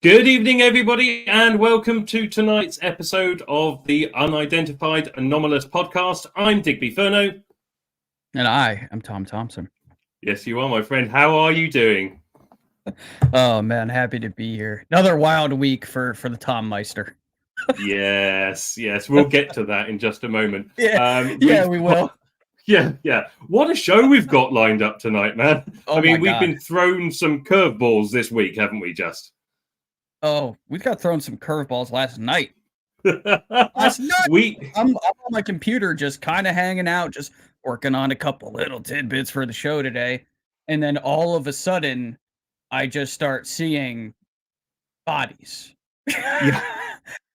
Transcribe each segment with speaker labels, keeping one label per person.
Speaker 1: Good evening, everybody, and welcome to tonight's episode of the Unidentified Anomalous podcast. I'm Digby Furno.
Speaker 2: And I am Tom Thompson.
Speaker 1: Yes, you are, my friend. How are you doing?
Speaker 2: Oh, man, happy to be here. Another wild week for the Tom Meister.
Speaker 1: Yes. We'll get to that in just a moment.
Speaker 2: We will.
Speaker 1: Yeah. What a show we've got lined up tonight, man.
Speaker 2: Oh,
Speaker 1: we've been thrown some curveballs this week, haven't we, just?
Speaker 2: Oh, we got thrown some curveballs last night. I'm on my computer just kind of hanging out, just working on a couple little tidbits for the show today. And then all of a sudden, I just start seeing bodies.
Speaker 1: Yeah.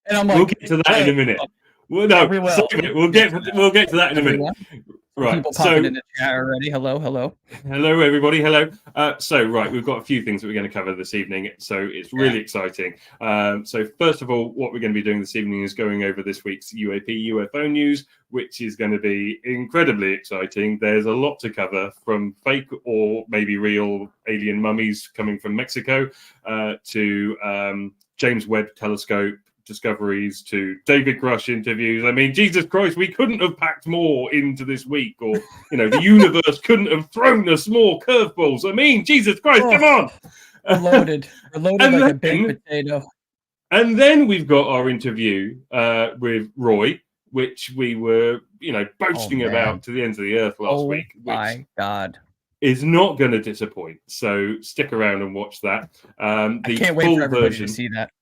Speaker 2: And I'm like,
Speaker 1: we'll get to that in a minute. We'll get to that in a minute. Right.
Speaker 2: People popping in the chat already. Hello.
Speaker 1: Hello, everybody. Hello. We've got a few things that we're going to cover this evening. So it's really exciting. So first of all, what we're going to be doing this evening is going over this week's UAP UFO news, which is going to be incredibly exciting. There's a lot to cover, from fake or maybe real alien mummies coming from Mexico to James Webb Telescope discoveries to David Grusch interviews. I mean, Jesus Christ, we couldn't have packed more into this week, or the universe couldn't have thrown us more curveballs. I mean, Jesus Christ, come on!
Speaker 2: We're loaded like a baked potato.
Speaker 1: And then we've got our interview with Roy, which we were, boasting about to the ends of the earth last week. Which
Speaker 2: my God,
Speaker 1: is not going to disappoint. So stick around and watch that.
Speaker 2: I can't wait for everybody to see that.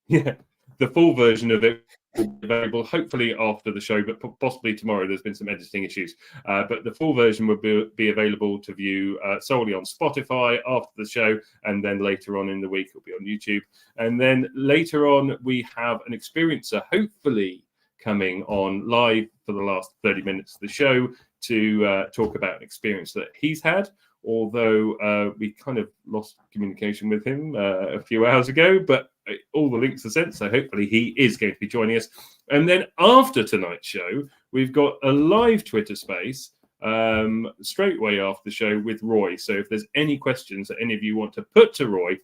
Speaker 1: Yeah. The full version of it will be available hopefully after the show, but possibly tomorrow. There's been some editing issues. But the full version will be available to view solely on Spotify after the show, and then later on in the week it'll be on YouTube. And then later on we have an experiencer, hopefully coming on live for the last 30 minutes of the show to talk about an experience that he's had. Although we kind of lost communication with him a few hours ago, but all the links are sent, so hopefully he is going to be joining us. And then after tonight's show, we've got a live Twitter space straight away after the show with Roy. So if there's any questions that any of you want to put to Roy,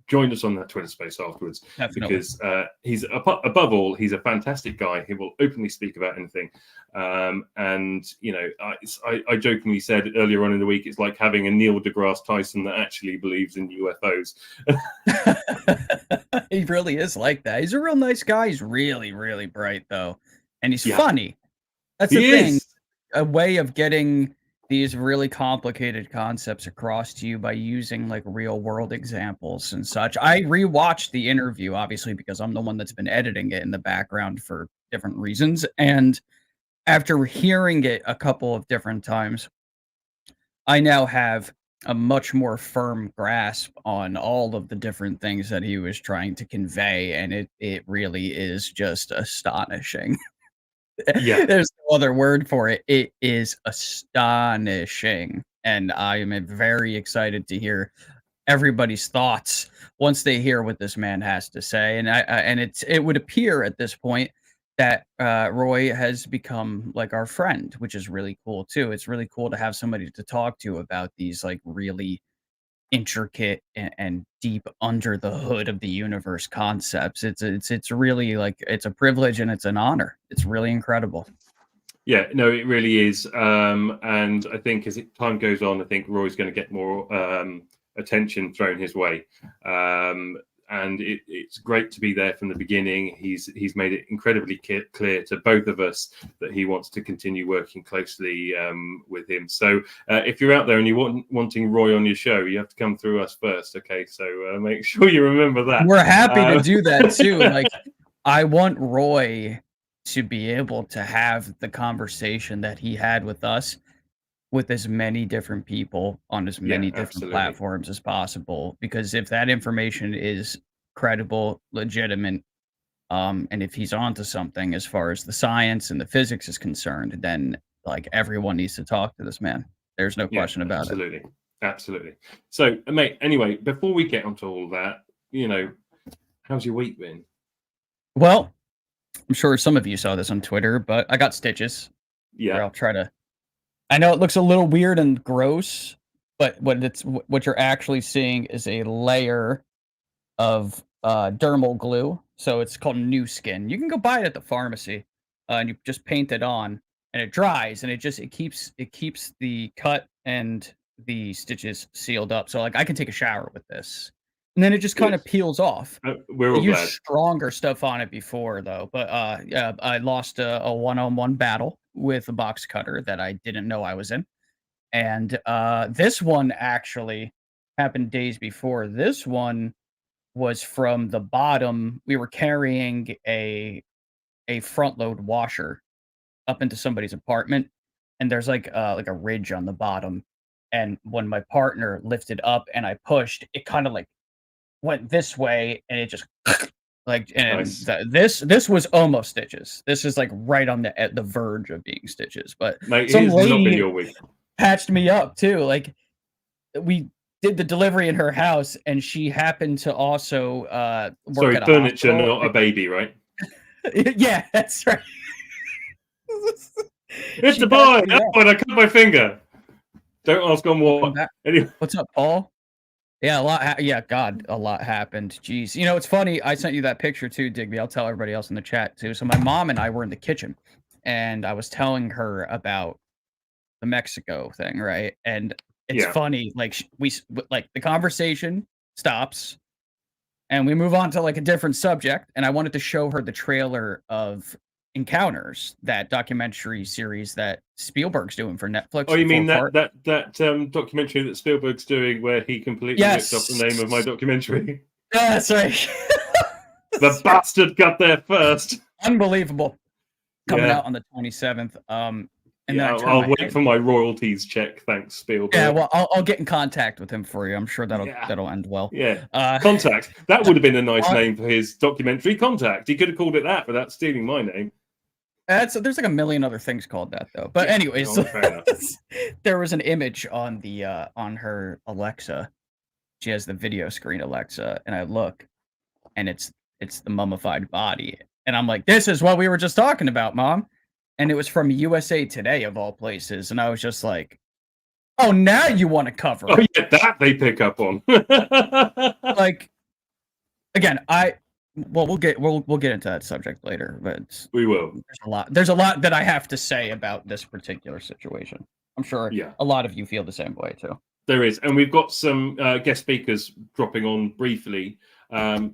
Speaker 1: join us on that Twitter space afterwards. Definitely. Because he's above all, he's a fantastic guy. He will openly speak about anything. And I jokingly said earlier on in the week, it's like having a Neil deGrasse Tyson that actually believes in UFOs.
Speaker 2: He really is like that. He's a real nice guy. He's really, really bright though, and he's funny. That's the thing. A way of getting these really complicated concepts across to you by using like real world examples and such. I rewatched the interview, obviously, because I'm the one that's been editing it in the background for different reasons. And after hearing it a couple of different times, I now have a much more firm grasp on all of the different things that he was trying to convey. And it really is just astonishing.
Speaker 1: Yeah,
Speaker 2: there's no other word for it. It is astonishing, and I am very excited to hear everybody's thoughts once they hear what this man has to say. And it would appear at this point that Roy has become like our friend, which is really cool too. It's really cool to have somebody to talk to about these like really intricate and deep under the hood of the universe concepts. It's really like, it's a privilege and it's an honor. It's really incredible.
Speaker 1: Yeah, no, it really is. And I think as time goes on, I think Roy's going to get more attention thrown his way. And it's great to be there from the beginning. He's made it incredibly clear to both of us that he wants to continue working closely with him. So if you're out there and you're wanting Roy on your show, you have to come through us first. Okay, so make sure you remember that.
Speaker 2: We're happy to do that too. Like, I want Roy to be able to have the conversation that he had with us with as many different people on as many different platforms as possible, because if that information is credible, legitimate, and if he's onto something as far as the science and the physics is concerned, then like everyone needs to talk to this man. There's no question about
Speaker 1: it. Absolutely. So, mate, anyway, before we get onto all that, how's your week been?
Speaker 2: Well, I'm sure some of you saw this on Twitter, but I got stitches.
Speaker 1: Yeah.
Speaker 2: I'll try to. I know it looks a little weird and gross, but what you're actually seeing is a layer of dermal glue. So it's called New Skin. You can go buy it at the pharmacy, and you just paint it on, and it dries, and it keeps the cut and the stitches sealed up. So like I can take a shower with this, and then it just kind of peels off.
Speaker 1: We're
Speaker 2: I
Speaker 1: all
Speaker 2: used
Speaker 1: glad.
Speaker 2: stronger stuff on it before though, but yeah, I lost a one-on-one battle with a box cutter that I didn't know I was in, and this one actually happened days before. This one was from the bottom. We were carrying a front load washer up into somebody's apartment, and there's like a ridge on the bottom. And when my partner lifted up and I pushed, it kind of like went this way, and it just like and
Speaker 1: Nice.
Speaker 2: this was almost stitches. This is like right on the at the verge of being stitches. But
Speaker 1: Mate,
Speaker 2: some
Speaker 1: it's not been
Speaker 2: lady
Speaker 1: your week.
Speaker 2: patched me up too. Like we did the delivery in her house, and she happened to also work
Speaker 1: Sorry,
Speaker 2: at a
Speaker 1: furniture,
Speaker 2: hospital.
Speaker 1: not a baby, right?
Speaker 2: Yeah, that's right.
Speaker 1: It's
Speaker 2: She
Speaker 1: a
Speaker 2: patched
Speaker 1: boy.
Speaker 2: me up.
Speaker 1: Oh, and I cut my finger. Don't ask on what. Anyway.
Speaker 2: What's up, Paul? Yeah, a lot. Yeah, God, a lot happened. Jeez, you know it's funny. I sent you that picture too, Digby. I'll tell everybody else in the chat too. So my mom and I were in the kitchen, and I was telling her about the Mexico thing, right? And it's funny. Like like the conversation stops, and we move on to like a different subject. And I wanted to show her the trailer of Encounters, that documentary series that Spielberg's doing for Netflix.
Speaker 1: Oh, you mean that documentary that Spielberg's doing where he completely ripped off the name of my documentary?
Speaker 2: Yeah, that's right.
Speaker 1: The bastard got there first.
Speaker 2: Unbelievable. Coming out on the 27th. And then
Speaker 1: I'll wait for my royalties check. Thanks, Spielberg.
Speaker 2: Yeah, well, I'll get in contact with him for you. I'm sure that'll end well.
Speaker 1: Yeah, Contact. That would have been a nice name for his documentary. Contact. He could have called it that without stealing my name.
Speaker 2: There's like a million other things called that though. But anyways, there was an image on the on her Alexa. She has the video screen Alexa, and I look, and it's the mummified body, and I'm like, this is what we were just talking about, Mom. And it was from USA Today of all places, and I was just like, oh, now you want to cover it.
Speaker 1: Oh yeah, that they pick up on.
Speaker 2: Like, again, we'll get into that subject later, but
Speaker 1: we will.
Speaker 2: There's a lot that I have to say about this particular situation. I'm sure a lot of you feel the same way too.
Speaker 1: There is, and we've got some guest speakers dropping on briefly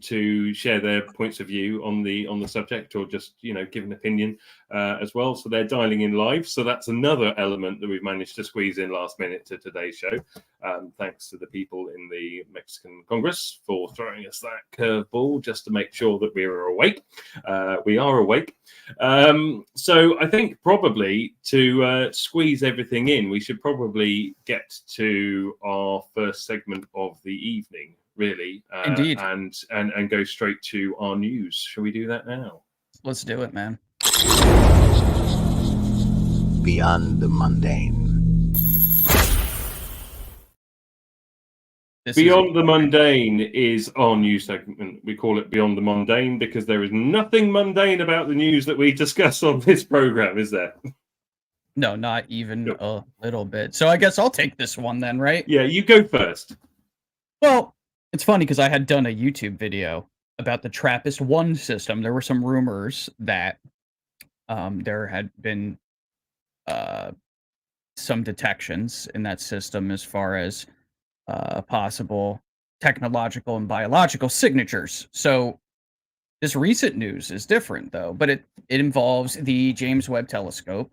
Speaker 1: to share their points of view on the subject, or just give an opinion as well. So they're dialing in live. So that's another element that we've managed to squeeze in last minute to today's show. Thanks to the people in the Mexican Congress for throwing us that curveball just to make sure that we were awake. We are awake. So I think probably to squeeze everything in, we should probably get to our first segment of the evening. Really,
Speaker 2: indeed,
Speaker 1: and go straight to our news. Shall we do that now?
Speaker 2: Let's do it, man.
Speaker 3: Beyond the mundane.
Speaker 1: Beyond the Mundane is our news segment. We call it Beyond the Mundane because there is nothing mundane about the news that we discuss on this program, is there?
Speaker 2: No, not even a little bit. So I guess I'll take this one then, right?
Speaker 1: Yeah, you go first.
Speaker 2: Well, it's funny because I had done a YouTube video about the TRAPPIST-1 system. There were some rumors that there had been some detections in that system as far as possible technological and biological signatures. So this recent news is different, though, but it involves the James Webb Telescope,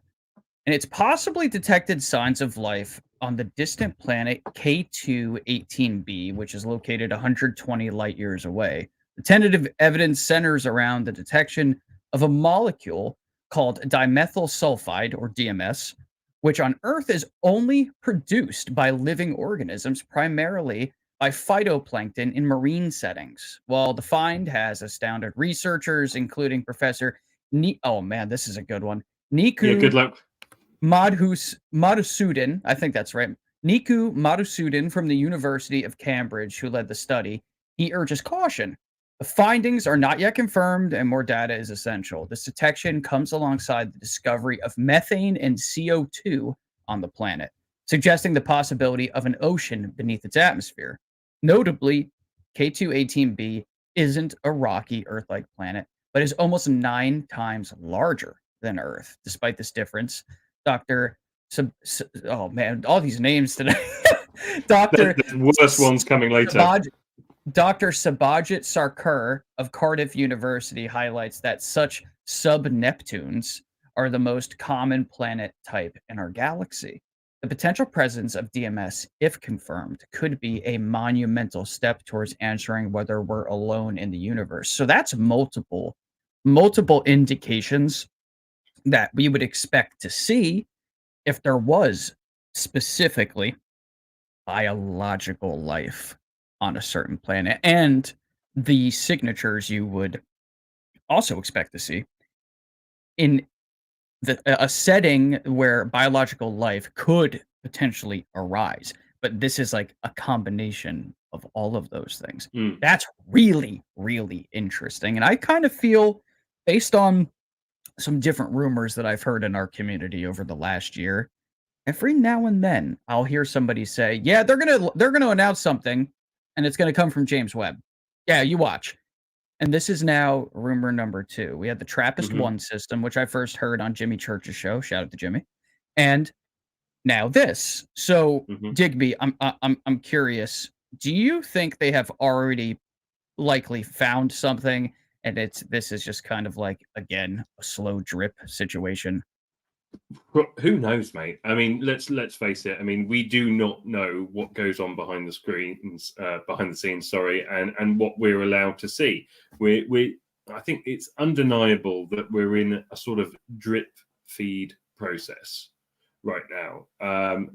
Speaker 2: and it's possibly detected signs of life on the distant planet K2-18b, which is located 120 light years away. The tentative evidence centers around the detection of a molecule called dimethyl sulfide, or DMS, which on Earth is only produced by living organisms, primarily by phytoplankton in marine settings. Well, the find has astounded researchers, including Professor oh man, this is a good one. Niku
Speaker 1: good luck.
Speaker 2: Madhusudan, I think that's right. Niku Madhusudan from the University of Cambridge, who led the study, he urges caution. The findings are not yet confirmed, and more data is essential. This detection comes alongside the discovery of methane and CO2 on the planet, suggesting the possibility of an ocean beneath its atmosphere. Notably, K2-18b isn't a rocky Earth-like planet, but is almost 9 times larger than Earth. Despite this difference, Dr. Oh man, all these names today. Dr.
Speaker 1: The worst ones coming later.
Speaker 2: Dr. Sabajit Sarkar of Cardiff University highlights that such sub-Neptunes are the most common planet type in our galaxy. The potential presence of DMS, if confirmed, could be a monumental step towards answering whether we're alone in the universe. So that's multiple indications that we would expect to see if there was specifically biological life on a certain planet, and the signatures you would also expect to see in a setting where biological life could potentially arise. But this is like a combination of all of those things. That's really, really interesting. And I kind of feel, based on some different rumors that I've heard in our community over the last year, every now and then I'll hear somebody say, "Yeah, they're gonna announce something, and it's gonna come from James Webb. Yeah, you watch." And this is now rumor number 2. We had the TRAPPIST-1 system, which I first heard on Jimmy Church's show. Shout out to Jimmy. And now this. So, Digby, I'm curious. Do you think they have already likely found something, and this is just kind of like, again, a slow drip situation?
Speaker 1: Who knows, mate? I mean, let's face it. I mean, we do not know what goes on behind the screens, behind the scenes. Sorry, and what we're allowed to see. I think it's undeniable that we're in a sort of drip feed process right now.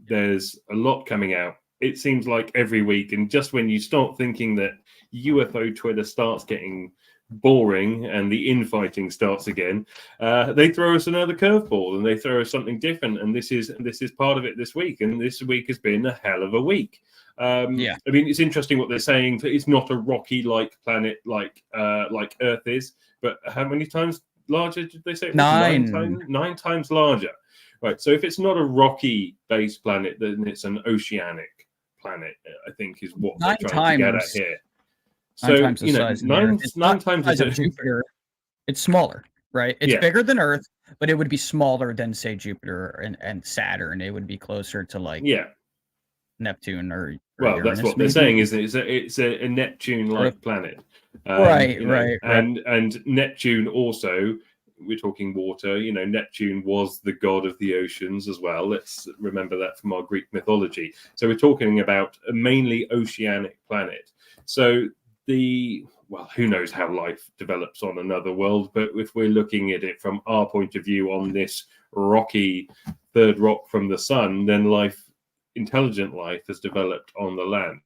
Speaker 1: There's a lot coming out. It seems like every week, and just when you start thinking that UFO Twitter starts getting boring and the infighting starts again, they throw us another curveball and they throw us something different, and this is part of it this week, and this week has been a hell of a week. I mean, it's interesting what they're saying. It's not a rocky like planet like Earth is, but how many times larger did they say? 9 times larger, right? So if it's not a rocky based planet, then it's an oceanic planet, I think, is what they're trying to get at here. So, you know, nine times
Speaker 2: as Jupiter, it's smaller, right? It's bigger than Earth, but it would be smaller than, say, Jupiter and Saturn. It would be closer to like Neptune or
Speaker 1: well,
Speaker 2: Uranus,
Speaker 1: that's what
Speaker 2: maybe.
Speaker 1: they're saying, isn't it? It's a Neptune-like planet,
Speaker 2: right.
Speaker 1: And Neptune also, we're talking water. You know, Neptune was the god of the oceans as well. Let's remember that from our Greek mythology. So we're talking about a mainly oceanic planet. So who knows how life develops on another world, but if we're looking at it from our point of view on this rocky third rock from the sun, then intelligent life has developed on the land.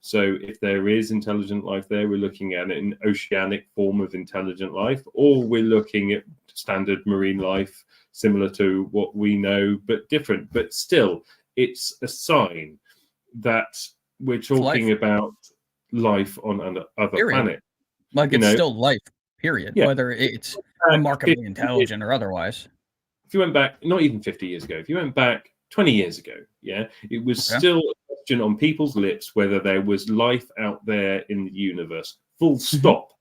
Speaker 1: So if there is intelligent life there, we're looking at an oceanic form of intelligent life, or we're looking at standard marine life, similar to what we know, but different. But still, it's a sign that we're talking about life on another planet.
Speaker 2: Like, it's still life, period. Whether it's remarkably intelligent or otherwise.
Speaker 1: If you went back, not even 50 years ago, if you went back 20 years ago, it was still a question on people's lips whether there was life out there in the universe, full stop,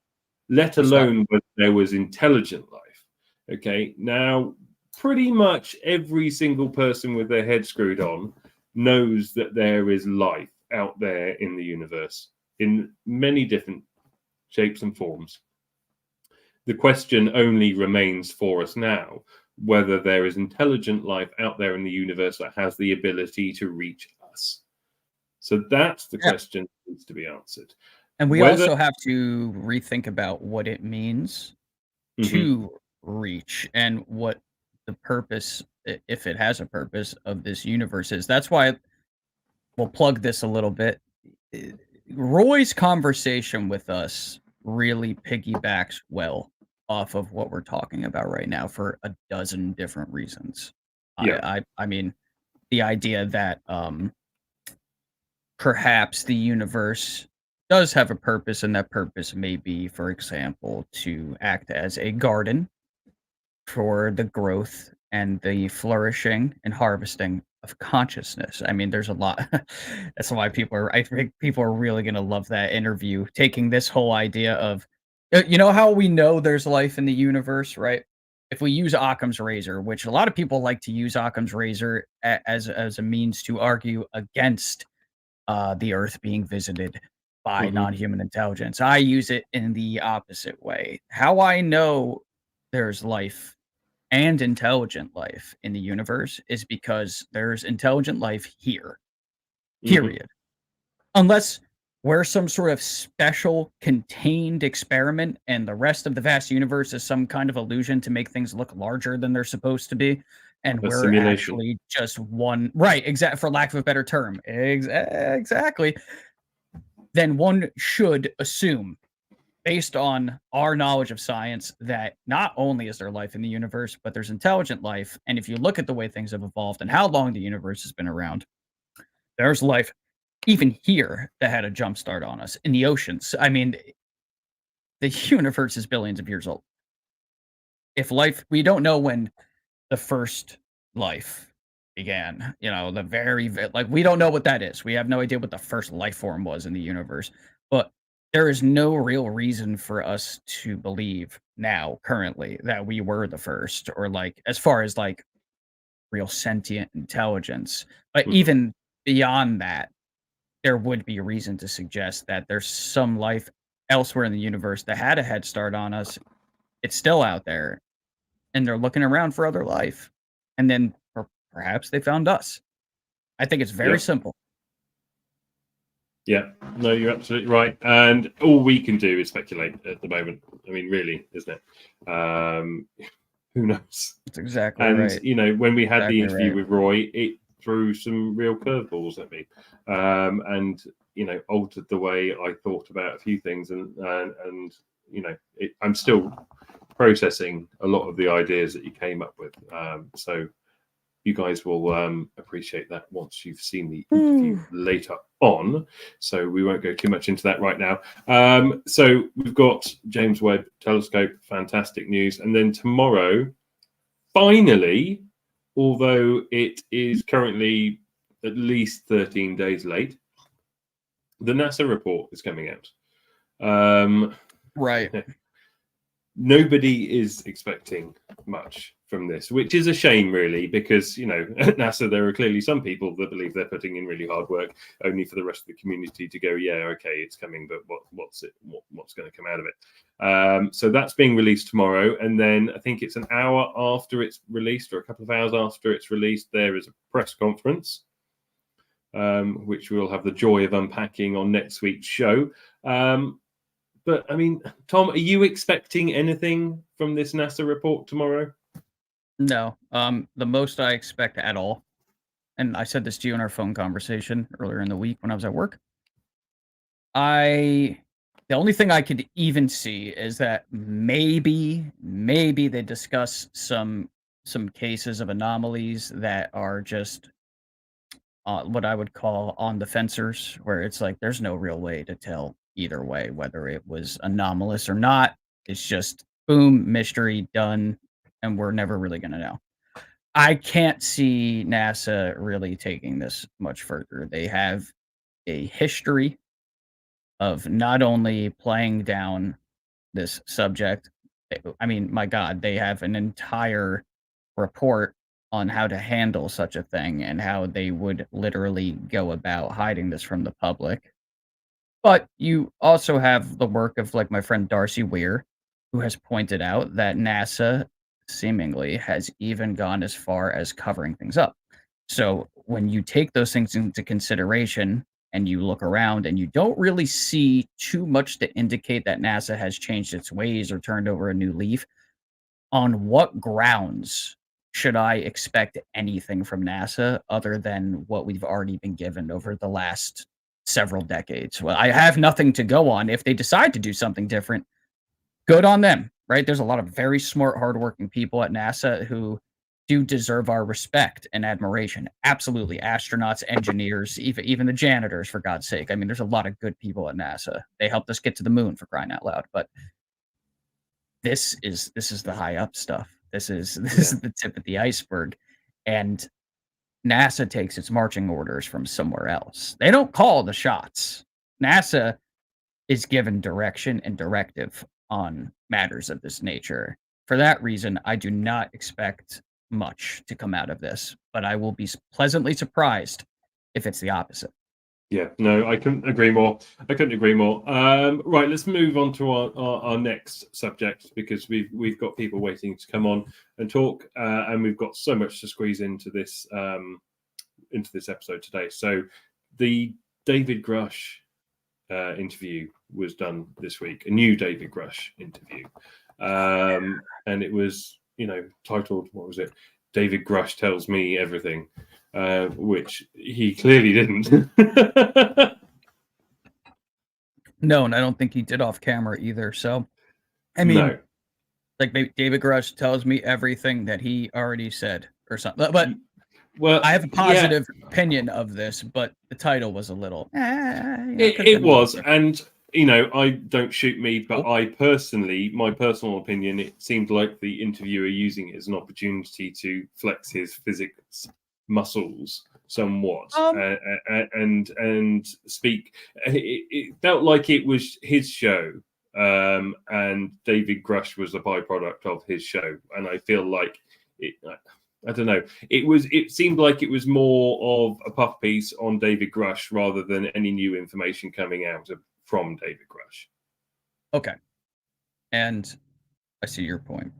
Speaker 1: let alone whether there was intelligent life. Okay, now pretty much every single person with their head screwed on knows that there is life out there in the universe in many different shapes and forms. The question only remains for us now whether there is intelligent life out there in the universe that has the ability to reach us. So that's the question that needs to be answered.
Speaker 2: And we also have to rethink about what it means to reach and what the purpose, if it has a purpose, of this universe is. That's why we'll plug this a little bit. Roy's conversation with us really piggybacks well off of what we're talking about right now for a dozen different reasons. I mean, the idea that perhaps the universe does have a purpose, and that purpose may be, for example, to act as a garden for the growth and the flourishing and harvesting of consciousness. I mean, there's a lot. That's why I think people are really going to love that interview, taking this whole idea of, you know how we know there's life in the universe, right? If we use Occam's razor, which a lot of people like to use Occam's razor as a means to argue against the Earth being visited by non-human intelligence. I use it in the opposite way. How I know there's life and intelligent life in the universe is because there's intelligent life here, period. Unless we're some sort of special contained experiment and the rest of the vast universe is some kind of illusion to make things look larger than they're supposed to be. And we're
Speaker 1: simulation.
Speaker 2: actually just one, right? Exactly. For lack of a better term, exactly. Then one should assume, based on our knowledge of science, that not only is there life in the universe, but there's intelligent life. And if you look at the way things have evolved and how long the universe has been around, there's life even here that had a jump start on us in the oceans. I mean, the universe is billions of years old. If life, we don't know when the first life began, you know, like, we don't know what that is. We have no idea what the first life form was in the universe, but there is no real reason for us to believe now, currently, that we were the first, or like, as far as like real sentient intelligence. But even beyond that, there would be a reason to suggest that there's some life elsewhere in the universe that had a head start on us. It's still out there, and they're looking around for other life. And then perhaps they found us. I think it's very simple.
Speaker 1: Yeah, no, you're absolutely right. And all we can do is speculate at the moment. I mean, really, isn't it? Who knows?
Speaker 2: That's exactly
Speaker 1: and,
Speaker 2: right.
Speaker 1: you know, when we had the interview with Roy, it threw some real curveballs at me, and, you know, altered the way I thought about a few things. And you know, I'm still processing a lot of the ideas that you came up with. So you guys will appreciate that once you've seen the interview later on. So we won't go too much into that right now. So we've got James Webb Telescope, fantastic news. And then tomorrow, finally, although it is currently at least 13 days late, the NASA report is coming out.
Speaker 2: Right.
Speaker 1: Nobody is expecting much from this, which is a shame, really, because, you know, at NASA, there are clearly some people that believe they're putting in really hard work, only for the rest of the community to go, yeah, okay, it's coming, but what's going to come out of it? So that's being released tomorrow. And then I think it's an hour after it's released, or a couple of hours after it's released, there is a press conference, which we'll have the joy of unpacking on next week's show. But I mean, Tom, are you expecting anything from this NASA report tomorrow?
Speaker 2: No. The most I expect at all, and I said this to you in our phone conversation earlier in the week when I was at work, the only thing I could even see is that maybe they discuss some cases of anomalies that are just what I would call on the fencers, where it's like there's no real way to tell either way whether it was anomalous or not. It's just boom, mystery, done, and we're never really going to know. I can't see NASA really taking this much further. They have a history of not only playing down this subject, I mean, my God, they have an entire report on how to handle such a thing and how they would literally go about hiding this from the public. But you also have the work of, like, my friend Darcy Weir, who has pointed out that NASA seemingly has even gone as far as covering things up. So when you take those things into consideration and you look around and you don't really see too much to indicate that NASA has changed its ways or turned over a new leaf, on what grounds should I expect anything from NASA other than what we've already been given over the last several decades? Well, I have nothing to go on. If they decide to do something different, good on them, right? There's a lot of very smart, hardworking people at NASA who do deserve our respect and admiration. Absolutely. Astronauts, engineers, even the janitors, for God's sake. I mean, there's a lot of good people at NASA. They helped us get to the moon, for crying out loud. But this is the high up stuff. This is the tip of the iceberg. And NASA takes its marching orders from somewhere else. They don't call the shots. NASA is given direction and directive on matters of this nature. For that reason, I do not expect much to come out of this, but I will be pleasantly surprised if it's the opposite.
Speaker 1: Yeah, no, I couldn't agree more. Right, let's move on to our next subject, because we've got people waiting to come on and talk, and we've got so much to squeeze into this episode today. So the David Grusch interview was done this week, a new David Grusch interview, and it was, titled, what was it? David Grusch Tells Me Everything, which he clearly didn't.
Speaker 2: No, and I don't think he did off camera either. So, I mean,
Speaker 1: no.
Speaker 2: Like David Grusch tells me everything that he already said or something. But
Speaker 1: well,
Speaker 2: I have a positive opinion of this, but the title was a little.
Speaker 1: It was, and I don't shoot me, but I personally, my personal opinion, it seemed like the interviewer using it as an opportunity to flex his physics muscles somewhat, and speak. It felt like it was his show, and David Grusch was a byproduct of his show, and I feel like it. I don't know. It seemed like it was more of a puff piece on David Grusch rather than any new information coming out from David Grusch.
Speaker 2: Okay. And I see your point.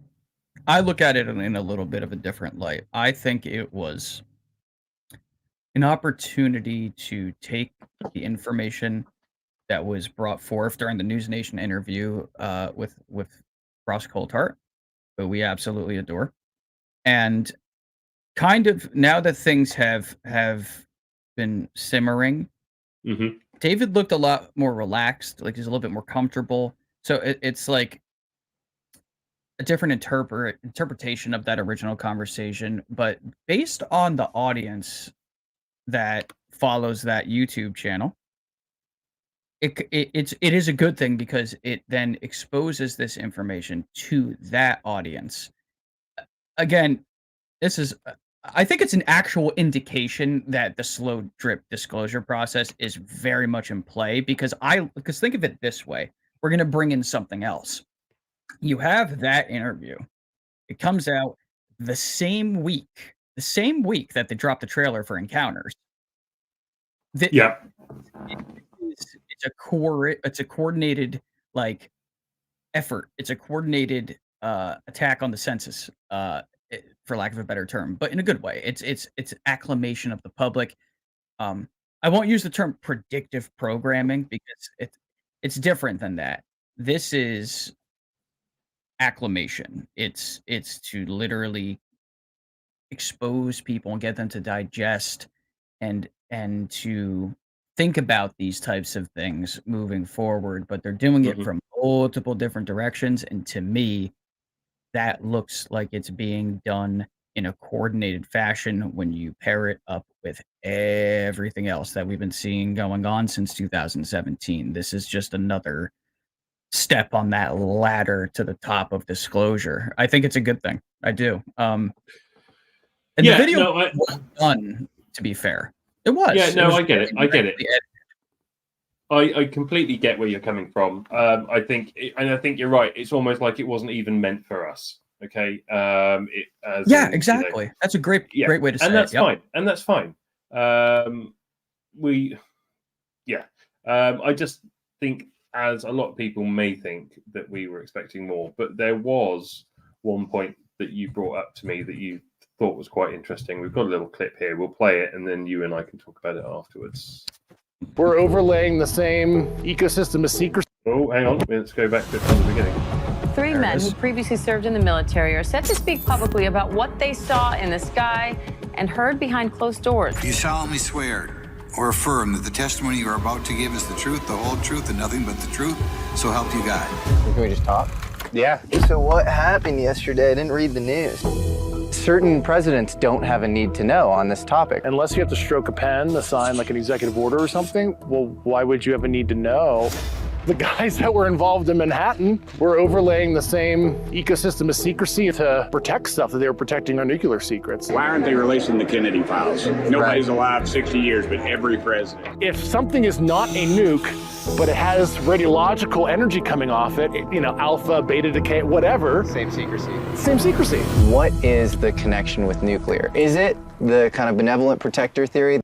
Speaker 2: I look at it in a little bit of a different light. I think it was an opportunity to take the information that was brought forth during the News Nation interview with Ross Coulthart, who we absolutely adore, and kind of, now that things have been simmering, David looked a lot more relaxed, like he's a little bit more comfortable. So it's like a different interpretation of that original conversation, but based on the audience that follows that YouTube channel, it is a good thing, because it then exposes this information to that audience. Again, this is, I think it's an actual indication that the slow drip disclosure process is very much in play, because think of it this way. We're going to bring in something else. You have that interview. It comes out the same week that they dropped the trailer for Encounters.
Speaker 1: Yeah.
Speaker 2: It's a coordinated like effort. It's a coordinated attack on the census, for lack of a better term, but in a good way. It's acclamation of the public. I won't use the term predictive programming, because it's different than that. This is acclamation. It's to literally expose people and get them to digest and to think about these types of things moving forward, but they're doing it from multiple different directions, and to me, that looks like it's being done in a coordinated fashion when you pair it up with everything else that we've been seeing going on since 2017. This is just another step on that ladder to the top of disclosure. I think it's a good thing. I do. And the video was done, to be fair. It was.
Speaker 1: Yeah, no, I get it.
Speaker 2: I
Speaker 1: I completely get where you're coming from. I think you're right. It's almost like it wasn't even meant for us. Okay.
Speaker 2: Exactly. That's a great way to say it.
Speaker 1: And that's fine. And that's fine. I just think, as a lot of people may think, that we were expecting more, but there was one point that you brought up to me that you thought was quite interesting. We've got a little clip here. We'll play it, and then you and I can talk about it afterwards.
Speaker 4: We're overlaying the same ecosystem of secrecy.
Speaker 1: Oh, hang on. Let's go back to the beginning.
Speaker 5: Three men who previously served in the military are set to speak publicly about what they saw in the sky and heard behind closed doors.
Speaker 6: Do you solemnly swear or affirm that the testimony you are about to give is the truth, the whole truth, and nothing but the truth? So help you God.
Speaker 7: Can we just talk?
Speaker 4: Yeah.
Speaker 7: So what happened yesterday? I didn't read the news. Certain presidents don't have a need to know on this topic.
Speaker 4: Unless you have to stroke a pen, assign like an executive order or something, well, why would you have a need to know? The guys that were involved in Manhattan were overlaying the same ecosystem of secrecy to protect stuff that they were protecting our nuclear secrets.
Speaker 8: Why aren't they releasing the Kennedy files? Nobody's alive 60 years, but every president.
Speaker 4: If something is not a nuke, but it has radiological energy coming off it, you know, alpha, beta decay, whatever.
Speaker 7: Same secrecy.
Speaker 4: Same secrecy.
Speaker 7: What is the connection with nuclear? Is it the kind of benevolent protector theory?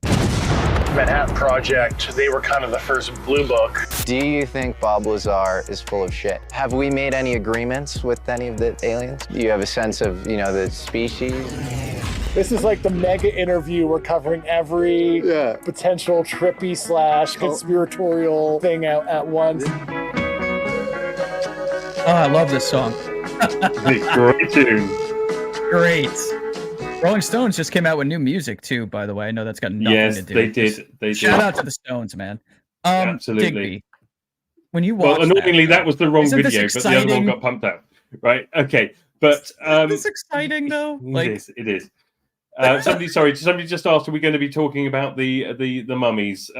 Speaker 4: Manhattan Project, they were kind of the first blue book.
Speaker 7: Do you think Bob Lazar is full of shit? Have we made any agreements with any of the aliens? Do you have a sense of, you know, the species?
Speaker 4: This is like the mega interview. We're covering every potential trippy / conspiratorial thing out at once.
Speaker 2: Oh, I love this song.
Speaker 1: Great tune.
Speaker 2: Great. Rolling Stones just came out with new music too, by the way. I know that's got nothing to do.
Speaker 1: They did. They did.
Speaker 2: Shout out to the Stones, man.
Speaker 1: Absolutely.
Speaker 2: Digby, when you watch
Speaker 1: annoyingly, that was the wrong
Speaker 2: Isn't
Speaker 1: video, but the other one got pumped out. Right? Okay. But
Speaker 2: it's exciting though.
Speaker 1: It is. Somebody just asked, are we going to be talking about the mummies?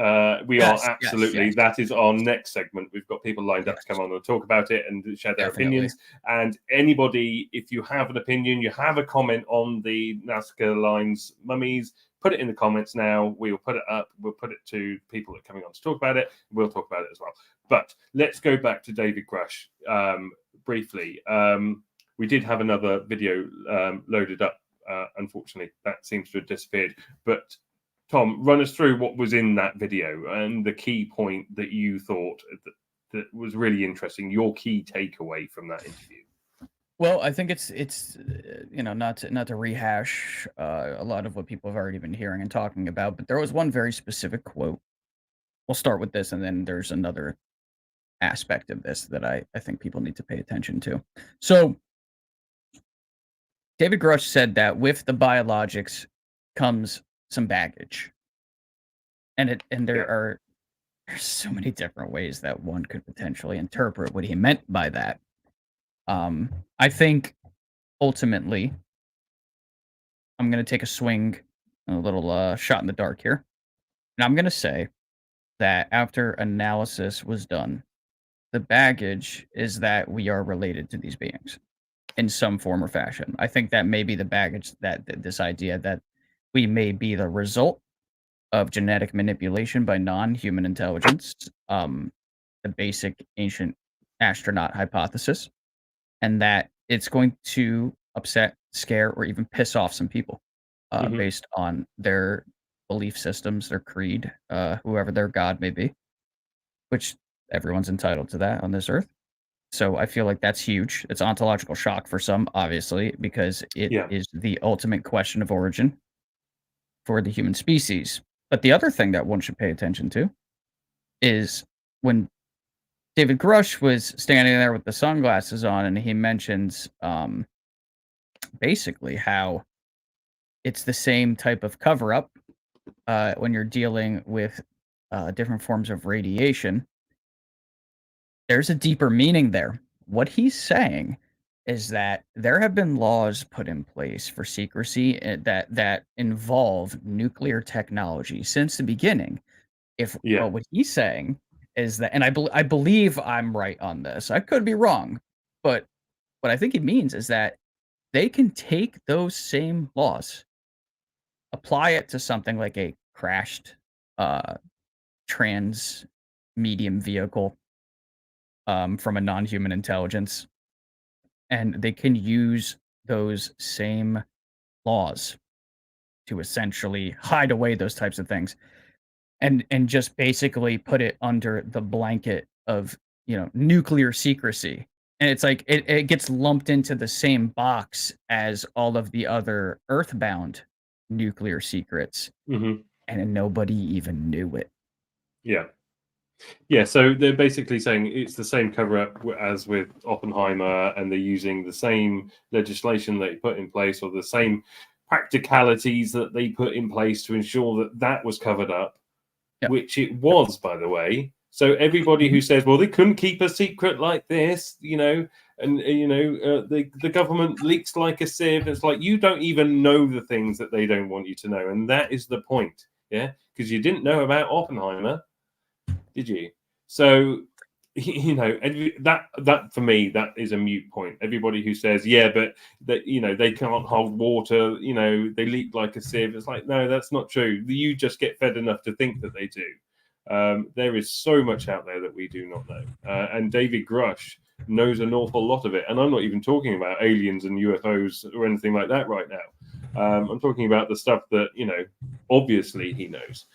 Speaker 1: We are absolutely.
Speaker 2: Yes.
Speaker 1: That is our next segment. We've got people lined up to come on and talk about it and share their opinions. And anybody, if you have an opinion, you have a comment on the Nasca Lines mummies, put it in the comments now. We will put it up. We'll put it to people that are coming on to talk about it. We'll talk about it as well. But let's go back to David Grusch briefly. We did have another video loaded up. Unfortunately, that seems to have disappeared. But Tom, run us through what was in that video and the key point that you thought that was really interesting. Your key takeaway from that interview.
Speaker 2: Well, I think it's you know, not to rehash a lot of what people have already been hearing and talking about, but there was one very specific quote. We'll start with this, and then there's another aspect of this that I think people need to pay attention to. So David Grusch said that with the biologics comes some baggage. And there's so many different ways that one could potentially interpret what he meant by that. I think ultimately I'm going to take a swing, a little shot in the dark here. And I'm going to say that after analysis was done, the baggage is that we are related to these beings in some form or fashion. I think that may be the baggage, that this idea that we may be the result of genetic manipulation by non-human intelligence, the basic ancient astronaut hypothesis, and that it's going to upset, scare, or even piss off some people based on their belief systems, their creed, whoever their god may be, which everyone's entitled to that on this earth. So I feel like that's huge. It's ontological shock for some, obviously, because it is the ultimate question of origin for the human species. But the other thing that one should pay attention to is when David Grusch was standing there with the sunglasses on, and he mentions basically how it's the same type of cover-up when you're dealing with different forms of radiation. There's a deeper meaning there. What he's saying is that there have been laws put in place for secrecy that involve nuclear technology since the beginning. What he's saying is that, and I believe I'm right on this. I could be wrong, but what I think he means is that they can take those same laws, apply it to something like a crashed trans medium vehicle from a non-human intelligence, and they can use those same laws to essentially hide away those types of things, and just basically put it under the blanket of, you know, nuclear secrecy. And it's like it gets lumped into the same box as all of the other earthbound nuclear secrets, and nobody even knew it.
Speaker 1: Yeah, so they're basically saying it's the same cover-up as with Oppenheimer, and they're using the same legislation they put in place, or the same practicalities that they put in place to ensure that that was covered up, which it was, by the way. So everybody who says, well, they couldn't keep a secret like this, you know, and, you know, the government leaks like a sieve. It's like, you don't even know the things that they don't want you to know. And that is the point, because you didn't know about Oppenheimer. Did you? So you know, that for me, that is a moot point. Everybody who says, yeah, but that, you know, they can't hold water, you know, they leak like a sieve. It's like, no, that's not true. You just get fed enough to think that they do. There is so much out there that we do not know. And David Grusch knows an awful lot of it. And I'm not even talking about aliens and UFOs or anything like that right now. I'm talking about the stuff that, you know, obviously he knows.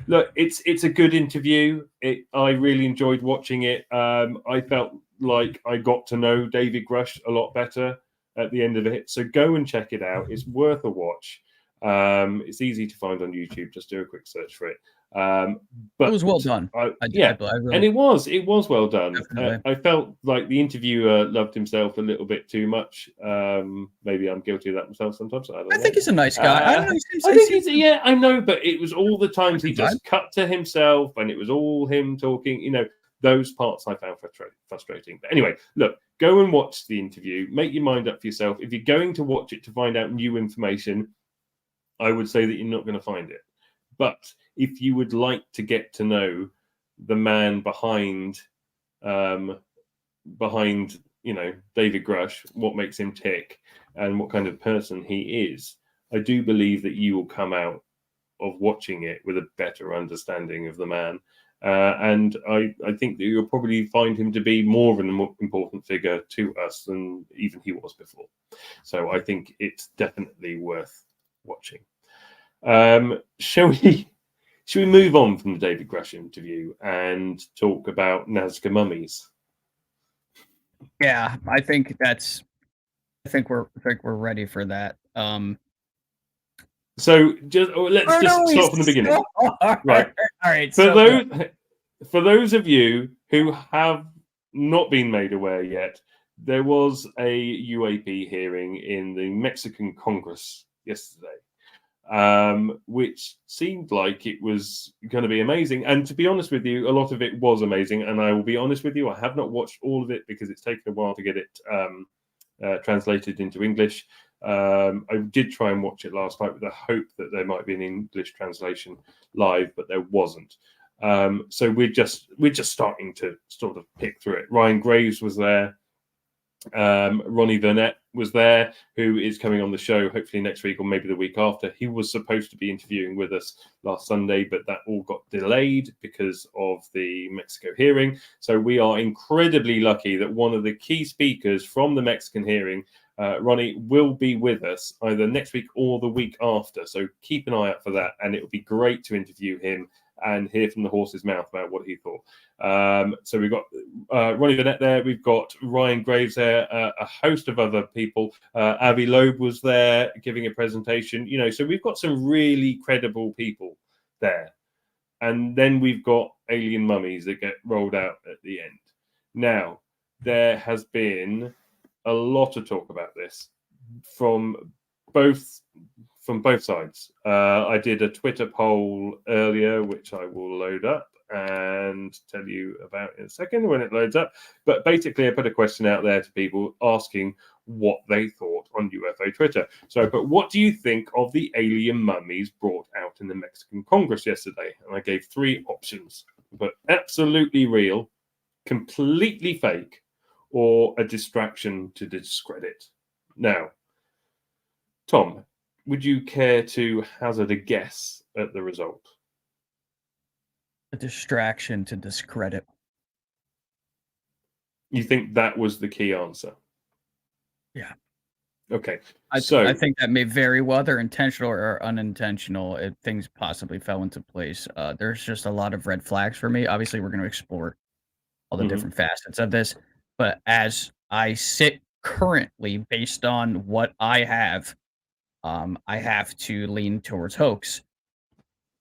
Speaker 1: Look, it's a good interview. I really enjoyed watching it. I felt like I got to know David Grusch a lot better at the end of it. So go and check it out. It's worth a watch. It's easy to find on YouTube. Just do a quick search for it. But
Speaker 2: it was well done.
Speaker 1: And it was well done. I felt like the interviewer loved himself a little bit too much. Maybe I'm guilty of that myself sometimes. I
Speaker 2: think he's a nice guy.
Speaker 1: I know, but it was all the times he just cut to himself, and it was all him talking. You know, those parts I found frustrating. But anyway, look, go and watch the interview. Make your mind up for yourself. If you're going to watch it to find out new information, I would say that you're not going to find it. But if you would like to get to know the man behind, you know, David Grusch, what makes him tick, and what kind of person he is, I do believe that you will come out of watching it with a better understanding of the man. And I think that you'll probably find him to be more of an important figure to us than even he was before. So I think it's definitely worth watching. Shall we move on from the David Grusch interview and talk about Nasca Mummies?
Speaker 2: Yeah, I think we're ready for that.
Speaker 1: So let's start from the beginning. Right.
Speaker 2: All right.
Speaker 1: For those of you who have not been made aware yet, there was a UAP hearing in the Mexican Congress yesterday. Which seemed like it was going to be amazing. And to be honest with you, a lot of it was amazing. And I will be honest with you, I have not watched all of it because it's taken a while to get it translated into English. I did try and watch it last night with the hope that there might be an English translation live, but there wasn't. So we're just starting to sort of pick through it. Ryan Graves was there. Ronnie Burnett was there, who is coming on the show hopefully next week or maybe the week after. He was supposed to be interviewing with us last Sunday, but that all got delayed because of the Mexico hearing. So we are incredibly lucky that one of the key speakers from the Mexican hearing, Ronnie, will be with us either next week or the week after. So keep an eye out for that, and it would be great to interview him and hear from the horse's mouth about what he thought. So we've got Ronnie Burnett there. We've got Ryan Graves there, a host of other people. Avi Loeb was there giving a presentation. You know, so we've got some really credible people there. And then we've got alien mummies that get rolled out at the end. Now, there has been a lot of talk about this from both sides. I did a Twitter poll earlier, which I will load up and tell you about in a second when it loads up. But basically, I put a question out there to people asking what they thought on UFO Twitter. So, but what do you think of the alien mummies brought out in the Mexican Congress yesterday? And I gave 3 options: but absolutely real, completely fake, or a distraction to discredit. Now, Tom, would you care to hazard a guess at the result?
Speaker 2: A distraction to discredit.
Speaker 1: You think that was the key answer?
Speaker 2: Yeah.
Speaker 1: Okay.
Speaker 2: I think that may very well, whether intentional or unintentional, things possibly fell into place. There's just a lot of red flags for me. Obviously, we're going to explore all the different facets of this. But as I sit currently, based on what I have to lean towards hoax.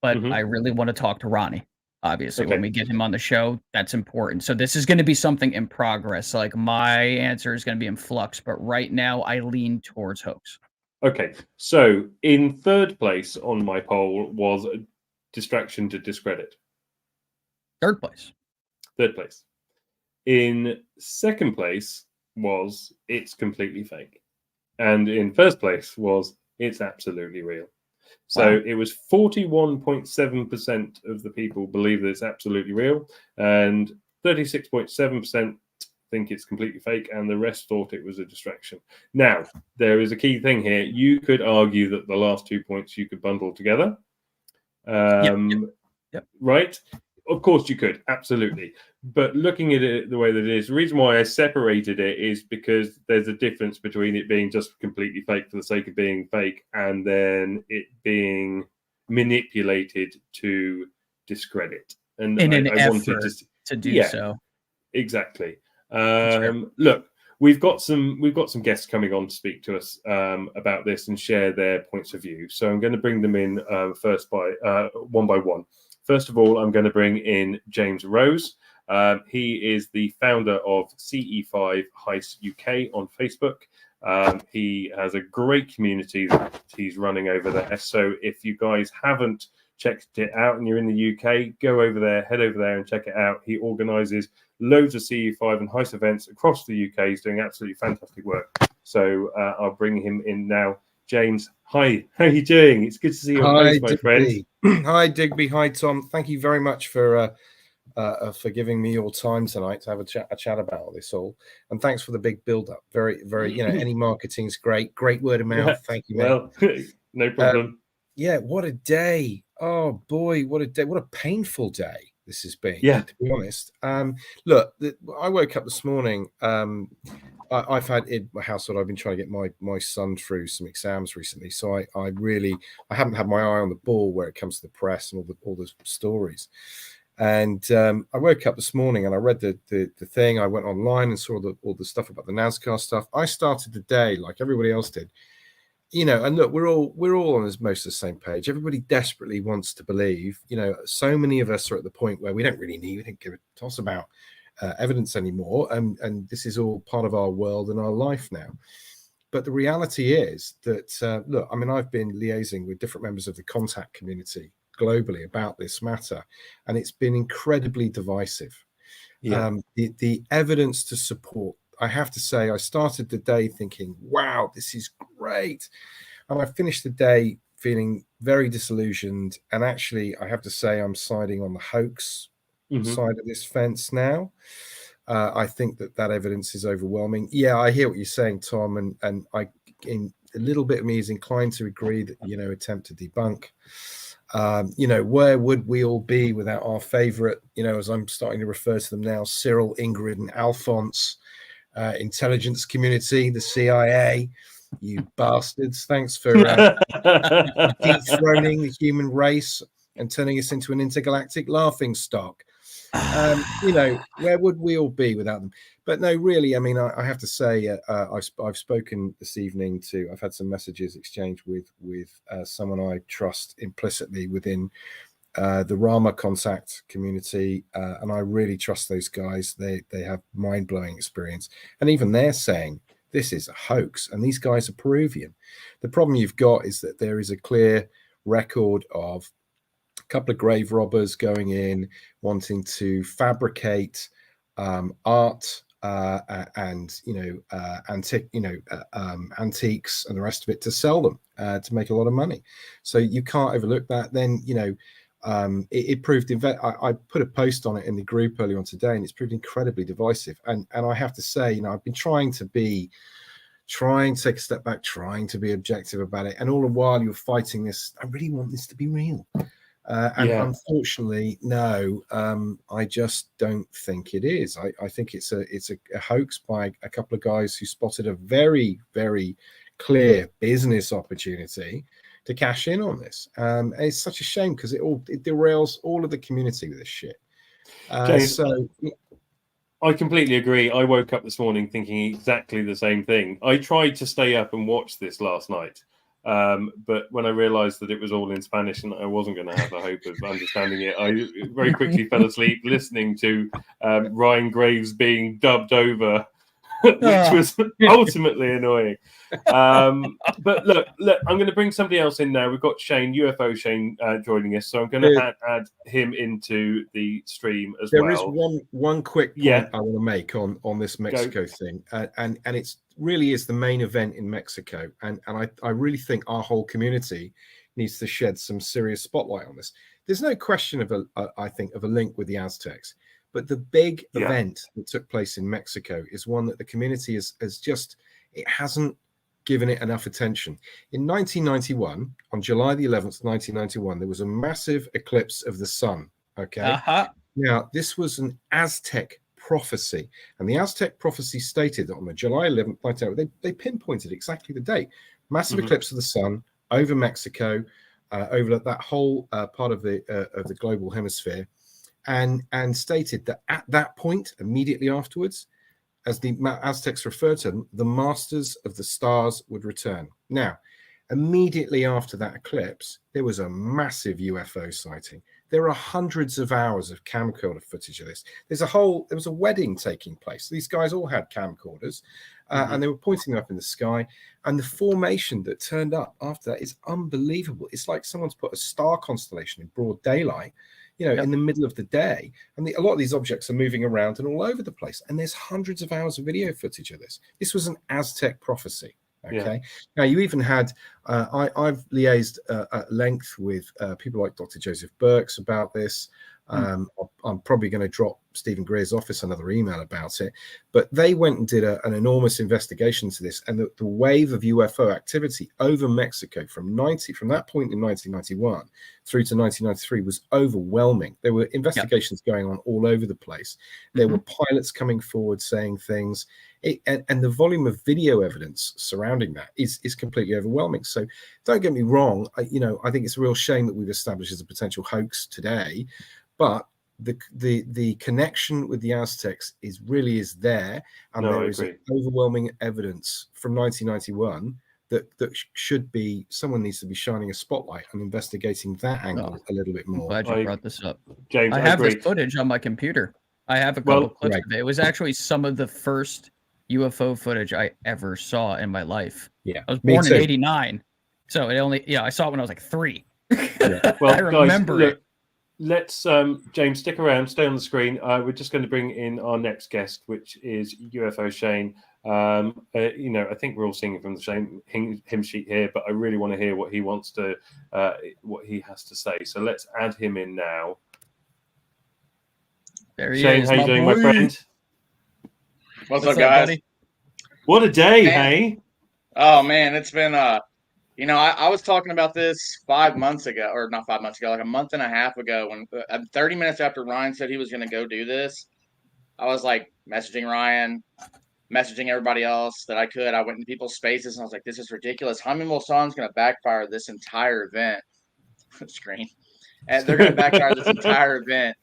Speaker 2: But I really want to talk to Ronnie. Obviously, when we get him on the show, that's important. So this is going to be something in progress. Like, my answer is going to be in flux, but right now I lean towards hoax.
Speaker 1: Okay, so in third place on my poll was a distraction to discredit.
Speaker 2: Third place.
Speaker 1: Third place. In second place was it's completely fake. And in first place was it's absolutely real. So it was 41.7% of the people believe that it's absolutely real, and 36.7% think it's completely fake, and the rest thought it was a distraction. Now, there is a key thing here. You could argue that the last 2 points you could bundle together.
Speaker 2: Yep.
Speaker 1: Right? Of course you could, absolutely. But looking at it the way that it is, the reason why I separated it is because there's a difference between it being just completely fake for the sake of being fake and then it being manipulated to discredit. And
Speaker 2: in an
Speaker 1: I
Speaker 2: effort
Speaker 1: wanted
Speaker 2: to do so.
Speaker 1: Exactly.
Speaker 2: Sure.
Speaker 1: Look, we've got some guests coming on to speak to us about this and share their points of view. So I'm going to bring them in first one by one. First of all, I'm going to bring in James Rose. He is the founder of CE5 Heist UK on Facebook. He has a great community that he's running over there. So if you guys haven't checked it out and you're in the UK, go over there, head over there and check it out. He organises loads of CE5 and heist events across the UK. He's doing absolutely fantastic work. So I'll bring him in now. James, hi. How are you doing? It's good to see you on post, my friend.
Speaker 9: Hi, Digby. Hi, Tom. Thank you very much for giving me your time tonight to have a chat about all this all. And thanks for the big build-up. Very, very, any marketing's great. Great word of mouth. Thank you, mate.
Speaker 1: Well, no problem.
Speaker 9: Yeah, what a day. Oh, boy, what a day. What a painful day this has been, to be honest. Look, I woke up this morning. I've had in my household, I've been trying to get my son through some exams recently. So I haven't had my eye on the ball where it comes to the press and all the stories. And I woke up this morning and I read the thing. I went online and saw all the stuff about the NASCAR stuff. I started the day like everybody else did. And look, we're all on most of the same page. Everybody desperately wants to believe. So many of us are at the point where we don't give a toss about evidence anymore, and this is all part of our world and our life now. But the reality is that look, I mean, I've been liaising with different members of the contact community globally about this matter, and it's been incredibly divisive. The evidence to support, I have to say, I started the day thinking, wow, this is great. And I finished the day feeling very disillusioned. And actually, I have to say, I'm siding on the hoax side of this fence now. I think that evidence is overwhelming. Yeah, I hear what you're saying, Tom. And a little bit of me is inclined to agree that, attempt to debunk. Where would we all be without our favorite, as I'm starting to refer to them now, Cyril, Ingrid, and Alphonse? Intelligence community, the CIA, you bastards. Thanks for dethroning the human race and turning us into an intergalactic laughing stock. Where would we all be without them? But no, really, I mean, I have to say, I've spoken this evening I've had some messages exchanged with someone I trust implicitly within the Rama contact community, and I really trust those guys. They have mind-blowing experience, and even they're saying this is a hoax, and these guys are Peruvian. The problem you've got is that there is a clear record of a couple of grave robbers going in, wanting to fabricate art and antiques and the rest of it to sell them to make a lot of money. So you can't overlook that. Then it proved. I put a post on it in the group earlier on today, and it's proved incredibly divisive. And I have to say, I've been trying to take a step back, trying to be objective about it. And all the while you're fighting this, I really want this to be real. Unfortunately, no, I just don't think it is. I think it's a hoax by a couple of guys who spotted a very, very clear business opportunity to cash in on this. And it's such a shame because it derails all of the community with this shit.
Speaker 1: James, I completely agree. I woke up this morning thinking exactly the same thing. I tried to stay up and watch this last night. But when I realized that it was all in Spanish and I wasn't going to have the hope of understanding it, I very quickly fell asleep listening to Ryan Graves being dubbed over, which was ultimately annoying. But look, I'm going to bring somebody else in now. We've got Shane, UFO Shane, joining us. So I'm going to add him into the stream as well.
Speaker 9: There is one quick point I want to make on this Mexico thing. And it's really is the main event in Mexico. And I really think our whole community needs to shed some serious spotlight on this. There's no question of a link with the Aztecs. But the big event that took place in Mexico is one that the community it hasn't given it enough attention. In 1991, on July the 11th, 1991, there was a massive eclipse of the sun. Okay. Now, this was an Aztec prophecy, and the Aztec prophecy stated that on the July 11th, 1991, they pinpointed exactly the date. Massive eclipse of the sun over Mexico, over that whole part of the global hemisphere, and stated that at that point, immediately afterwards, as the Aztecs referred to them, the masters of the stars would return. Now, immediately after that eclipse, there was a massive UFO sighting. There are hundreds of hours of camcorder footage of this. There was a wedding taking place. These guys all had camcorders, and they were pointing up in the sky. And the formation that turned up after that is unbelievable. It's like someone's put a star constellation in broad daylight, in the middle of the day. And a lot of these objects are moving around and all over the place. And there's hundreds of hours of video footage of this. This was an Aztec prophecy. Okay. Now you even had I've liaised at length with people like Dr. Joseph Birx about this. I'm probably going to drop Stephen Greer's office another email about it, but they went and did an enormous investigation into this, and the wave of UFO activity over Mexico from that point in 1991 through to 1993 was overwhelming. There were investigations going on all over the place. There were pilots coming forward saying things, and the volume of video evidence surrounding that is completely overwhelming. So don't get me wrong, I think it's a real shame that we've established as a potential hoax today, but the connection with the Aztecs is there, and there is overwhelming evidence from 1991 that should be, someone needs to be shining a spotlight and investigating that angle a little bit more.
Speaker 2: I'm glad you brought this up,
Speaker 1: James.
Speaker 2: I have this footage on my computer. I have a couple clips of it. It was actually some of the first UFO footage I ever saw in my life.
Speaker 9: Yeah,
Speaker 2: I was born in '89, so I saw it when I was like 3.
Speaker 1: Well,
Speaker 2: I remember it.
Speaker 1: Let's James, stick around, stay on the screen. We're just going to bring in our next guest, which is UFO Shane. I think we're all singing from the same hymn sheet here, but I really want to hear what he has to say. So let's add him in now.
Speaker 2: There he
Speaker 1: Shane,
Speaker 2: is.
Speaker 1: how you doing, my friend?
Speaker 10: What's up, guys?
Speaker 1: Buddy? What a day, hey?
Speaker 10: Oh man, it's been I was talking about this 5 months ago, or not 5 months ago, like a month and a half ago, when 30 minutes after Ryan said he was going to go do this, I was like messaging Ryan, messaging everybody else that I could. I went into people's spaces and I was like, this is ridiculous. Jaime Maussan's going to backfire this entire event. Screen. And they're going to backfire this entire event.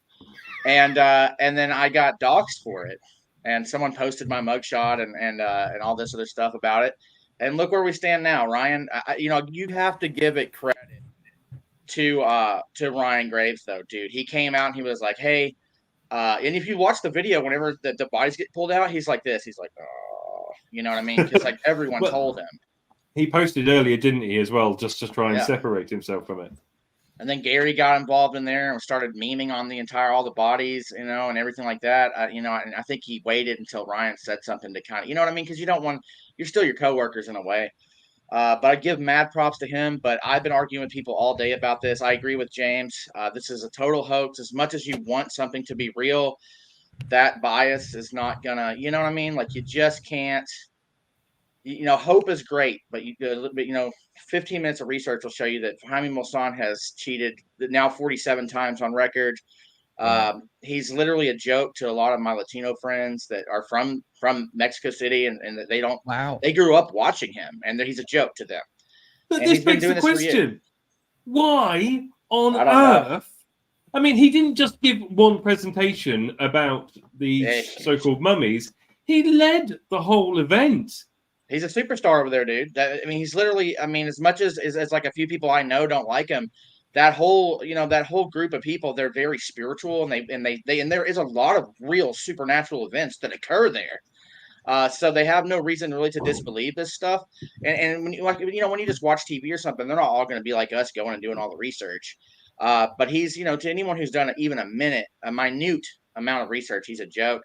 Speaker 10: And then I got doxxed for it. And someone posted my mugshot and all this other stuff about it. And look where we stand now, Ryan. You have to give it credit to Ryan Graves, though, dude. He came out and he was like, "Hey," and if you watch the video, whenever the bodies get pulled out, he's like this. He's like, "Oh," you know what I mean? Because like everyone told him.
Speaker 1: He posted earlier, didn't he, as well, just to try and separate himself from it.
Speaker 10: And then Gary got involved in there and started memeing on all the bodies, and everything like that. And I think he waited until Ryan said something to kind of, you know what I mean? Because you're still your coworkers in a way. But I give mad props to him. But I've been arguing with people all day about this. I agree with James. This is a total hoax. As much as you want something to be real, that bias is not gonna, you know what I mean? Like you just can't. Hope is great, but 15 minutes of research will show you that Jaime Maussan has cheated now 47 times on record. He's literally a joke to a lot of my Latino friends that are from Mexico City, and that they don't.
Speaker 2: Wow.
Speaker 10: They grew up watching him, and he's a joke to them.
Speaker 1: But this begs the question: why on earth? I mean, he didn't just give one presentation about the so-called mummies. He led the whole event.
Speaker 10: He's a superstar over there, dude. He's literally. As much as like a few people I know don't like him, that whole group of people, they're very spiritual, and there is a lot of real supernatural events that occur there. So they have no reason really to disbelieve this stuff. And when you just watch TV or something, they're not all going to be like us going and doing all the research. But he's, to anyone who's done even a minute amount of research, he's a joke.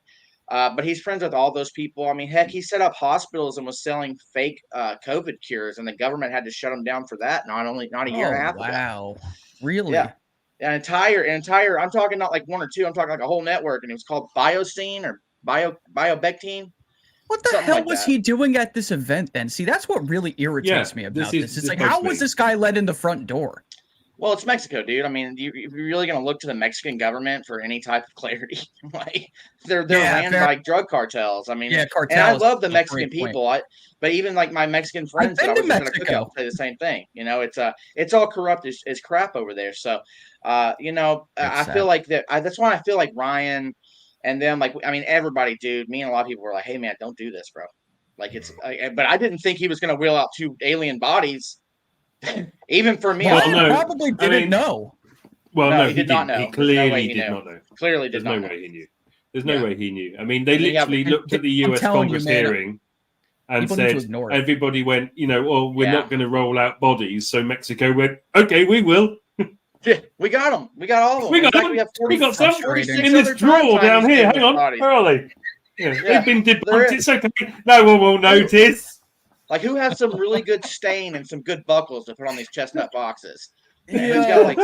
Speaker 10: But he's friends with all those people. Heck, he set up hospitals and was selling fake COVID cures, and the government had to shut him down for that. Not a year and a half ago.
Speaker 2: Wow, really?
Speaker 10: Yeah. an entire. I'm talking not like one or two. I'm talking like a whole network, and it was called Bioscene or Biobectine.
Speaker 2: What the hell was he doing at this event then? See, that's what really irritates me about this. It's like, how was this guy let in the front door?
Speaker 10: Well, it's Mexico, dude. I mean, you're really going to look to the Mexican government for any type of clarity. Like, they're ran by drug cartels. I mean, cartels. And I love the Mexican people. But even like my Mexican friends that I was going to cook up say the same thing. You know, it's all corrupt as crap over there. So, you know, I feel like that's why I feel like Ryan and them, like, I mean, everybody, dude. Me and a lot of people were like, "Hey, man, don't do this, bro." Like, but I didn't think he was going to wheel out 2 alien bodies. Even for me,
Speaker 2: I probably didn't know.
Speaker 1: Well, no,
Speaker 10: he did not know.
Speaker 1: He clearly did not know.
Speaker 10: Clearly did not know.
Speaker 1: There's no way he knew. There's no way he knew. I mean, they literally looked at the US Congress hearing and said, everybody went, you know, well, we're not going to roll out bodies. So Mexico went, okay, we will.
Speaker 10: Yeah, we got them. We got all of them.
Speaker 1: We got them. We got some in this drawer down here. Hang on. Where are they? Yeah. They've been debunked. It's okay. No one will notice.
Speaker 10: Like, who has some really good stain and some good buckles to put on these chestnut boxes? Who's got like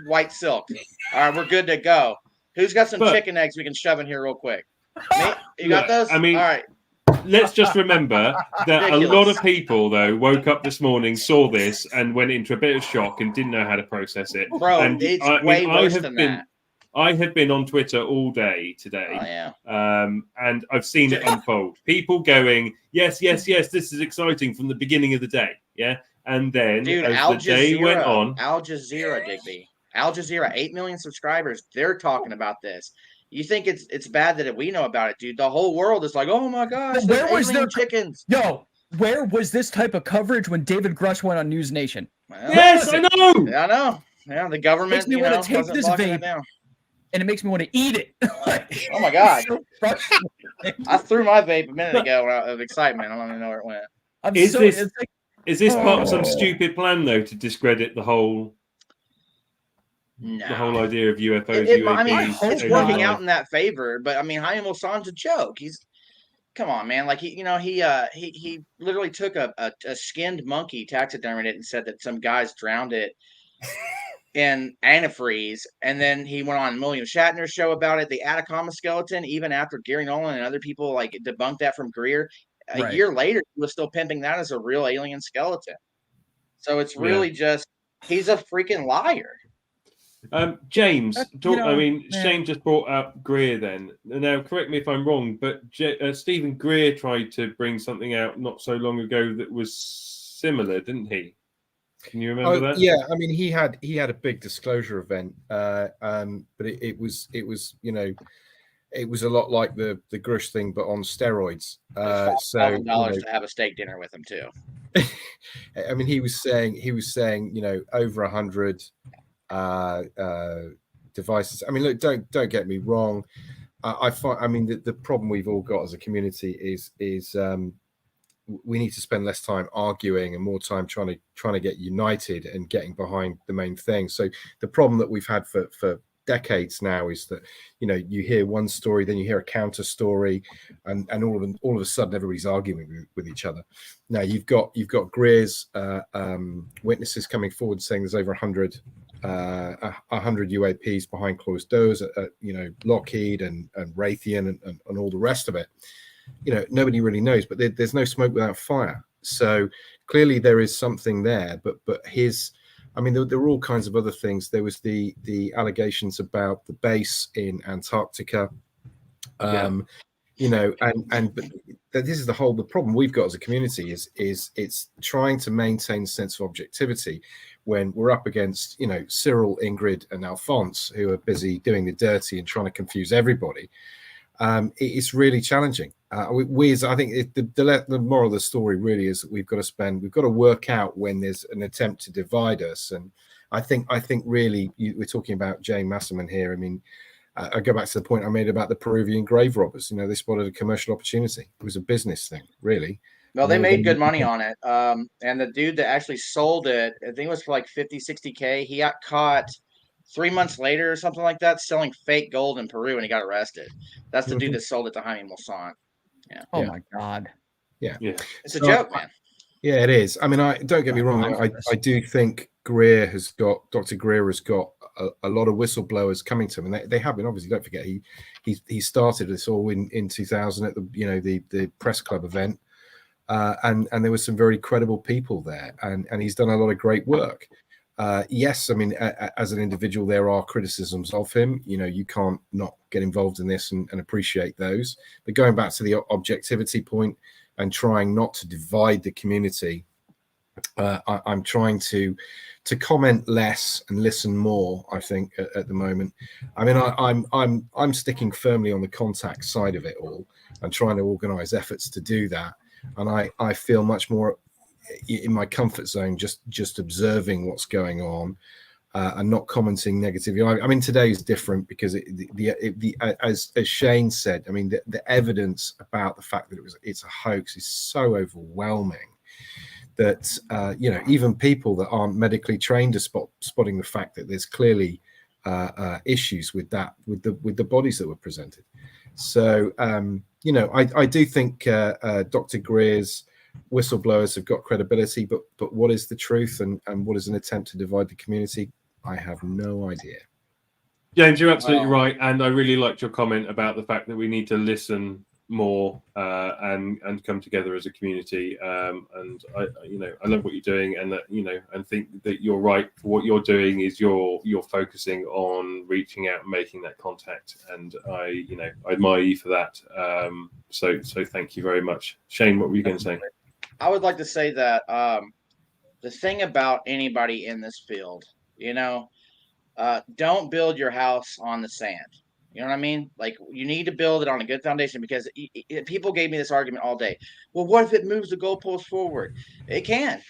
Speaker 10: white silk? All right, we're good to go. Who's got some chicken eggs we can shove in here real quick? You got those?
Speaker 1: I mean, all right. Let's just remember that a lot of people, though, woke up this morning, saw this, and went into a bit of shock and didn't know how to process it.
Speaker 10: Bro, and it's way worse than that.
Speaker 1: I have been on Twitter all day today, and I've seen it unfold. People going, yes, this is exciting from the beginning of the day, and then
Speaker 10: dude,
Speaker 1: as the day went on,
Speaker 10: Al Jazeera, Digby, Al Jazeera, 8 million subscribers, they're talking about this. You think it's bad that we know about it, dude? The whole world is like, oh my gosh,
Speaker 2: where was their
Speaker 10: chickens?
Speaker 2: Yo, where was this type of coverage when David Grusch went on News Nation?
Speaker 10: Well, yes, I know. Yeah, the government
Speaker 2: makes me want to take this vape. And it makes me want to eat it.
Speaker 10: Oh my god! I threw my vape a minute ago out of excitement. I don't even know where it went.
Speaker 1: Is this part of some stupid plan though to discredit the whole idea of UFOs? UAPs,
Speaker 10: I mean, it's working out in that favor. But I mean, Jaime Maussan's a joke. Come on, man. Like he literally took a skinned monkey, taxidermied it, and said that some guys drowned it in antifreeze, and then he went on William Shatner's show about it. The Atacama skeleton, even after Gary Nolan and other people like debunked that from Greer, a year later he was still pimping that as a real alien skeleton. So it's really just he's a freaking liar.
Speaker 1: James, Shane just brought up Greer. Then now, correct me if I'm wrong, but Stephen Greer tried to bring something out not so long ago that was similar, didn't he? Can you remember that?
Speaker 9: Yeah, I mean, he had a big disclosure event, but it was it was a lot like the Grusch thing, but on steroids. So
Speaker 10: $1,000 to have a steak dinner with him too.
Speaker 9: I mean, he was saying over 100 devices. I mean, look, don't get me wrong. I mean, the problem we've all got as a community is we need to spend less time arguing and more time trying to get united and getting behind the main thing. So the problem that we've had for decades now is that you hear one story, then you hear a counter story, and all of a sudden everybody's arguing with each other. Now you've got Greer's witnesses coming forward saying there's over 100 UAPs behind closed doors at Lockheed and Raytheon and all the rest of it. Nobody really knows, but there's no smoke without fire. So clearly there is something there, but there were all kinds of other things. There was the allegations about the base in Antarctica, but this is the problem we've got as a community is it's trying to maintain a sense of objectivity when we're up against Cyril, Ingrid, and Alphonse, who are busy doing the dirty and trying to confuse everybody. It's really challenging. I think the moral of the story really is that we've got to work out when there's an attempt to divide us. And I think really we're talking about Jay Masserman here. I mean, I go back to the point I made about the Peruvian grave robbers. They spotted a commercial opportunity. It was a business thing, really.
Speaker 10: Well, they made good money on it. And the dude that actually sold it, I think it was for like 50, 60K. He got caught 3 months later or something like that, selling fake gold in Peru, and he got arrested. That's the dude that sold it to Jaime Maussan. Yeah.
Speaker 2: Oh my God.
Speaker 9: Yeah.
Speaker 10: It's a joke, man.
Speaker 9: Yeah, it is. I mean, don't get me wrong. I do think Dr. Greer has got a lot of whistleblowers coming to him, and they have been. Obviously, don't forget he started this all in 2000 at the press club event, and there were some very credible people there, and he's done a lot of great work. Yes, I mean, as an individual, there are criticisms of him. You can't not get involved in this and appreciate those. But going back to the objectivity point and trying not to divide the community, I'm trying to comment less and listen more. I think at the moment, I mean, I'm sticking firmly on the contact side of it all and trying to organise efforts to do that. And I feel much more in my comfort zone, just observing what's going on and not commenting negatively. I mean, today is different because as Shane said, I mean, the evidence about the fact that it's a hoax is so overwhelming that even people that aren't medically trained are spotting the fact that there's clearly issues with the bodies that were presented. So I do think Dr. Greer's whistleblowers have got credibility, but what is the truth and what is an attempt to divide the community? I have no idea.
Speaker 1: James, you're absolutely right, and I really liked your comment about the fact that we need to listen more and come together as a community. And I love what you're doing, and that and think that you're right. What you're doing is you're focusing on reaching out and making that contact, and I admire you for that. So thank you very much, Shane. What were you going to say?
Speaker 10: I would like to say that the thing about anybody in this field, don't build your house on the sand. You know what I mean? Like, you need to build it on a good foundation, because people gave me this argument all day. Well, what if it moves the goalpost forward? It can.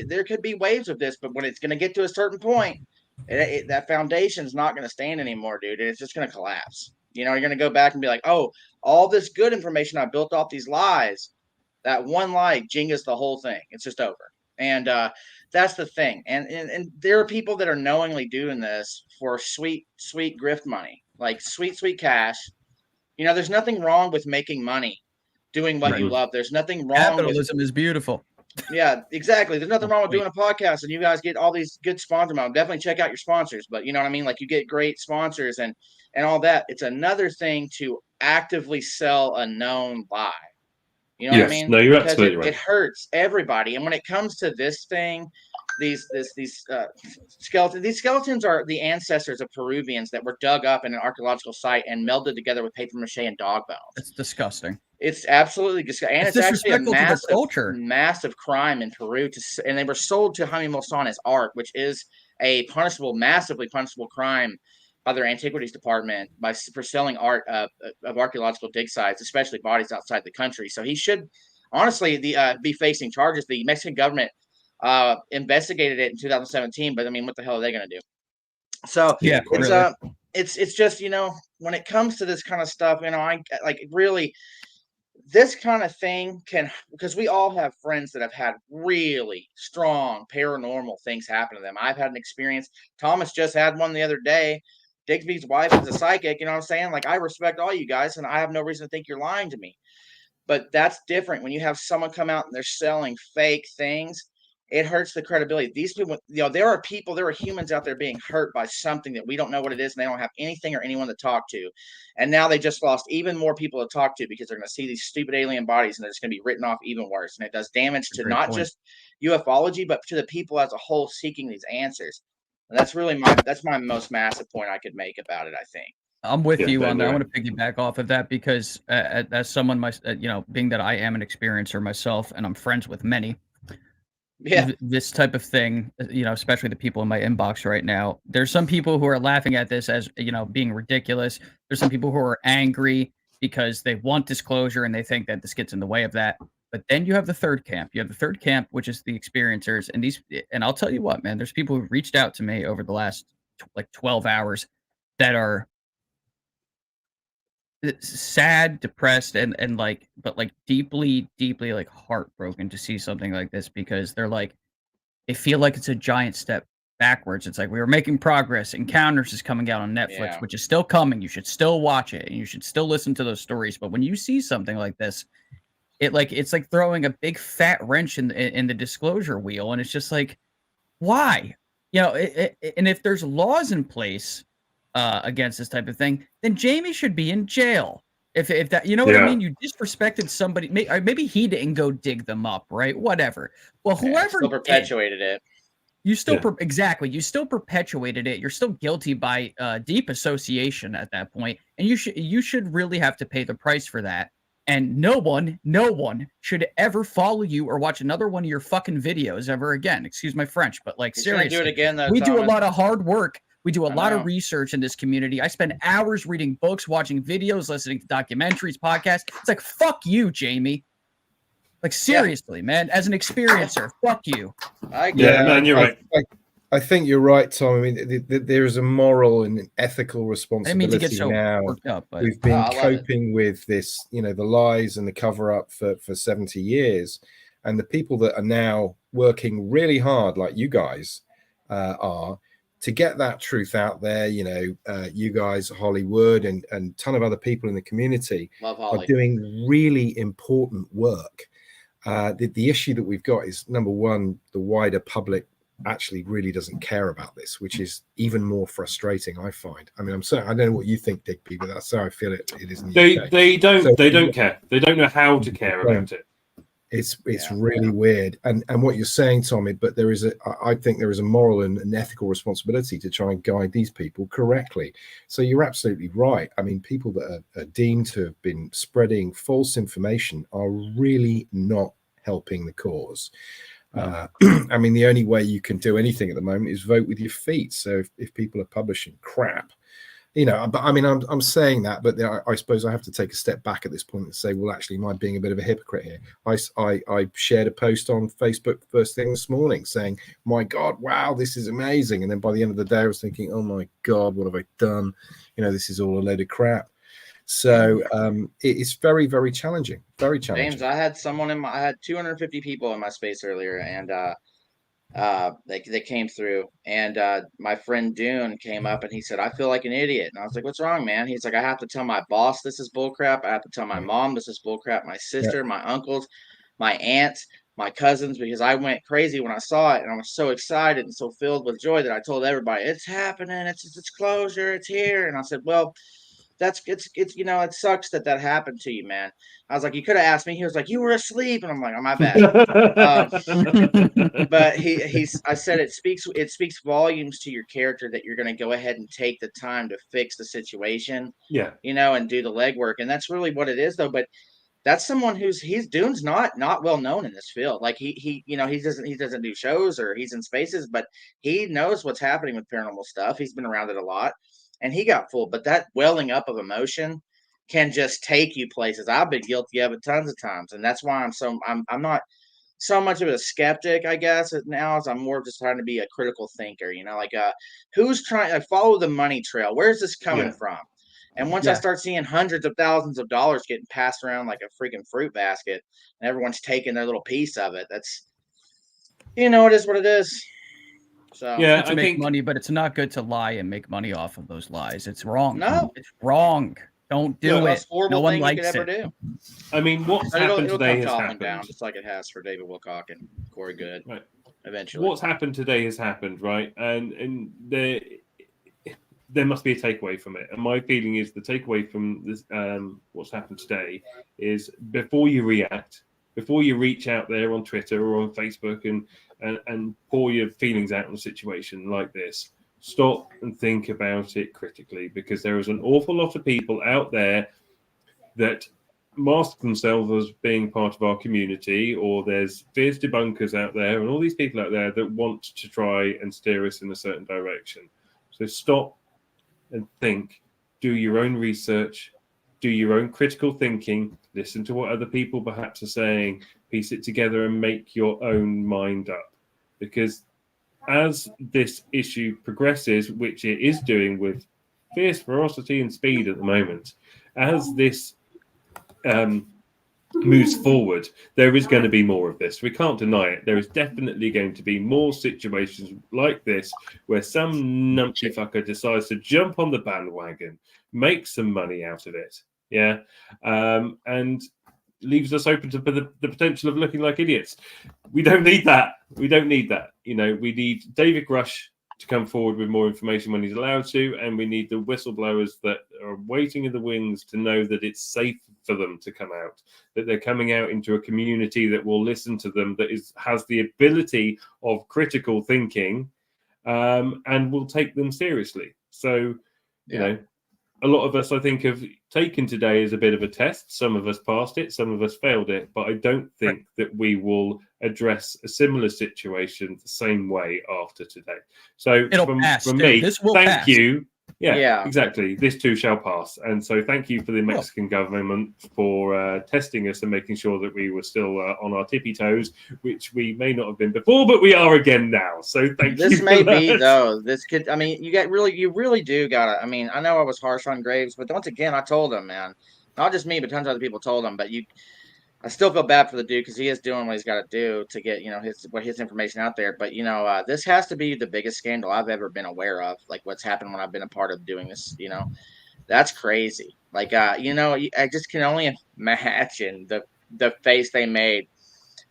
Speaker 10: There could be waves of this, but when it's going to get to a certain point, that foundation is not going to stand anymore, dude. It's just going to collapse. You're going to go back and be like, oh, all this good information I built off these lies, that one lie jingas the whole thing. It's just over. And that's the thing. And there are people that are knowingly doing this for sweet grift money, like sweet cash. There's nothing wrong with making money, doing what you love. There's nothing wrong.
Speaker 2: Capitalism is beautiful.
Speaker 10: Yeah, exactly. There's nothing wrong with doing a podcast, and you guys get all these good sponsors. Definitely check out your sponsors, but you know what I mean? Like, you get great sponsors and all that. It's another thing to actively sell a known lie. You know what I mean?
Speaker 1: No, you're
Speaker 10: because
Speaker 1: absolutely right.
Speaker 10: It hurts everybody. And when it comes to this thing, these skeletons are the ancestors of Peruvians that were dug up in an archaeological site and melded together with paper mache and dog bones.
Speaker 2: It's disgusting.
Speaker 10: It's absolutely disgusting. And it's actually a massive crime in Peru. And they were sold to Jaime Maussan as art, which is a massively punishable crime by their antiquities department for selling art of archaeological dig sites, especially bodies outside the country. So he should honestly be facing charges. The Mexican government investigated it in 2017, but I mean, what the hell are they going to do? So
Speaker 2: yeah,
Speaker 10: it's just, when it comes to this kind of stuff, I like really this kind of thing because we all have friends that have had really strong paranormal things happen to them. I've had an experience. Thomas just had one the other day. Digby's wife is a psychic, you know what I'm saying? Like, I respect all you guys, and I have no reason to think you're lying to me. But that's different when you have someone come out and they're selling fake things. It hurts the credibility. These people, there are humans out there being hurt by something that we don't know what it is, and they don't have anything or anyone to talk to. And now they just lost even more people to talk to because they're going to see these stupid alien bodies, and they're just going to be written off even worse. And it does damage to not just ufology, but to the people as a whole seeking these answers. And that's really my most massive point I could make about it, I think.
Speaker 2: I'm with you on that. I want to piggyback off of that because as someone, being that I am an experiencer myself and I'm friends with many, this type of thing, especially the people in my inbox right now, there's some people who are laughing at this as, being ridiculous. There's some people who are angry because they want disclosure and they think that this gets in the way of that. But then you have the third camp. You have the third camp, which is the experiencers. And I'll tell you what, man, there's people who reached out to me over the last 12 hours that are sad, depressed, and deeply like heartbroken to see something like this because they feel like it's a giant step backwards. It's like we were making progress. Encounters is coming out on Netflix, which is still coming. You should still watch it and you should still listen to those stories. But when you see something like this, it's like throwing a big fat wrench in the disclosure wheel, and it's just like, why? You know, and if there's laws in place against this type of thing, then Jamie should be in jail. If that, you know what I mean? You disrespected somebody. Maybe he didn't go dig them up, right? Whatever. Well, whoever
Speaker 10: still perpetuated it.
Speaker 2: You still exactly. You still perpetuated it. You're still guilty by deep association at that point, and you should really have to pay the price for that. And no one should ever follow you or watch another one of your fucking videos ever again. Excuse my French, but like seriously,
Speaker 10: do it again, though,
Speaker 2: we do a
Speaker 10: Thomas.
Speaker 2: lot of hard work. We do a lot
Speaker 10: know.
Speaker 2: of research in this community. I spend hours reading books, watching videos, listening to documentaries, podcasts. It's like, fuck you, Jamie. Like, seriously, man, as an experiencer, fuck you.
Speaker 1: Man, you're right.
Speaker 9: I think you're right, Tom. I mean, there is a moral and an ethical responsibility
Speaker 2: I mean to get so
Speaker 9: now.
Speaker 2: worked up, but
Speaker 9: we've been coping with this, you know, the lies and the cover-up for 70 years. And the people that are now working really hard, like you guys are, to get that truth out there. You know, you guys, Hollywood, and a ton of other people in the community are doing really important work. The issue that we've got is, number one, the wider public actually really doesn't care about this, which is even more frustrating, I find. I mean, I'm sorry, I don't know what you think, Digby, but that's how I feel it is in the UK.
Speaker 1: They don't care. They don't know how to care about it.
Speaker 9: It's really weird. And what you're saying, Tommy, but I think there is a moral and an ethical responsibility to try and guide these people correctly. So you're absolutely right. I mean, people that are deemed to have been spreading false information are really not helping the cause. I mean, the only way you can do anything at the moment is vote with your feet. So if people are publishing crap, you know, but I mean, I'm saying that, but I suppose I have to take a step back at this point and say, well, actually, am I being a bit of a hypocrite here? I shared a post on Facebook first thing this morning saying, my God, wow, this is amazing. And then by the end of the day, I was thinking, oh my God, what have I done? You know, this is all a load of crap. So it's very, very challenging. Very challenging.
Speaker 10: James, I had 250 people in my space earlier, and they came through, and my friend Dune came up and he said, I feel like an idiot. And I was like, what's wrong, man? He's like, I have to tell my boss this is bullcrap. I have to tell my mom this is bullcrap, my sister, my uncles, my aunts, my cousins, because I went crazy when I saw it, and I was so excited and so filled with joy that I told everybody, it's happening, it's closure, it's here. And I said, well, it's you know, it sucks that happened to you, man. I was like, you could have asked me. He was like, you were asleep, and I'm like, oh, my bad. But I said it speaks volumes to your character that you're going to go ahead and take the time to fix the situation, you know, and do the legwork, and that's really what it is, though. But that's someone Dune's not well known in this field. Like he you know, he doesn't do shows or he's in spaces, but he knows what's happening with paranormal stuff. He's been around it a lot. And he got fooled, but that welling up of emotion can just take you places. I've been guilty of it tons of times, and that's why I'm not so much of a skeptic, I guess, now, as I'm more just trying to be a critical thinker. You know, like who's trying to follow the money trail? Where's this coming from? And once I start seeing hundreds of thousands of dollars getting passed around like a freaking fruit basket, and everyone's taking their little piece of it, that's, you know, it is what it is. So
Speaker 2: yeah, to make money, but it's not good to lie and make money off of those lies. It's wrong.
Speaker 10: No,
Speaker 2: it's wrong. Don't do it. No one likes it.
Speaker 10: Do.
Speaker 1: I mean, what's happened today has happened.
Speaker 10: Down, just like it has for David Wilcock and Corey Good.
Speaker 1: Right.
Speaker 10: Eventually,
Speaker 1: what's happened today has happened, right? And there must be a takeaway from it. And my feeling is the takeaway from this, what's happened today, is before you react, before you reach out there on Twitter or on Facebook and pour your feelings out on a situation like this, stop and think about it critically, because there is an awful lot of people out there that mask themselves as being part of our community, or there's fierce debunkers out there and all these people out there that want to try and steer us in a certain direction. So stop and think, do your own research, do your own critical thinking, listen to what other people perhaps are saying, piece it together and make your own mind up. Because as this issue progresses, which it is doing with fierce ferocity and speed at the moment, as this moves forward, there is going to be more of this. We can't deny it. There is definitely going to be more situations like this where some numpty fucker decides to jump on the bandwagon, make some money out of it, and leaves us open to the potential of looking like idiots. We don't need that. We don't need that. You know, we need David Grusch to come forward with more information when he's allowed to, and we need the whistleblowers that are waiting in the wings to know that it's safe for them to come out, that they're coming out into a community that will listen to them, that has the ability of critical thinking, and will take them seriously. So, you know, a lot of us, I think, have taken today as a bit of a test. Some of us passed it, some of us failed it, but I don't think that we will address a similar situation the same way after today. So from me, thank you. Yeah, exactly. This too shall pass. And so thank you for the Mexican government for testing us and making sure that we were still on our tippy toes, which we may not have been before, but we are again now. So thank you.
Speaker 10: This may be, though. This could, I mean, you really do gotta, I mean, I know I was harsh on Graves, but once again, I told him, man, not just me, but tons of other people told him, but I still feel bad for the dude because he is doing what he's got to do to get, his information out there. But, this has to be the biggest scandal I've ever been aware of, like what's happened when I've been a part of doing this, that's crazy. Like, I just can only imagine the face they made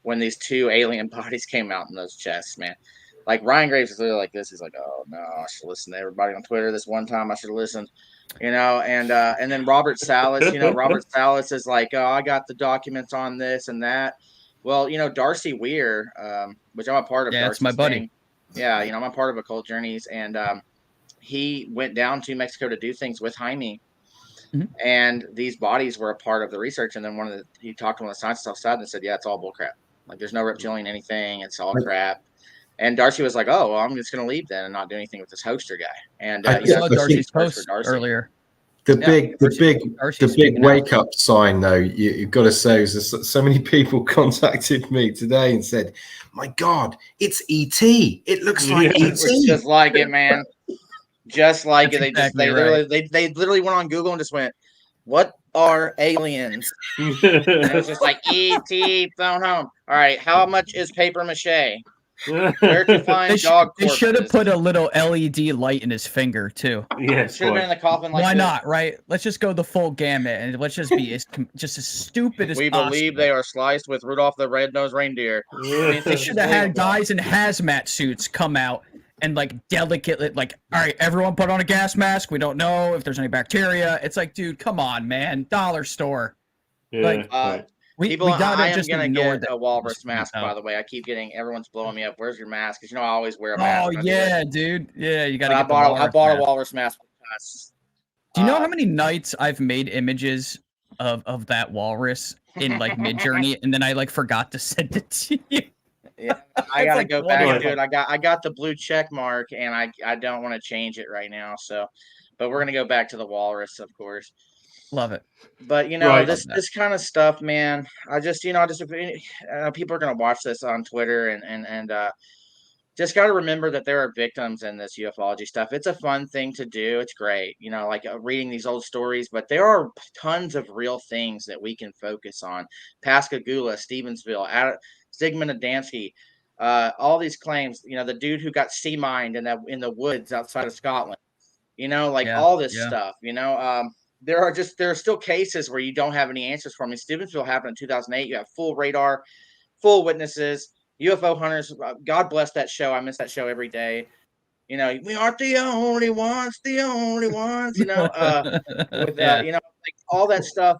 Speaker 10: when these two alien bodies came out in those chests, man. Like Ryan Graves is literally like this. He's like, oh no, I should listen to everybody on Twitter. This one time I should have listened. And then Robert Salas, Robert Salas is like, oh, I got the documents on this and that. Well, Darcy Weir, which I'm a part of.
Speaker 2: Yeah, that's my buddy.
Speaker 10: Yeah, I'm a part of Occult Journeys, and he went down to Mexico to do things with Jaime, and these bodies were a part of the research. And then he talked to one of the scientists outside and said, yeah, it's all bullcrap. Like, there's no reptilian anything. It's all crap. And Darcy was like, "Oh, well, I'm just going to leave then and not do anything with this hoster guy." And
Speaker 2: I saw Darcy's post earlier.
Speaker 9: The big wake up sign, though, you've got to say, is so many people contacted me today and said, "My God, it's ET! It looks like ET."
Speaker 10: It's just like it, man. Just like it. They literally went on Google and just went, "What are aliens?" And it was just like ET phone home. All right, how much is paper mache? Where to find dog corpses?
Speaker 2: They should have put a little LED light in his finger too.
Speaker 1: Yeah,
Speaker 10: should have been in the coffin. Like
Speaker 2: why
Speaker 10: this.
Speaker 2: Not? Right? Let's just go the full gamut and let's just be as stupid as
Speaker 10: we
Speaker 2: possible.
Speaker 10: believe they are sliced with Rudolph the Red-Nosed Reindeer.
Speaker 2: They should have had guys in hazmat suits come out and like delicately, like, all right, everyone put on a gas mask. We don't know if there's any bacteria. It's like, dude, come on, man, dollar store.
Speaker 1: Yeah,
Speaker 10: like, I am gonna get a walrus mask, by the way. I keep getting everyone's blowing me up. Where's your mask? Because I always wear a mask.
Speaker 2: Oh yeah, dude. Yeah, you gotta.
Speaker 10: I bought a walrus mask.
Speaker 2: Do you know how many nights I've made images of that walrus in like Midjourney, and then I like forgot to send it to you?
Speaker 10: Yeah, I gotta go back, dude. I got the blue check mark, and I don't want to change it right now. So, but we're gonna go back to the walrus, of course.
Speaker 2: Love it.
Speaker 10: But this kind of stuff, man, people are gonna watch this on Twitter and just got to remember that there are victims in this ufology stuff. It's a fun thing to do. It's great, like reading these old stories, but there are tons of real things that we can focus on. Pascagoula, Stevensville, Zygmunt Adamski, all these claims, the dude who got sea mined in the woods outside of Scotland, all this stuff, there are still cases where you don't have any answers for me. Stevensville happened in 2008. You have full radar, full witnesses, UFO hunters. God bless that show. I miss that show every day. We aren't the only ones, like all that stuff.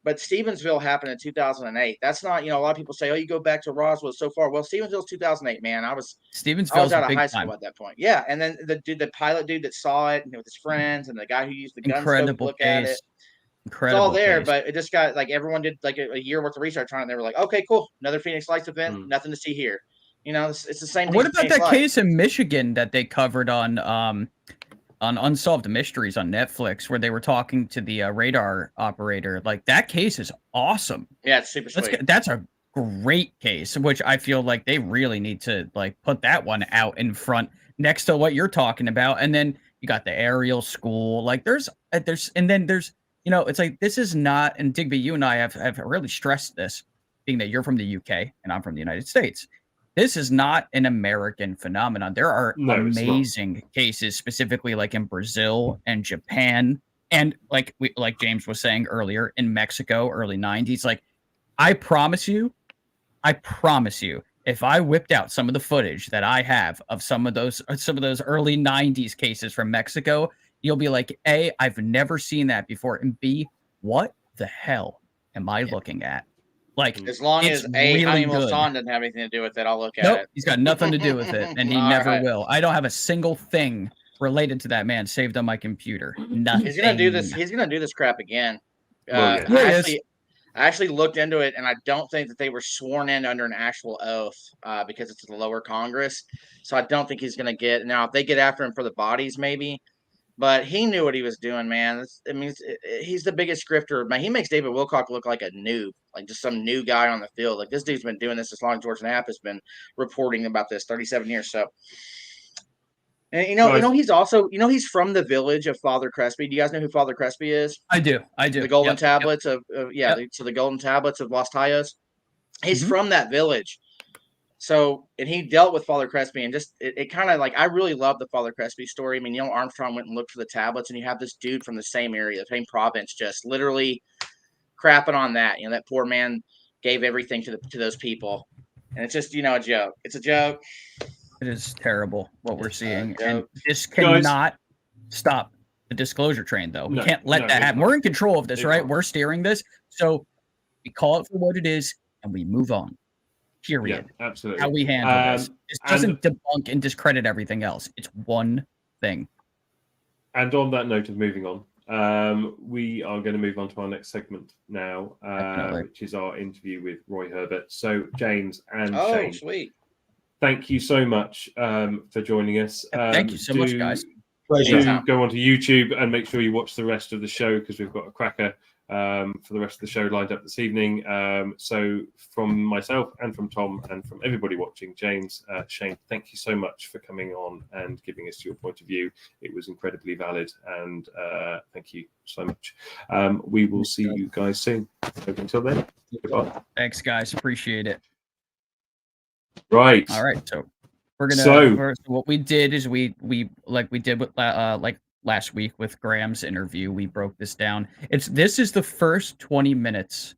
Speaker 10: But Stevensville happened in 2008. That's not, a lot of people say, oh, you go back to Roswell so far. Well, Stevensville's 2008, man. I was out of high school at that point. Yeah. And then the pilot dude that saw it with his friends and the guy who used the gun scope to look at it. It's all there, but it just got like everyone did like a year worth of research on it. And they were like, okay, cool. Another Phoenix Lights event. Nothing to see here. It's the same thing.
Speaker 2: What about that case in Michigan that they covered on Unsolved Mysteries on Netflix, where they were talking to the radar operator? Like, that case is awesome.
Speaker 10: Yeah, it's super sweet.
Speaker 2: That's a great case, which I feel like they really need to like put that one out in front next to what you're talking about. And then you got the aerial school. Like there's it's like, this is not, and Digby, you and I have really stressed this, being that you're from the UK and I'm from the United States. This is not an American phenomenon. There are amazing cases, specifically like in Brazil and Japan, and like James was saying earlier, in Mexico, early 90s. Like, I promise you, if I whipped out some of the footage that I have of some of those early 90s cases from Mexico, you'll be like, A, I've never seen that before, and B, what the hell am I looking at? Like,
Speaker 10: as long
Speaker 2: it's
Speaker 10: as A,
Speaker 2: really
Speaker 10: Jaime
Speaker 2: good.
Speaker 10: Maussan doesn't have anything to do with it, I'll look at
Speaker 2: Nope,
Speaker 10: it.
Speaker 2: he's got nothing to do with it, and he
Speaker 10: All
Speaker 2: never
Speaker 10: right.
Speaker 2: will. I don't have a single thing related to that man saved on my computer. Nothing.
Speaker 10: He's gonna do this. He's gonna do this crap again.
Speaker 1: Well, yeah.
Speaker 10: I actually looked into it, and I don't think that they were sworn in under an actual oath because it's the lower Congress. So I don't think he's gonna get. Now, if they get after him for the bodies, maybe. But he knew what he was doing, man. He's the biggest grifter. Man, he makes David Wilcock look like a noob, like just some new guy on the field. Like, this dude's been doing this as long as George Knapp has been reporting about this, 37 years. So, and he's also, he's from the village of Father Crespi. Do you guys know who Father Crespi is?
Speaker 2: I do.
Speaker 10: The golden tablets of the golden tablets of Las Tallas. He's from that village. So, and he dealt with Father Crespi, and just it kind of like, I really love the Father Crespi story. I mean, Neil Armstrong went and looked for the tablets, and you have this dude from the same area, the same province, just literally crapping on that. That poor man gave everything to those people, and it's just a joke. It's a joke.
Speaker 2: It is terrible what we're seeing, and this cannot stop the disclosure train, though. We can't let that happen. We're in control of this, right? We're steering this, so we call it for what it is, and we move on. Period.
Speaker 1: Yeah, absolutely.
Speaker 2: How we handle this. It doesn't debunk and discredit everything else. It's one thing.
Speaker 1: And on that note of moving on, we are going to move on to our next segment now, which is our interview with Roy Herbert. So, James and Shane,
Speaker 10: sweet.
Speaker 1: Thank you so much for joining us.
Speaker 2: Thank you so much, guys.
Speaker 1: Pleasure. Go onto YouTube and make sure you watch the rest of the show, because we've got a cracker for the rest of the show lined up this evening. So from myself and from Tom and from everybody watching, James, Shane, thank you so much for coming on and giving us your point of view. It was incredibly valid, and thank you so much. We will see you guys soon. Until then, goodbye.
Speaker 2: Thanks, guys. Appreciate it.
Speaker 1: Right.
Speaker 2: All right. So we're gonna. So what we did is we like we did with like last week with Graham's interview. We broke this down. This is the first 20 minutes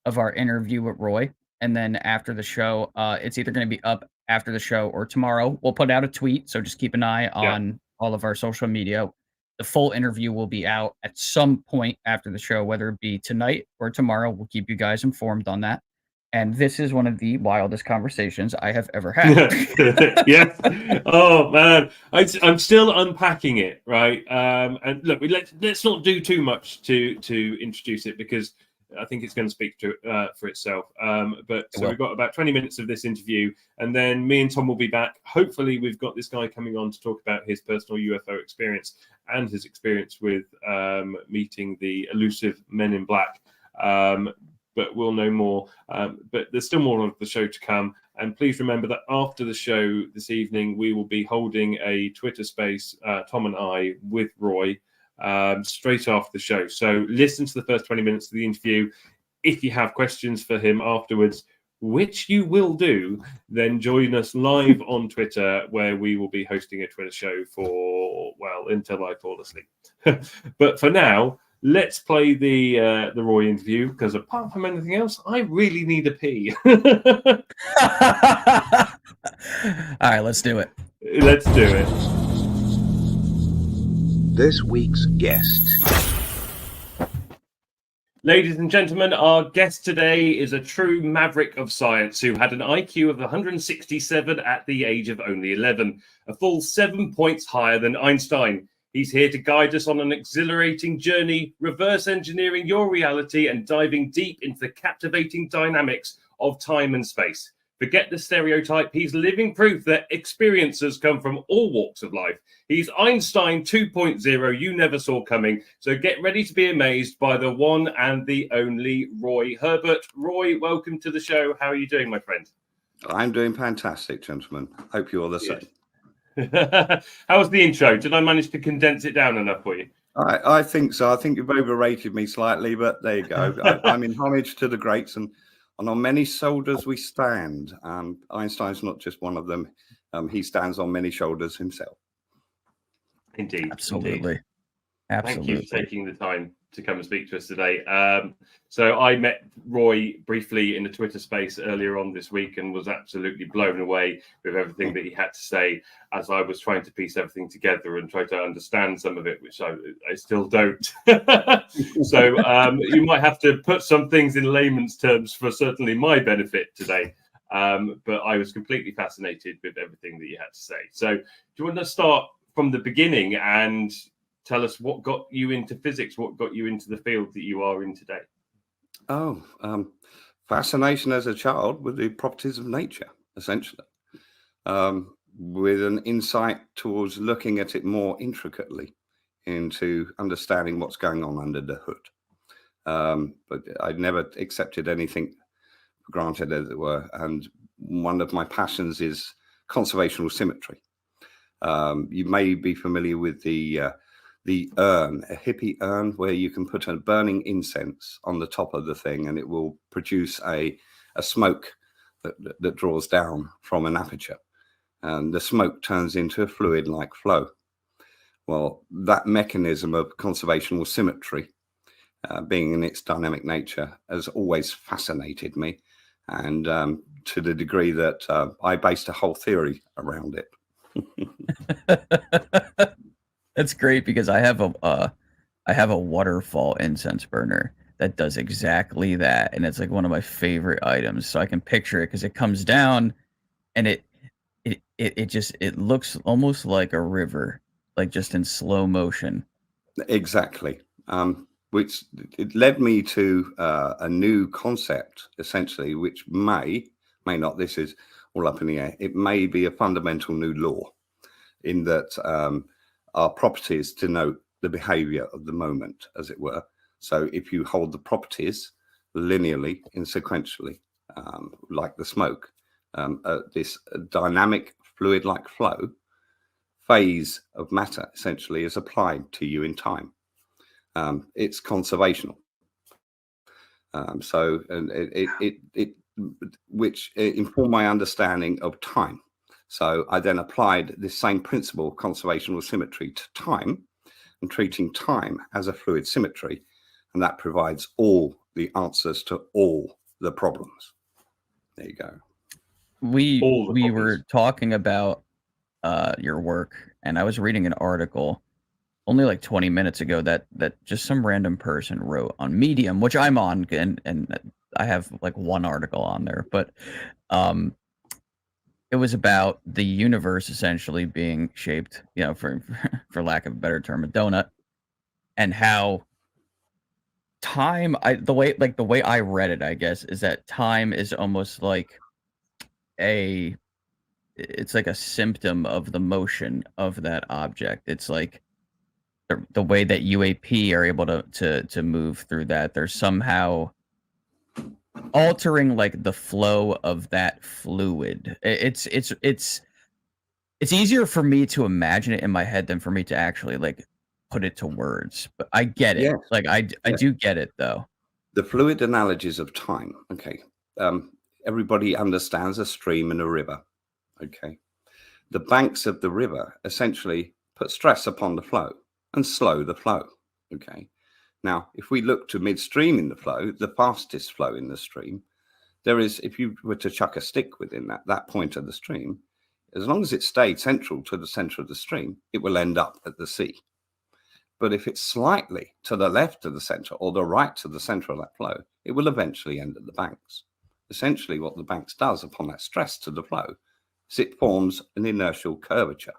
Speaker 2: of our interview with Roy, and then after the show, it's either going to be up after the show or tomorrow. We'll put out a tweet, so just keep an eye on all of our social media. The full interview will be out at some point after the show, whether it be tonight or tomorrow. We'll keep you guys informed on that. And this is one of the wildest conversations I have ever had.
Speaker 1: Yes. Oh man, I'm still unpacking it, right? And look, let's not do too much to introduce it, because I think it's going to speak for itself. But so we've got about 20 minutes of this interview, and then me and Tom will be back. Hopefully, we've got this guy coming on to talk about his personal UFO experience and his experience with meeting the elusive Men in Black. But we'll know more. But there's still more of the show to come. And please remember that after the show this evening, we will be holding a Twitter space, Tom and I, with Roy, straight after the show. So listen to the first 20 minutes of the interview. If you have questions for him afterwards, which you will do, then join us live on Twitter, where we will be hosting a Twitter show for, well, until I fall asleep. But for now, let's play the Roy interview, because apart from anything else, I really need a pee.
Speaker 2: All right, let's do it.
Speaker 1: Let's do it.
Speaker 3: This week's guest.
Speaker 1: Ladies and gentlemen, our guest today is a true maverick of science who had an IQ of 167 at the age of only 11, a full 7 points higher than Einstein. He's here to guide us on an exhilarating journey, reverse engineering your reality and diving deep into the captivating dynamics of time and space. Forget the stereotype. He's living proof that experiences come from all walks of life. He's Einstein 2.0 you never saw coming. So get ready to be amazed by the one and the only Roy Herbert. Roy, welcome to the show. How are you doing, my friend?
Speaker 11: I'm doing fantastic, gentlemen. Hope you're the same.
Speaker 1: How was the intro? Did I manage to condense it down enough for you?
Speaker 11: I think so. I think you've overrated me slightly, but there you go. I'm in homage to the greats, and on many shoulders we stand. Einstein's not just one of them. He stands on many shoulders himself.
Speaker 1: Indeed.
Speaker 2: Absolutely.
Speaker 1: Indeed. Thank you for taking the time to come and speak to us today. So I met Roy briefly in a Twitter space earlier on this week and was absolutely blown away with everything that he had to say as I was trying to piece everything together and try to understand some of it, which I still don't. So you might have to put some things in layman's terms for certainly my benefit today. But I was completely fascinated with everything that you had to say. So do you want to start from the beginning and tell us what got you into physics, what got you into the field that you are in today?
Speaker 11: Oh, fascination as a child with the properties of nature, essentially, with an insight towards looking at it more intricately into understanding what's going on under the hood. But I'd never accepted anything for granted, as it were. And one of my passions is conservational symmetry. You may be familiar with the urn, a hippie urn, where you can put a burning incense on the top of the thing and it will produce a smoke that draws down from an aperture. And the smoke turns into a fluid-like flow. Well, that mechanism of conservational symmetry, being in its dynamic nature, has always fascinated me. And to the degree that I based a whole theory around it.
Speaker 2: That's great, because I have a waterfall incense burner that does exactly that, and it's like one of my favorite items. So I can picture it because it comes down, and it looks almost like a river, like just in slow motion.
Speaker 11: Exactly. Which it led me to a new concept, essentially, which may not. This is all up in the air. It may be a fundamental new law, in that our properties denote the behavior of the moment, as it were. So if you hold the properties linearly and sequentially, like the smoke, this dynamic fluid-like flow phase of matter essentially is applied to you in time. It's conservational. So it which informed my understanding of time. So I then applied this same principle of conservational symmetry to time, and treating time as a fluid symmetry, and that provides all the answers to all the problems. There you go.
Speaker 2: We were talking about your work, and I was reading an article only like 20 minutes ago that just some random person wrote on Medium, which I'm on, and I have like one article on there, but it was about the universe essentially being shaped, for lack of a better term, a donut, and how time, the way I read it, I guess, is that time is almost like it's like a symptom of the motion of that object. It's like the way that UAP are able to move through that. They're somehow altering like the flow of that fluid. It's easier for me to imagine it in my head than for me to actually like put it to words, but I get it. Like I do get it though.
Speaker 11: The fluid analogies of time. Okay. Everybody understands a stream and a river. Okay. The banks of the river essentially put stress upon the flow and slow the flow. Okay. Now, if we look to midstream in the flow, the fastest flow in the stream, there is, if you were to chuck a stick within that point of the stream, as long as it stayed central to the center of the stream, it will end up at the sea. But if it's slightly to the left of the center or the right to the center of that flow, it will eventually end at the banks. Essentially, what the banks does upon that stress to the flow is it forms an inertial curvature.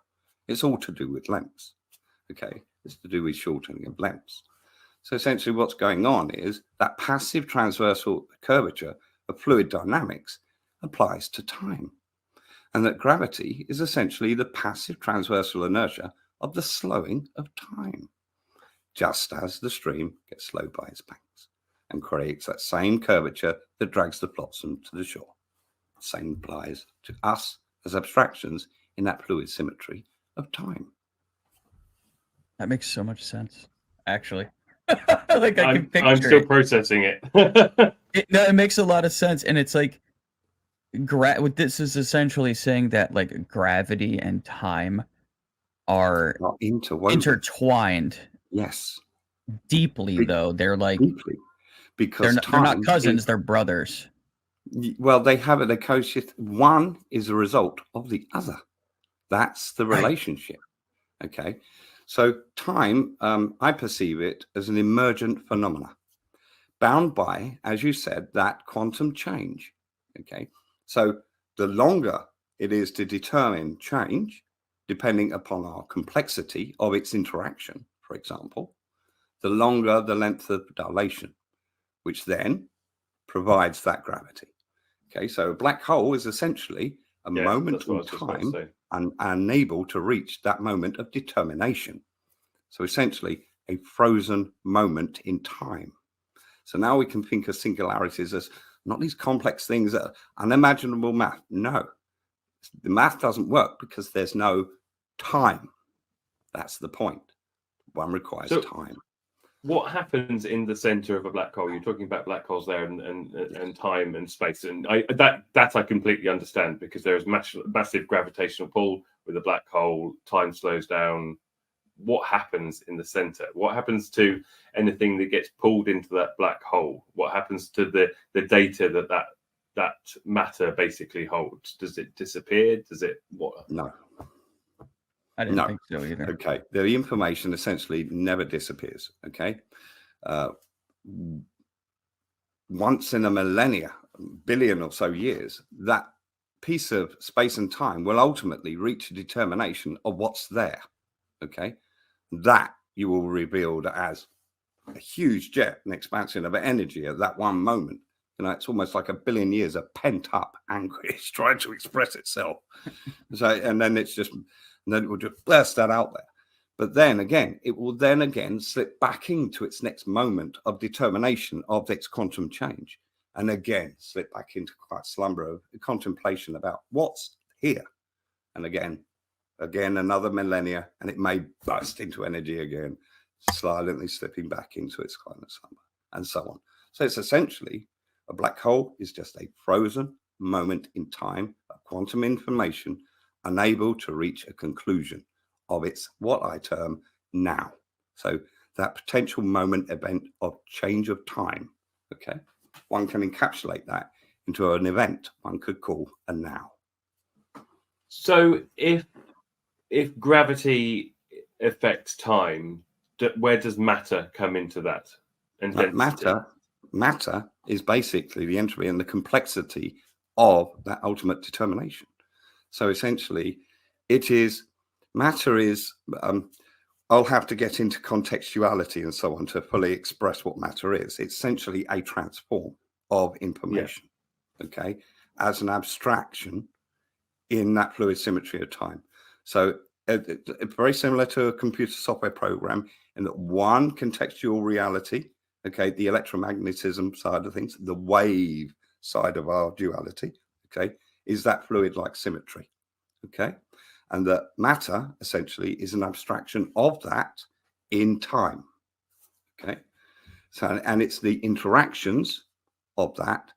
Speaker 11: It's all to do with lengths. Okay, it's to do with shortening of lengths. So essentially what's going on is that passive transversal curvature of fluid dynamics applies to time. And that gravity is essentially the passive transversal inertia of the slowing of time, just as the stream gets slowed by its banks and creates that same curvature that drags the flotsam to the shore. The same applies to us as abstractions in that fluid symmetry of time.
Speaker 2: That makes so much sense, actually. Like I can picture
Speaker 1: I'm still processing it.
Speaker 2: It makes a lot of sense, and it's like this is essentially saying that like gravity and time are
Speaker 11: intertwined.
Speaker 2: Intertwined.
Speaker 11: Yes.
Speaker 2: deeply, though. They're like
Speaker 11: deeply, because
Speaker 2: they're not cousins; they're brothers.
Speaker 11: Well, they have it. They co-exist. One is a result of the other. That's the relationship. Okay, so time, I perceive it as an emergent phenomena, bound by, as you said, that quantum change. Okay, so the longer it is to determine change, depending upon our complexity of its interaction, for example, the longer the length of dilation, which then provides that gravity. Okay, so a black hole is essentially a moment in time and unable to reach that moment of determination. So essentially a frozen moment in time. So now we can think of singularities as not these complex things that are unimaginable math. No, the math doesn't work because there's no time. That's the point. One requires time.
Speaker 1: What happens in the center of a black hole? You're talking about black holes there and time and space, and that I completely understand, because there is massive gravitational pull with a black hole. Time slows down. What happens in the center? What happens to anything that gets pulled into that black hole? What happens to the data that matter basically holds? Does it disappear? Does it what?
Speaker 11: No.
Speaker 2: I didn't think so either.
Speaker 11: Okay, the information essentially never disappears. Okay, once in a millennia, billion or so years, that piece of space and time will ultimately reach a determination of what's there. Okay, that you will reveal as a huge jet, an expansion of energy at that one moment. You know, it's almost like a billion years of pent up anguish trying to express itself. So, and then it's just. And then it will just burst that out there. But then again, it will then again slip back into its next moment of determination of its quantum change. And again, slip back into quite slumber of contemplation about what's here. And again, another millennia, and it may burst into energy again, silently slipping back into its kind of slumber, and so on. So it's essentially a black hole is just a frozen moment in time of quantum information, unable to reach a conclusion of its what I term now. So that potential moment event of change of time. Okay, one can encapsulate that into an event one could call a now.
Speaker 1: So if gravity affects time, where does matter come into that? And
Speaker 11: matter is basically the entropy and the complexity of that ultimate determination. So essentially, matter is, I'll have to get into contextuality and so on to fully express what matter is. It's essentially a transform of information, okay, as an abstraction in that fluid symmetry of time. So it's very similar to a computer software program in that one contextual reality, okay, the electromagnetism side of things, the wave side of our duality, okay, is that fluid-like symmetry, okay? And that matter, essentially, is an abstraction of that in time, okay? So, and it's the interactions of that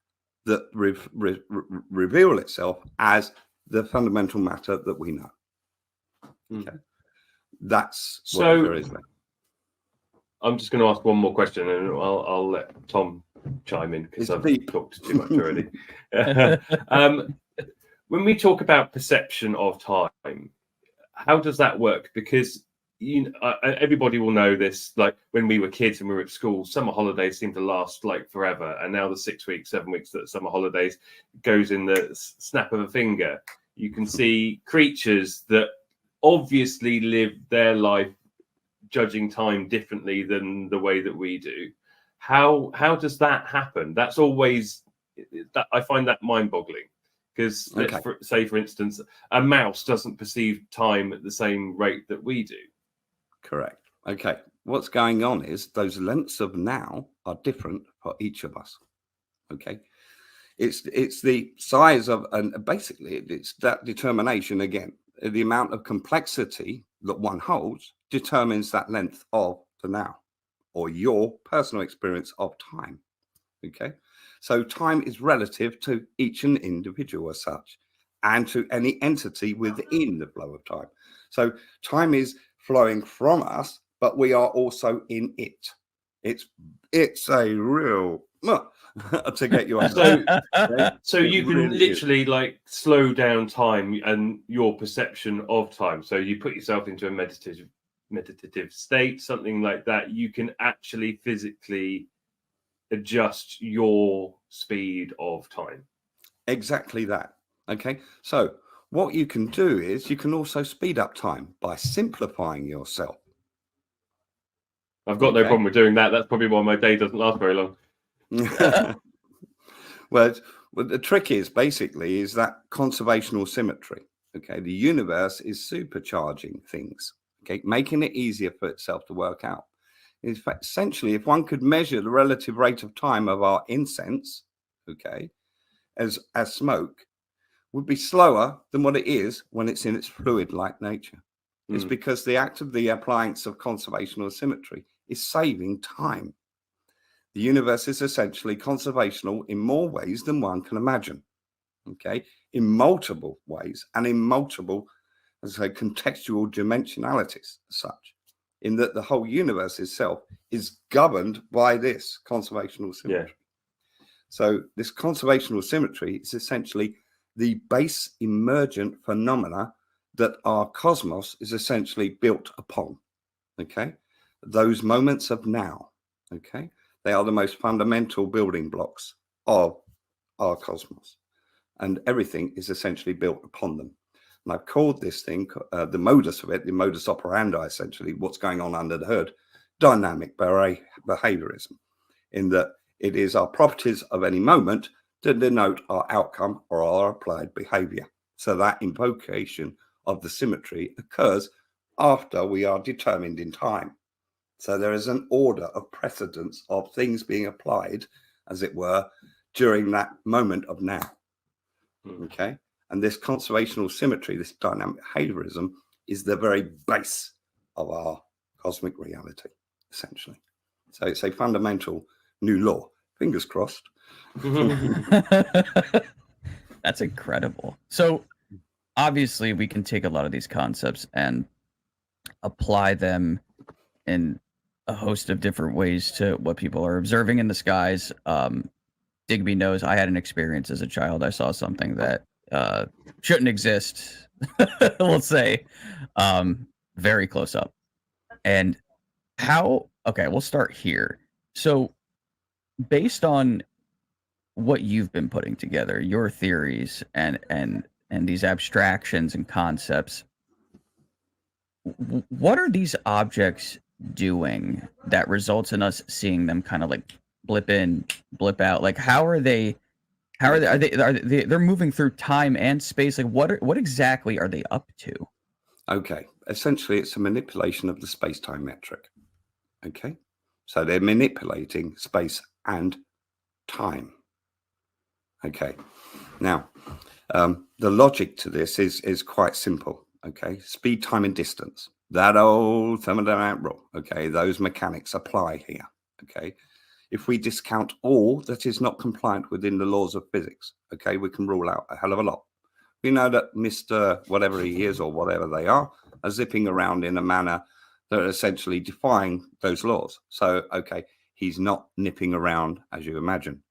Speaker 11: reveal itself as the fundamental matter that we know, okay? That's what there is there.
Speaker 1: I'm just going to ask one more question, and I'll let Tom chime in because I've talked too much already. When we talk about perception of time, how does that work? Because everybody will know this. Like when we were kids and we were at school, summer holidays seemed to last like forever, and now the 6 weeks, 7 weeks that summer holidays goes in the snap of a finger. You can see creatures that obviously live their life judging time differently than the way that we do. How does that happen? That's always that I find that mind-boggling. Because let's say, for instance, a mouse doesn't perceive time at the same rate that we do.
Speaker 11: Correct. Okay. What's going on is those lengths of now are different for each of us. Okay. It's the size of, and basically it's that determination again. The amount of complexity that one holds determines that length of the now, or your personal experience of time. Okay. So time is relative to each and individual as such, and to any entity within the flow of time. So time is flowing from us, but we are also in it. It's a real to get you on.
Speaker 1: So you can really literally like slow down time and your perception of time. So you put yourself into a meditative state, something like that. You can actually physically adjust your speed of time.
Speaker 11: Exactly that. Okay. So what you can do is you can also speed up time by simplifying yourself.
Speaker 1: I've got no problem with doing that. That's probably why my day doesn't last very long.
Speaker 11: Well, the trick is basically is that conservational symmetry. Okay, the universe is supercharging things. Okay, making it easier for itself to work out. In fact, essentially, if one could measure the relative rate of time of our incense, okay, as smoke, would be slower than what it is when it's in its fluid-like nature. It's because the act of the appliance of conservational symmetry is saving time. The universe is essentially conservational in more ways than one can imagine, okay? In multiple ways and in multiple, as I say, contextual dimensionalities as such, in that the whole universe itself is governed by this conservational symmetry. Yeah. So this conservational symmetry is essentially the base emergent phenomena that our cosmos is essentially built upon, okay? Those moments of now, okay? They are the most fundamental building blocks of our cosmos, and everything is essentially built upon them. And I've called this thing, the modus of it, the modus operandi, essentially, what's going on under the hood, dynamic behaviorism, in that it is our properties of any moment that denote our outcome or our applied behavior. So that invocation of the symmetry occurs after we are determined in time. So there is an order of precedence of things being applied, as it were, during that moment of now. Okay. And this conservational symmetry, this dynamic behaviorism, is the very base of our cosmic reality, essentially. So it's a fundamental new law. Fingers crossed.
Speaker 2: That's incredible. So obviously we can take a lot of these concepts and apply them in a host of different ways to what people are observing in the skies. Digby knows I had an experience as a child. I saw something that shouldn't exist, let's say, very close up. And okay, we'll start here. So based on what you've been putting together, your theories and these abstractions and concepts, what are these objects doing that results in us seeing them kind of like blip in, blip out? Like they're moving through time and space? Like what exactly are they up to?
Speaker 11: Okay, essentially it's a manipulation of the space-time metric. Okay, so they're manipulating space and time. Okay, now the logic to this is quite simple. Okay, speed, time, and distance. That old thermodynamic rule. Okay, those mechanics apply here. Okay, if we discount all that is not compliant within the laws of physics, okay, we can rule out a hell of a lot. We know that Mr. whatever he is or whatever they are zipping around in a manner that are essentially defying those laws. So, okay, he's not nipping around as you imagine.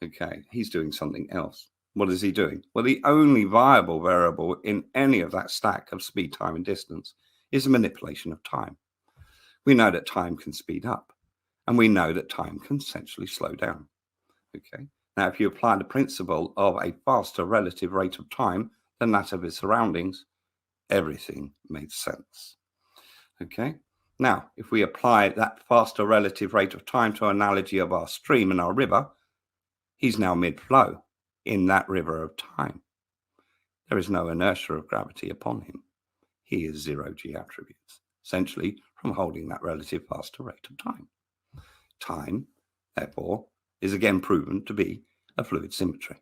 Speaker 11: Okay, he's doing something else. What is he doing? Well, the only viable variable in any of that stack of speed, time, and distance is a manipulation of time. We know that time can speed up, and we know that time can essentially slow down. Okay. Now, if you apply the principle of a faster relative rate of time than that of its surroundings, everything makes sense. Okay. Now, if we apply that faster relative rate of time to an analogy of our stream and our river, he's now mid-flow in that river of time. There is no inertia of gravity upon him. He is zero G attributes, essentially from holding that relative faster rate of time. Time, therefore, is again proven to be a fluid symmetry.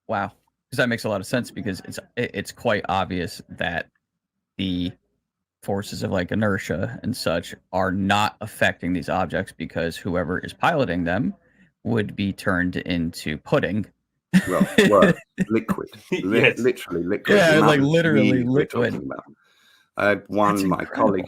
Speaker 2: Wow, because that makes a lot of sense, because it's quite obvious that the forces of like inertia and such are not affecting these objects, because whoever is piloting them would be turned into pudding.
Speaker 11: Well, liquid.
Speaker 1: Yes.
Speaker 11: Literally liquid.
Speaker 2: Yeah, like literally liquid.
Speaker 11: I had my colleague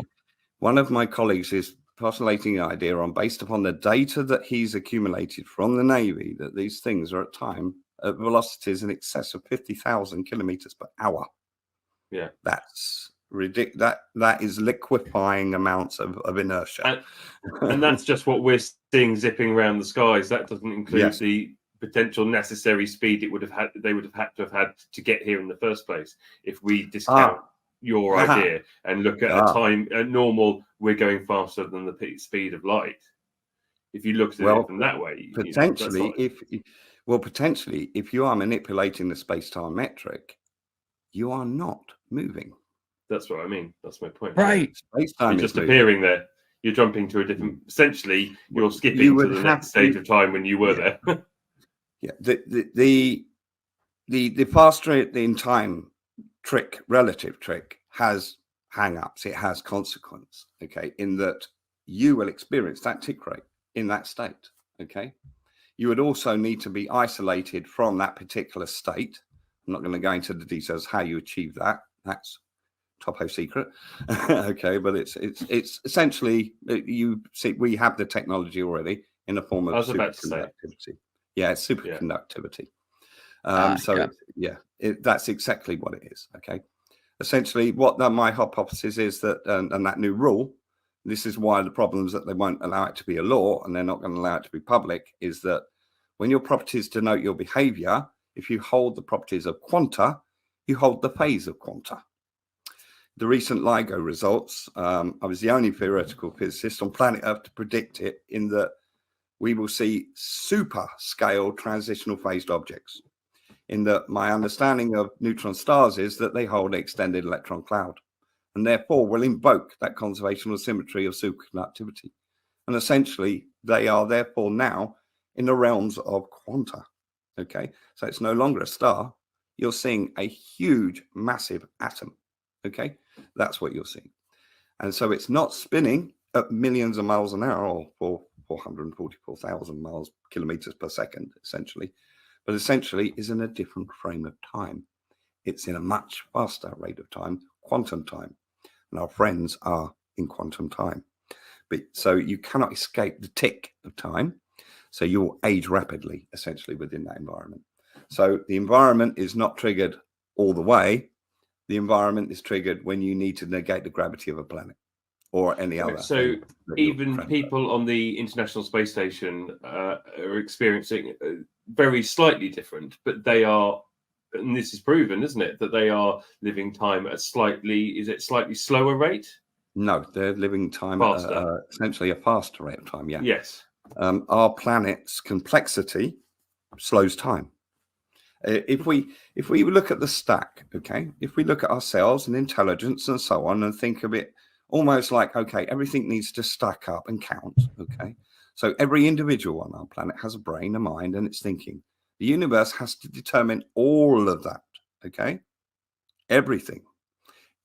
Speaker 11: One of my colleagues is postulating the idea on, based upon the data that he's accumulated from the Navy, that these things are at velocities in excess of 50,000 kilometers per hour.
Speaker 1: Yeah,
Speaker 11: that's ridiculous. That is liquefying amounts of inertia,
Speaker 1: and that's just what we're seeing zipping around the skies. That doesn't include the potential necessary speed they would have had to have had to get here in the first place. If we discount your idea and look at a time at normal, we're going faster than the speed of light. If you look at it from that way,
Speaker 11: potentially, potentially, if you are manipulating the space-time metric, you are not moving.
Speaker 1: That's what I mean. That's my point.
Speaker 2: Right.
Speaker 11: Space-time
Speaker 1: you're just appearing there. You're jumping to a different. Essentially, you're skipping to the next stage of time when you were there.
Speaker 11: Yeah. The faster in time trick, relative trick, has hang-ups. It has consequence. Okay, in that you will experience that tick rate in that state. Okay, you would also need to be isolated from that particular state. I'm not going to go into the details how you achieve that. That's top secret. Okay, but it's essentially, you see, we have the technology already in the form of superconductivity. Yeah, it's superconductivity. That's exactly what it is. Okay, essentially, what my hypothesis is that, and that new rule, this is why the problems that they won't allow it to be a law and they're not going to allow it to be public, is that when your properties denote your behavior, if you hold the properties of quanta, you hold the phase of quanta. The recent LIGO results, I was the only theoretical physicist on planet Earth to predict it, in that we will see super scale transitional phased objects. In that my understanding of neutron stars is that they hold an extended electron cloud, and therefore will invoke that conservational symmetry of superconductivity. And essentially, they are therefore now in the realms of quanta. Okay, so it's no longer a star. You're seeing a huge, massive atom. Okay, that's what you're seeing. And so it's not spinning at millions of miles an hour, or 444,000 kilometers per second, essentially, but essentially is in a different frame of time. It's in a much faster rate of time, quantum time. And our friends are in quantum time. But so you cannot escape the tick of time. So you'll age rapidly, essentially, within that environment. So the environment is not triggered all the way. The environment is triggered when you need to negate the gravity of a planet or any other.
Speaker 1: So even people on the International Space Station are experiencing very slightly different, but they are, and this is proven, isn't it, that they are living time at slightly slower rate?
Speaker 11: No, they're living time at essentially a faster rate of time. Yeah.
Speaker 1: Yes.
Speaker 11: Our planet's complexity slows time. If we look at the stack, okay, if we look at ourselves and intelligence and so on, and think of it almost like, okay, everything needs to stack up and count. Okay, so every individual on our planet has a brain, a mind, and it's thinking. The universe has to determine all of that. Okay, everything,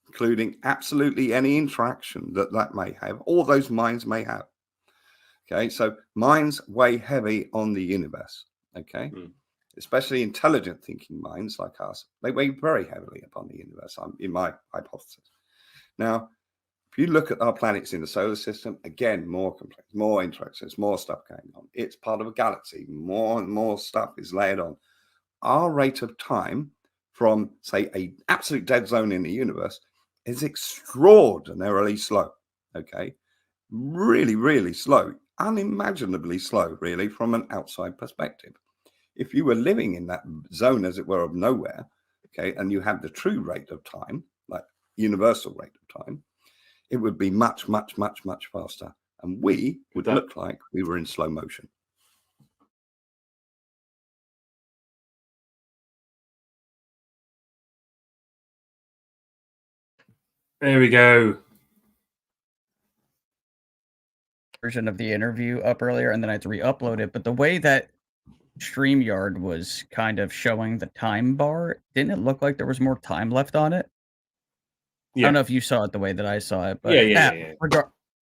Speaker 11: including absolutely any interaction that may have, all those minds may have. Okay, so minds weigh heavy on the universe. Okay. Especially intelligent thinking minds like us, they weigh very heavily upon the universe, in my hypothesis. Now, if you look at our planets in the solar system, again, more complex, more interactions, more stuff going on. It's part of a galaxy. More and more stuff is layered on. Our rate of time from, say, an absolute dead zone in the universe is extraordinarily slow. Okay, really, really slow, unimaginably slow, really, from an outside perspective. If you were living in that zone, as it were, of nowhere, okay, and you had the true rate of time, like universal rate of time, it would be much, much, much, much faster. And we would look like we were in slow motion.
Speaker 1: There we go.
Speaker 2: Version of the interview up earlier, and then I had to re-upload it. But the way that StreamYard was kind of showing the time bar, didn't it look like there was more time left on it? Yeah. I don't know if you saw it the way that I saw it, but yeah.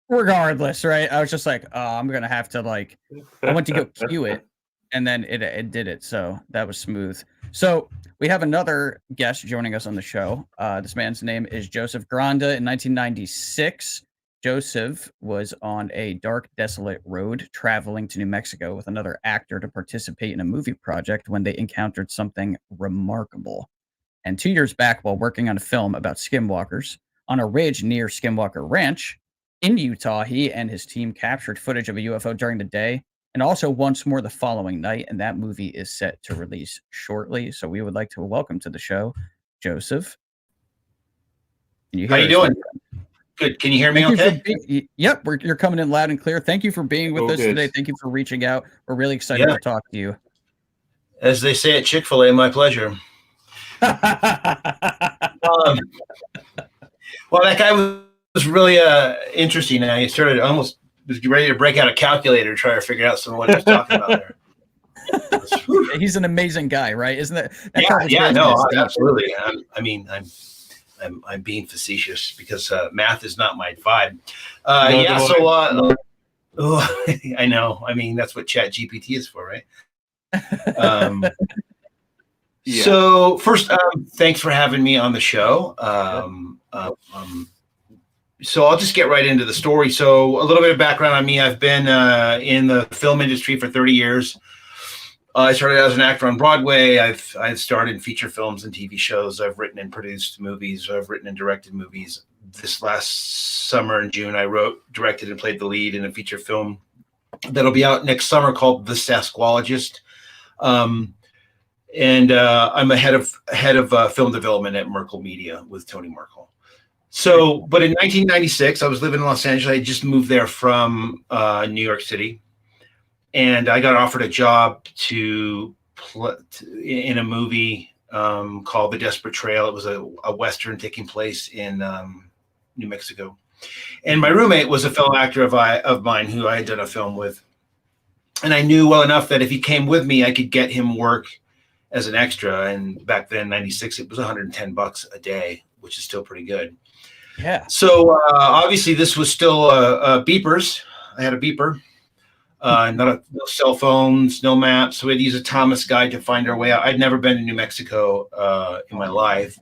Speaker 2: Regardless, right? I was just like, oh, I'm gonna have to I went to go cue it, and then it did it. So that was smooth. So we have another guest joining us on the show. This man's name is Joseph Granda. In 1996, Joseph was on a dark, desolate road traveling to New Mexico with another actor to participate in a movie project when they encountered something remarkable. And 2 years back, while working on a film about skinwalkers on a ridge near Skinwalker Ranch in Utah, he and his team captured footage of a UFO during the day and also once more the following night. And that movie is set to release shortly. So we would like to welcome to the show, Joseph.
Speaker 12: How you doing? Good. Can you hear me okay?
Speaker 2: Yep, you're coming in loud and clear. Thank you for being with us today. Thank you for reaching out. We're really excited to talk to you.
Speaker 12: As they say at Chick-fil-A, my pleasure. Well, that guy was really interesting. And I started almost was ready to break out a calculator to try to figure out some of what he was talking about there.
Speaker 2: He's an amazing guy, right? Isn't that?
Speaker 12: Absolutely. I'm being facetious because math is not my vibe. I know. I mean, that's what Chat GPT is for, right? So first, thanks for having me on the show. So I'll just get right into the story. So a little bit of background on me. I've been in the film industry for 30 years. I started as an actor on Broadway. I've starred in feature films and TV shows. I've written and produced movies. I've written and directed movies. This last summer in June, I wrote, directed, and played the lead in a feature film that'll be out next summer called The Sasquologist. And I'm a head of film development at Merkel Media with Tony Merkel. So, but in 1996, I was living in Los Angeles. I just moved there from New York City. And I got offered a job to play in a movie called The Desperate Trail. It was a Western taking place in New Mexico. And my roommate was a fellow actor of mine who I had done a film with. And I knew well enough that if he came with me, I could get him work as an extra. And back then, 96, it was $110 a day, which is still pretty good.
Speaker 2: Yeah.
Speaker 12: So obviously, this was still beepers. I had a beeper. No cell phones, no maps. So we had to use a Thomas guide to find our way out. I'd never been to New Mexico in my life.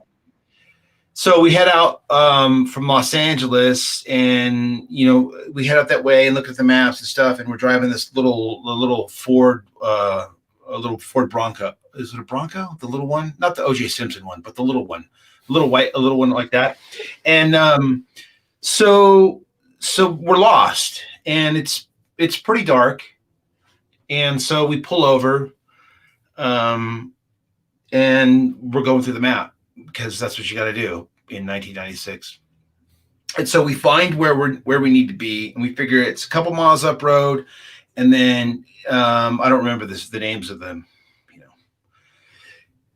Speaker 12: So we head out from Los Angeles, and we head out that way and look at the maps and stuff. And we're driving this little Ford, a little Ford Bronco. Is it a Bronco? The little one, not the O.J. Simpson one, but the little one, a little one like that. And so we're lost, and it's pretty dark. And so we pull over and we're going through the map because that's what you got to do in 1996. And so we find where we need to be, and we figure it's a couple miles up road. And then I don't remember the names of them,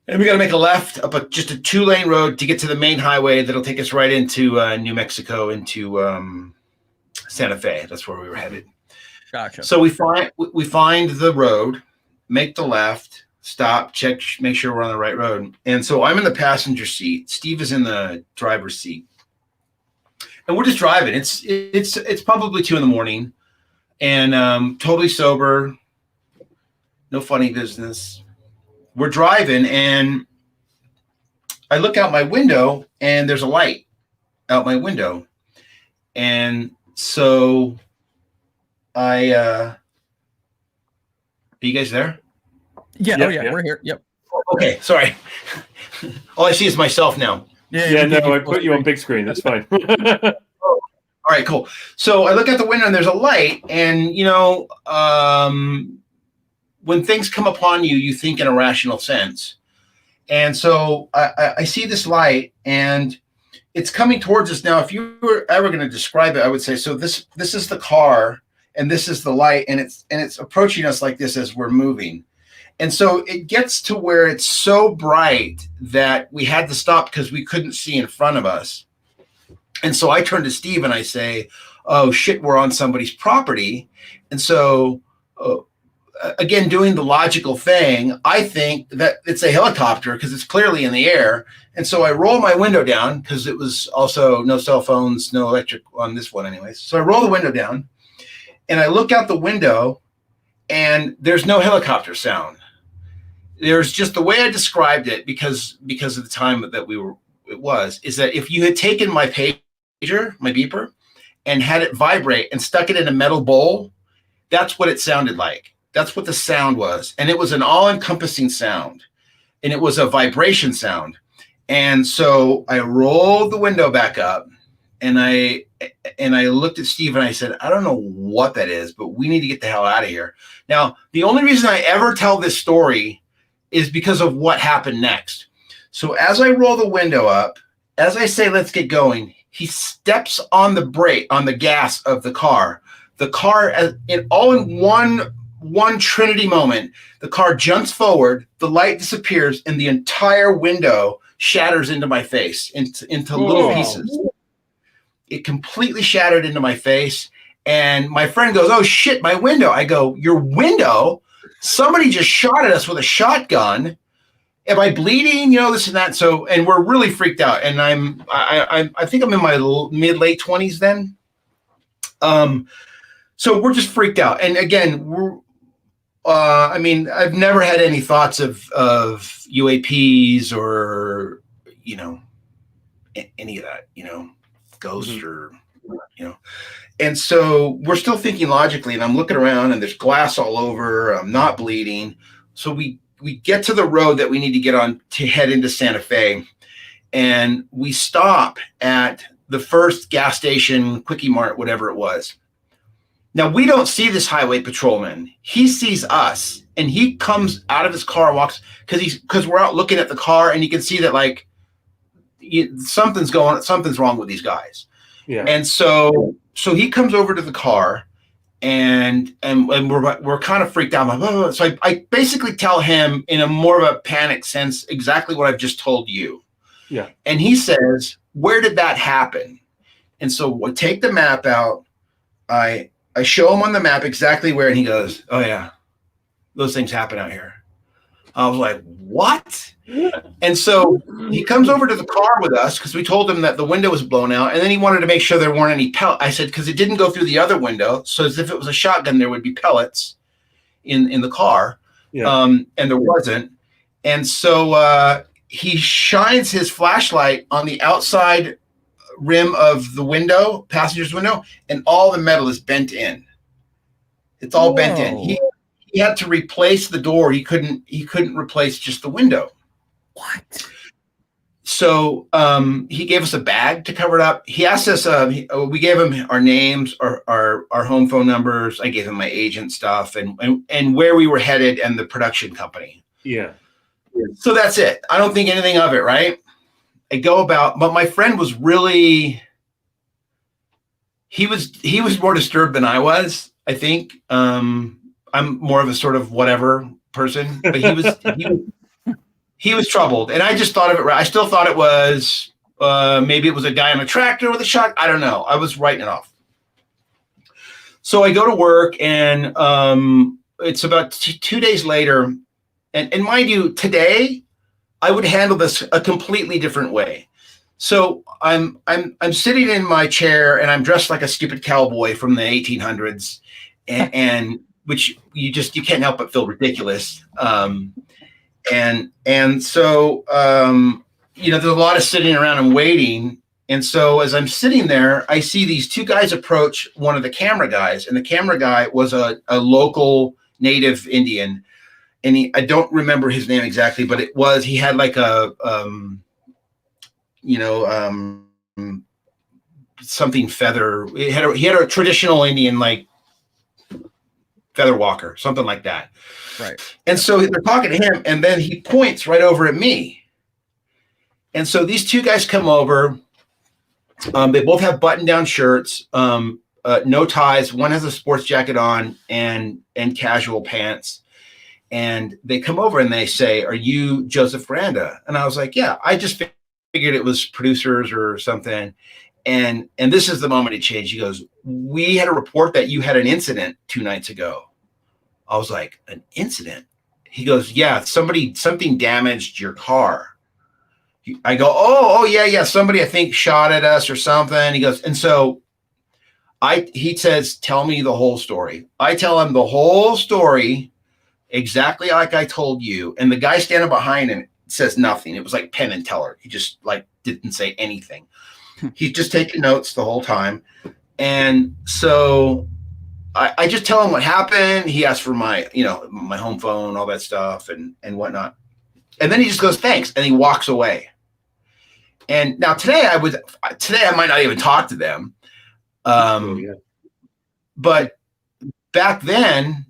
Speaker 12: and we got to make a left up just a 2-lane road to get to the main highway that'll take us right into New Mexico, into Santa Fe. That's where we were headed.
Speaker 2: Gotcha.
Speaker 12: So we find the road, make the left, stop, check, make sure we're on the right road. And so I'm in the passenger seat. Steve is in the driver's seat, and we're just driving. It's probably 2 a.m, and totally sober, no funny business. We're driving, and I look out my window, and there's a light out my window, and so are you guys there?
Speaker 2: Yeah.
Speaker 1: Yep,
Speaker 2: Oh yeah,
Speaker 1: yep.
Speaker 2: We're here. Yep.
Speaker 12: Okay. Sorry. All I see is myself now.
Speaker 1: Yeah. No, I put you on big screen. That's fine.
Speaker 12: All right, cool. So I look out the window and there's a light, and when things come upon you, you think in a rational sense. And so I see this light, and it's coming towards us now. If you were ever going to describe it, I would say, so this is the car, and this is the light, and it's approaching us like this as we're moving. And so it gets to where it's so bright that we had to stop because we couldn't see in front of us. And so I turn to Steve and I say, oh shit, we're on somebody's property. And so again, doing the logical thing, I think that it's a helicopter because it's clearly in the air. And so I roll my window down because it was also no cell phones, no electric on this one anyways. So I roll the window down and I look out the window, and there's no helicopter sound. There's just the way I described it because of the time that is that if you had taken my pager, my beeper, and had it vibrate and stuck it in a metal bowl, that's what it sounded like. That's what the sound was. And it was an all-encompassing sound. And it was a vibration sound. And so I rolled the window back up and I looked at Steve and I said, I don't know what that is, but we need to get the hell out of here. Now, the only reason I ever tell this story is because of what happened next. So as I roll the window up, as I say, let's get going, he steps on the brake, on the gas of the car. The car, all in one Trinity moment, the car jumps forward, the light disappears, and the entire window shatters into my face, into little pieces. It completely shattered into my face. And my friend goes, oh shit, my window. I go, your window? Somebody just shot at us with a shotgun. Am I bleeding? This and that. So, and we're really freaked out. And I think I'm in my mid-late 20s then. So we're just freaked out. And again, I've never had any thoughts of UAPs or, any of that, ghosts or, And so we're still thinking logically, and I'm looking around and there's glass all over. I'm not bleeding. So we get to the road that we need to get on to head into Santa Fe. And we stop at the first gas station, Quickie Mart, whatever it was. Now, we don't see this highway patrolman. He sees us, and he comes out of his car, walks, because we're out looking at the car, and you can see that, like, something's wrong with these guys. Yeah. And so he comes over to the car, and we're kind of freaked out. I'm like, oh. So I basically tell him in a more of a panic sense exactly what I've just told you. Yeah. And he says, where did that happen? And so I take the map out. I show him on the map exactly where, and he goes, oh yeah, those things happen out here. I was like, what? And so he comes over to the car with us because we told him that the window was blown out, and then he wanted to make sure there weren't any pellets. I said, because it didn't go through the other window, so as if it was a shotgun, there would be pellets in the car. Yeah. And there wasn't. And so he shines his flashlight on the outside rim of the window, passenger's window, and all the metal is bent in. It's all bent in. He had to replace the door. He couldn't replace just the window. What? So he gave us a bag to cover it up. He asked us, we gave him our names, our home phone numbers. I gave him my agent stuff and where we were headed and the production company. Yeah. So that's it. I don't think anything of it, right? I go about, but my friend was really, he was more disturbed than I was, I think. I'm more of a sort of whatever person, but he was troubled. And I just thought of it, I still thought it was, maybe it was a guy on a tractor with a shot. I don't know. I was writing it off. So I go to work and it's about 2 days later. And mind you, today, I would handle this a completely different way. So I'm sitting in my chair and I'm dressed like a stupid cowboy from the 1800s, and which you can't help but feel ridiculous. And so there's a lot of sitting around and waiting. And so as I'm sitting there, I see these two guys approach one of the camera guys, and the camera guy was a local native Indian. And I don't remember his name exactly, but he had like a, something feather. He had a traditional Indian, like feather walker, something like that. Right. And so they're talking to him, and then he points right over at me. And so these two guys come over. They both have button-down shirts, no ties. One has a sports jacket on and casual pants. And they come over and they say, are you Joseph Randa? And I was like, yeah, I just figured it was producers or something. And this is the moment it changed. He goes, we had a report that you had an incident 2 nights ago. I was like, an incident? He goes, yeah, something damaged your car. I go, oh yeah. Somebody I think shot at us or something. He goes, and so he says, tell me the whole story. I tell him the whole story exactly like I told you. And the guy standing behind him says nothing. It was like Penn and Teller. He just like didn't say anything. He's just taking notes the whole time. And so I just tell him what happened. He asked for my, my home phone, all that stuff and whatnot. And then he just goes, thanks. And he walks away. And now today I might not even talk to them. But back then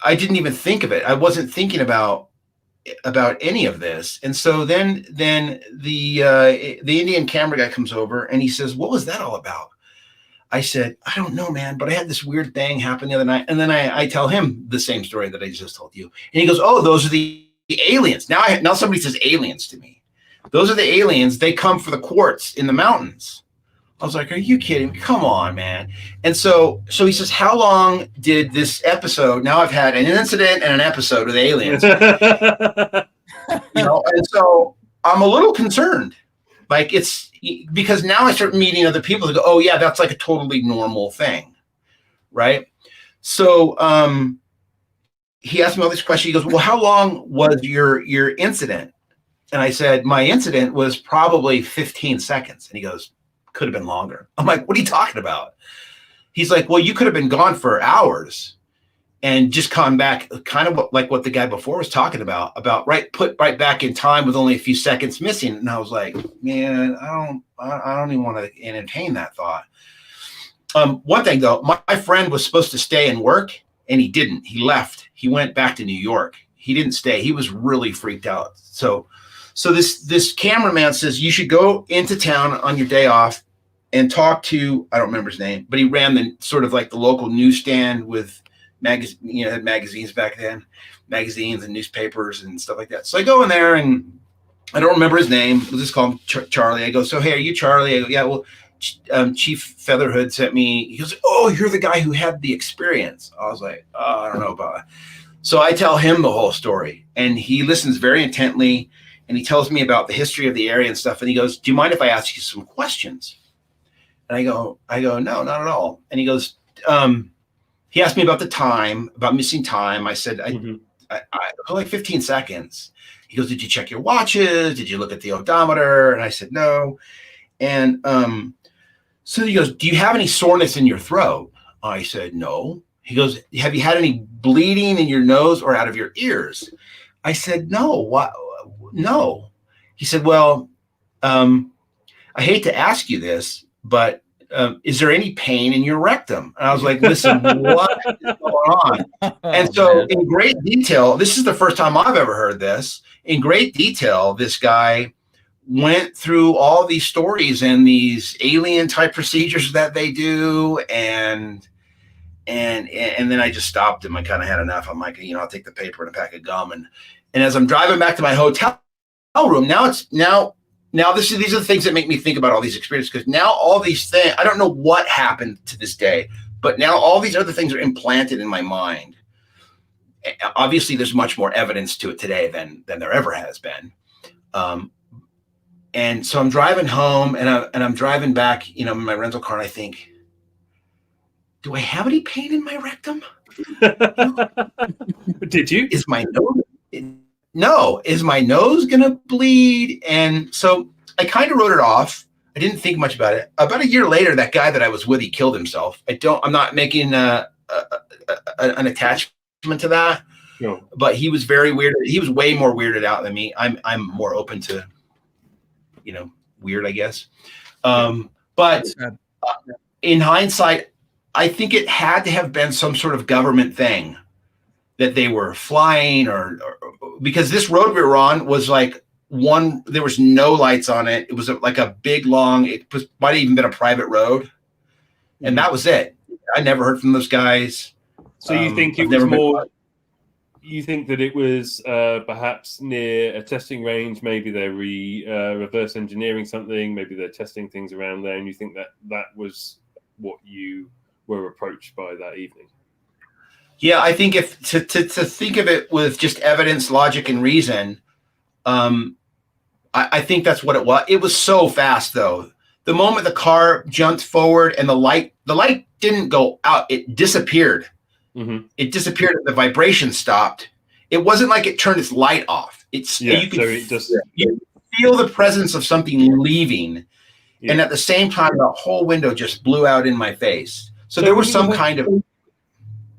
Speaker 12: I didn't even think of it. I wasn't thinking about any of this. And so then the Indian camera guy comes over and he says, what was that all about? I said, I don't know, man, but I had this weird thing happen the other night. And then I tell him the same story that I just told you. And he goes, oh, those are the aliens. Now somebody says aliens to me. Those are the aliens. They come for the quartz in the mountains. I was like, are you kidding me? Come on, man. And so he says, how long did this episode? Now I've had an incident and an episode with aliens. And so I'm a little concerned. Like it's because now I start meeting other people that go, oh yeah, that's like a totally normal thing. Right. So he asked me all these questions. He goes, well, how long was your incident? And I said, my incident was probably 15 seconds. And he goes, could have been longer. I'm like, what are you talking about? He's like, well, you could have been gone for hours and just come back, kind of like what the guy before was talking about put right back in time with only a few seconds missing. And I was like, man, I don't even want to entertain that thought. One thing though, my friend was supposed to stay and work and he didn't. He left. He went back to New York. He didn't stay. He was really freaked out. So this cameraman says you should go into town on your day off and talk to, I don't remember his name, but he ran the sort of like the local newsstand with had magazines back then, magazines and newspapers and stuff like that. So I go in there and I don't remember his name. We'll just call him Charlie. I go, so hey, are you Charlie? I go, yeah, well, Chief Featherhood sent me. He goes, oh, you're the guy who had the experience. I was like, oh, I don't know about it. So I tell him the whole story and he listens very intently and he tells me about the history of the area and stuff. And he goes, do you mind if I ask you some questions? And I go, no, not at all. And he goes, he asked me about the time, about missing time. I said, I like 15 seconds. He goes, did you check your watches? Did you look at the odometer? And I said, no. And so he goes, do you have any soreness in your throat? I said, no. He goes, have you had any bleeding in your nose or out of your ears? I said, no. What? No. He said, well, I hate to ask you this, but is there any pain in your rectum? And I was like, listen, what is going on? And so in great detail, this is the first time I've ever heard this. In great detail, this guy went through all these stories and these alien type procedures that they do. And then I just stopped him. I kind of had enough. I'm like, I'll take the paper and a pack of gum. And as I'm driving back to my hotel room, these are the things that make me think about all these experiences, because now all these things, I don't know what happened to this day, but now all these other things are implanted in my mind. Obviously, there's much more evidence to it today than there ever has been. And so I'm driving home and I'm driving back, in my rental car, and I think, do I have any pain in my rectum?
Speaker 1: Did you?
Speaker 12: Is my nose going to bleed? And so I kind of wrote it off. I didn't think much about it. About a year later, that guy that I was with, he killed himself. I'm not making an attachment to that,
Speaker 1: no. But
Speaker 12: he was very weird. He was way more weirded out than me. I'm more open to, weird, I guess. But in hindsight, I think it had to have been some sort of government thing that they were flying or because this road we were on was like there was no lights on it. It was like a big, long, might have even been a private road. And that was it. I never heard from those guys.
Speaker 1: So you think it was more, you think that it was perhaps near a testing range, maybe they're reverse engineering something, maybe they're testing things around there, and you think that was what you were approached by that evening?
Speaker 12: Yeah, I think if to think of it with just evidence, logic, and reason, I think that's what it was. It was so fast, though. The moment the car jumped forward and the light didn't go out, it disappeared.
Speaker 1: Mm-hmm.
Speaker 12: It disappeared. The vibration stopped. It wasn't like it turned its light off. You could feel the presence of something leaving. and at the same time, the whole window just blew out in my face. So there was some kind of.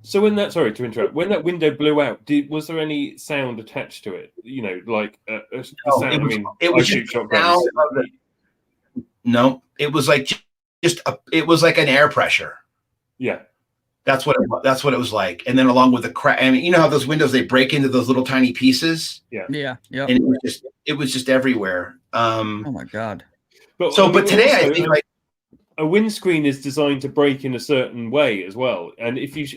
Speaker 1: So when that, sorry to interrupt, when that window blew out, was there any sound attached to it? You know, like the sound.
Speaker 12: It was just sound of the, no, it was like it was like an air pressure.
Speaker 1: Yeah.
Speaker 12: That's what it was like. And then along with the crack, I mean, you know how those windows, they break into those little tiny pieces.
Speaker 1: Yeah.
Speaker 2: Yeah. Yeah.
Speaker 12: And it was just everywhere.
Speaker 2: Oh my God.
Speaker 1: But
Speaker 12: today
Speaker 1: also,
Speaker 12: I think like
Speaker 1: a windscreen is designed to break in a certain way as well. And if you,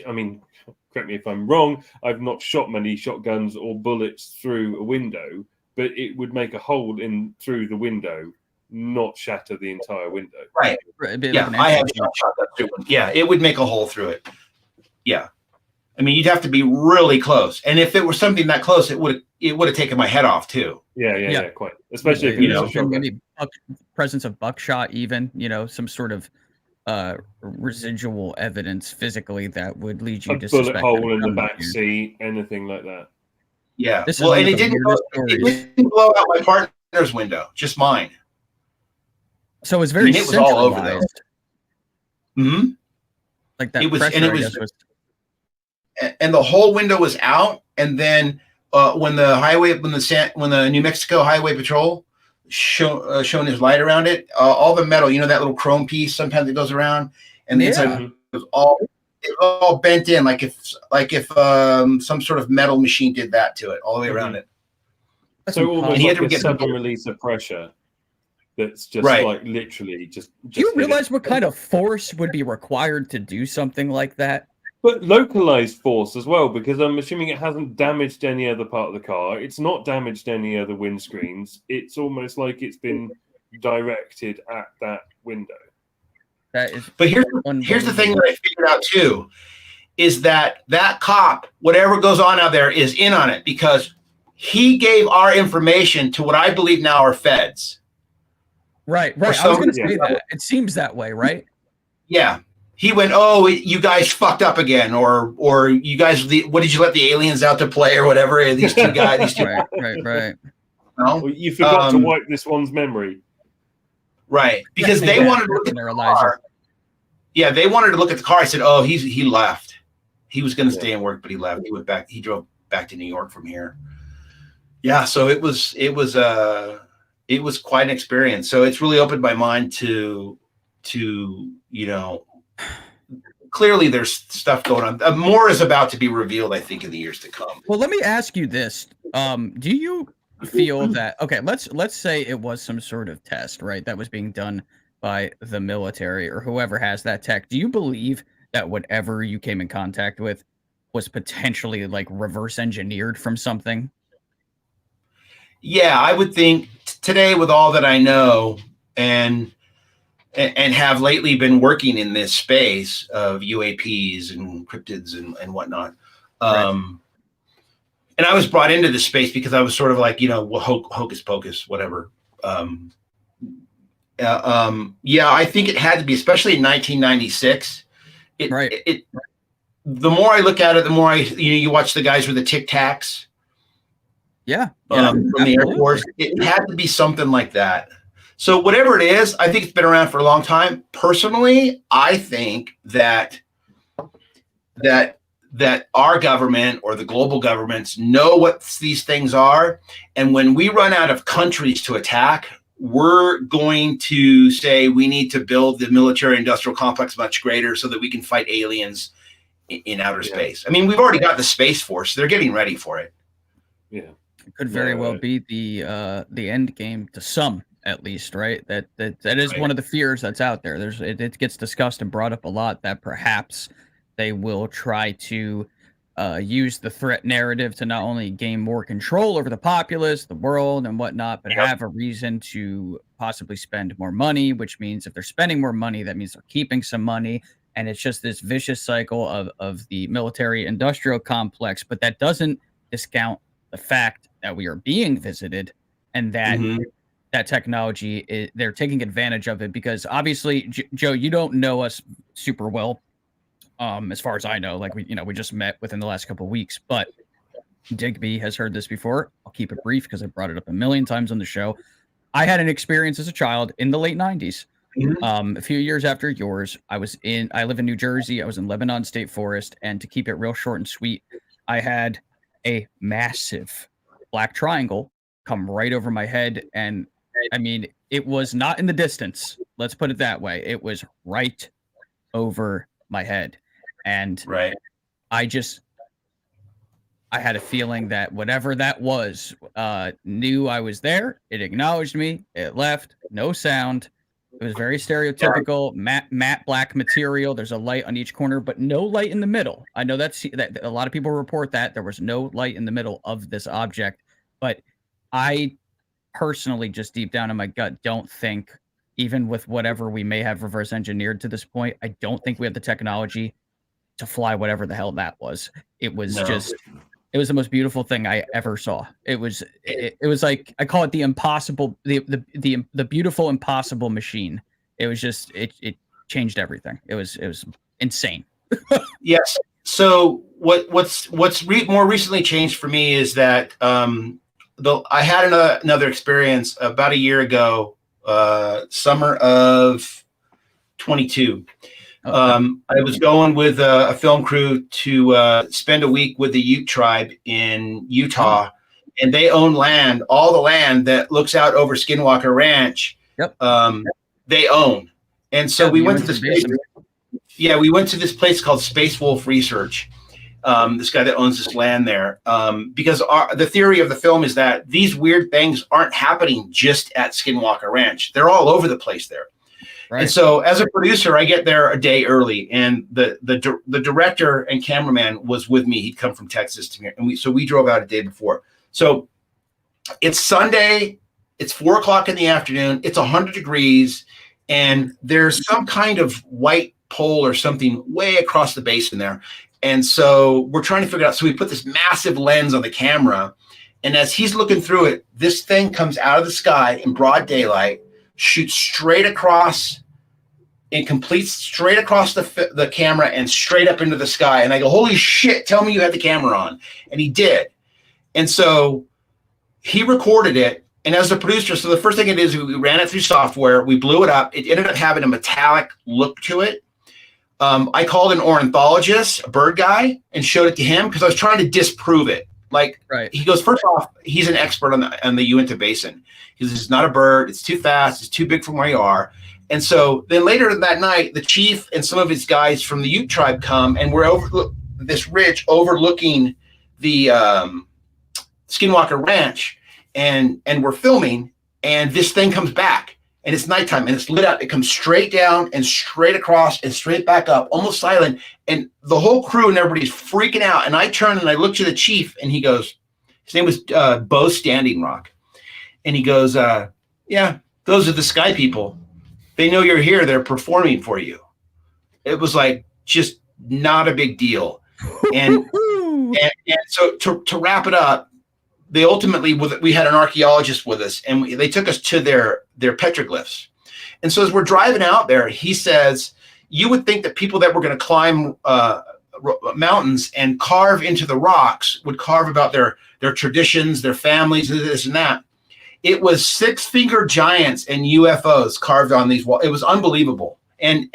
Speaker 1: correct me if I'm wrong, I've not shot many shotguns or bullets through a window, but it would make a hole in through the window, not shatter the entire window.
Speaker 12: Right. Yeah, I have shot that through one. Yeah, it would make a hole through it. Yeah. I mean, you'd have to be really close. And if it were something that close, it would have taken my head off too.
Speaker 1: Yeah, quite. Especially if
Speaker 2: you know, maybe presence of buckshot, even, you know, some sort of residual evidence physically that would lead you to
Speaker 1: bullet hole in the back seat, anything like that.
Speaker 12: Yeah. Well, and it didn't blow out my partner's window, just mine.
Speaker 2: So it was very
Speaker 12: it was all over though.
Speaker 2: Mm-hmm. Like that
Speaker 12: it was,
Speaker 2: pressure,
Speaker 12: and it was, and the whole window was out. And then when the New Mexico Highway Patrol shone his light around it, all the metal, you know, that little chrome piece, sometimes it goes around, and the inside was all bent in, like if some sort of metal machine did that to it all the way around it.
Speaker 1: So almost like a sudden release of pressure. That's just like literally just.
Speaker 2: Do you realize what kind of force would be required to do something like that?
Speaker 1: But localized force as well, because I'm assuming it hasn't damaged any other part of the car. It's not damaged any other windscreens. It's almost like it's been directed at that window.
Speaker 2: That is.
Speaker 12: But here's the thing that I figured out too, is that cop, whatever goes on out there, is in on it because he gave our information to what I believe now are feds.
Speaker 2: Right. I was going to say that. It seems that way, right?
Speaker 12: Yeah. He went, oh, you guys fucked up again, or you guys, what did you let the aliens out to play or whatever? These two guys.
Speaker 2: Right.
Speaker 12: No?
Speaker 1: Well, you forgot to wipe this one's memory. Right.
Speaker 12: Because they wanted to look at the car. Yeah, they wanted to look at the car. I said, oh, he left. He was going to stay and work, but he left. He went back. He drove back to New York from here. Yeah, so it was quite an experience. So it's really opened my mind to clearly there's stuff going on. More is about to be revealed, I think, in the years to come.
Speaker 2: Well, let me ask you this. Do you feel that, okay, let's say it was some sort of test, right? That was being done by the military or whoever has that tech. Do you believe that whatever you came in contact with was potentially like reverse engineered from something?
Speaker 12: Yeah, I would think today, with all that I know and have lately been working in this space of UAPs and cryptids and whatnot. And I was brought into this space because I was sort of like, hocus pocus, whatever. Yeah, I think it had to be, especially in 1996. The more I look at it, the more you watch the guys with the Tic Tacs.
Speaker 2: Yeah.
Speaker 12: From the Air Force. It had to be something like that. So whatever it is, I think it's been around for a long time. Personally, I think that our government or the global governments know what these things are. And when we run out of countries to attack, we're going to say we need to build the military industrial complex much greater so that we can fight aliens in outer space. I mean, we've already got the Space Force. They're getting ready for it.
Speaker 1: Yeah.
Speaker 2: It could very well be the end game to some, at least, right? That is one of the fears that's out there. It gets discussed and brought up a lot that perhaps they will try to use the threat narrative to not only gain more control over the populace, the world, and whatnot, but have a reason to possibly spend more money, which means if they're spending more money, that means they're keeping some money. And it's just this vicious cycle of the military industrial complex. But that doesn't discount the fact that we are being visited and that that technology, they're taking advantage of it, because obviously, Joe, you don't know us super well. As far as I know, like we just met within the last couple of weeks, but Digby has heard this before. I'll keep it brief because I brought it up a million times on the show. I had an experience as a child in the late 90s A few years after yours, I live in New Jersey. I was in Lebanon State Forest, and to keep it real short and sweet, I had a massive black triangle come right over my head. And I mean, it was not in the distance. Let's put it that way. It was right over my head. And I had a feeling that whatever that was, knew I was there. It acknowledged me. It left. No sound. It was very stereotypical matte black material. There's a light on each corner, but no light in the middle. I know that a lot of people report that there was no light in the middle of this object, but I personally, just deep down in my gut, don't think, even with whatever we may have reverse engineered to this point, I don't think we have the technology to fly whatever the hell that was. It was it was the most beautiful thing I ever saw. It was like, I call it the impossible, the beautiful impossible machine. It was just, it changed everything. It was insane.
Speaker 12: Yes. So what's more recently changed for me is that I had another experience about a year ago, summer of 22. I was going with a film crew to spend a week with the Ute tribe in Utah, and they own land, all the land that looks out over Skinwalker Ranch. They own, and so we went to this place. Yeah, we went to this place called Space Wolf Research. This guy that owns this land there, because the theory of the film is that these weird things aren't happening just at Skinwalker Ranch; they're all over the place there. Right. And so, as a producer, I get there a day early, and the director and cameraman was with me. He'd come from Texas to me, and we drove out a day before. So it's Sunday. It's 4:00 in the afternoon. It's 100 degrees, and there's some kind of white pole or something way across the basin there. And so we're trying to figure out. So we put this massive lens on the camera, and as he's looking through it, this thing comes out of the sky in broad daylight, shoots straight across and completes straight across the camera and straight up into the sky. And I go, holy shit, tell me you had the camera on. And he did. And so he recorded it. And as the producer, so the first thing it is, we ran it through software. We blew it up. It ended up having a metallic look to it. I called an ornithologist, a bird guy, and showed it to him because I was trying to disprove it. Like, he goes, first off, he's an expert on the Uinta Basin. He says, it's not a bird. It's too fast. It's too big from where you are. And so then later that night, the chief and some of his guys from the Ute tribe come, and we're over this ridge overlooking the Skinwalker Ranch, and we're filming, and this thing comes back, and it's nighttime, and it's lit up. It comes straight down and straight across and straight back up, almost silent. And the whole crew and everybody's freaking out. And I turn and I look to the chief, and he goes, his name was Bo Standing Rock. And he goes, yeah, those are the sky people. They know you're here. They're performing for you. It was like just not a big deal. And so to wrap it up, they ultimately, we had an archaeologist with us, and they took us to their petroglyphs. And so as we're driving out there, he says, you would think that people that were going to climb mountains and carve into the rocks would carve about their traditions, their families, this and that. It was 6-finger giants and UFOs carved on these walls. It was unbelievable. And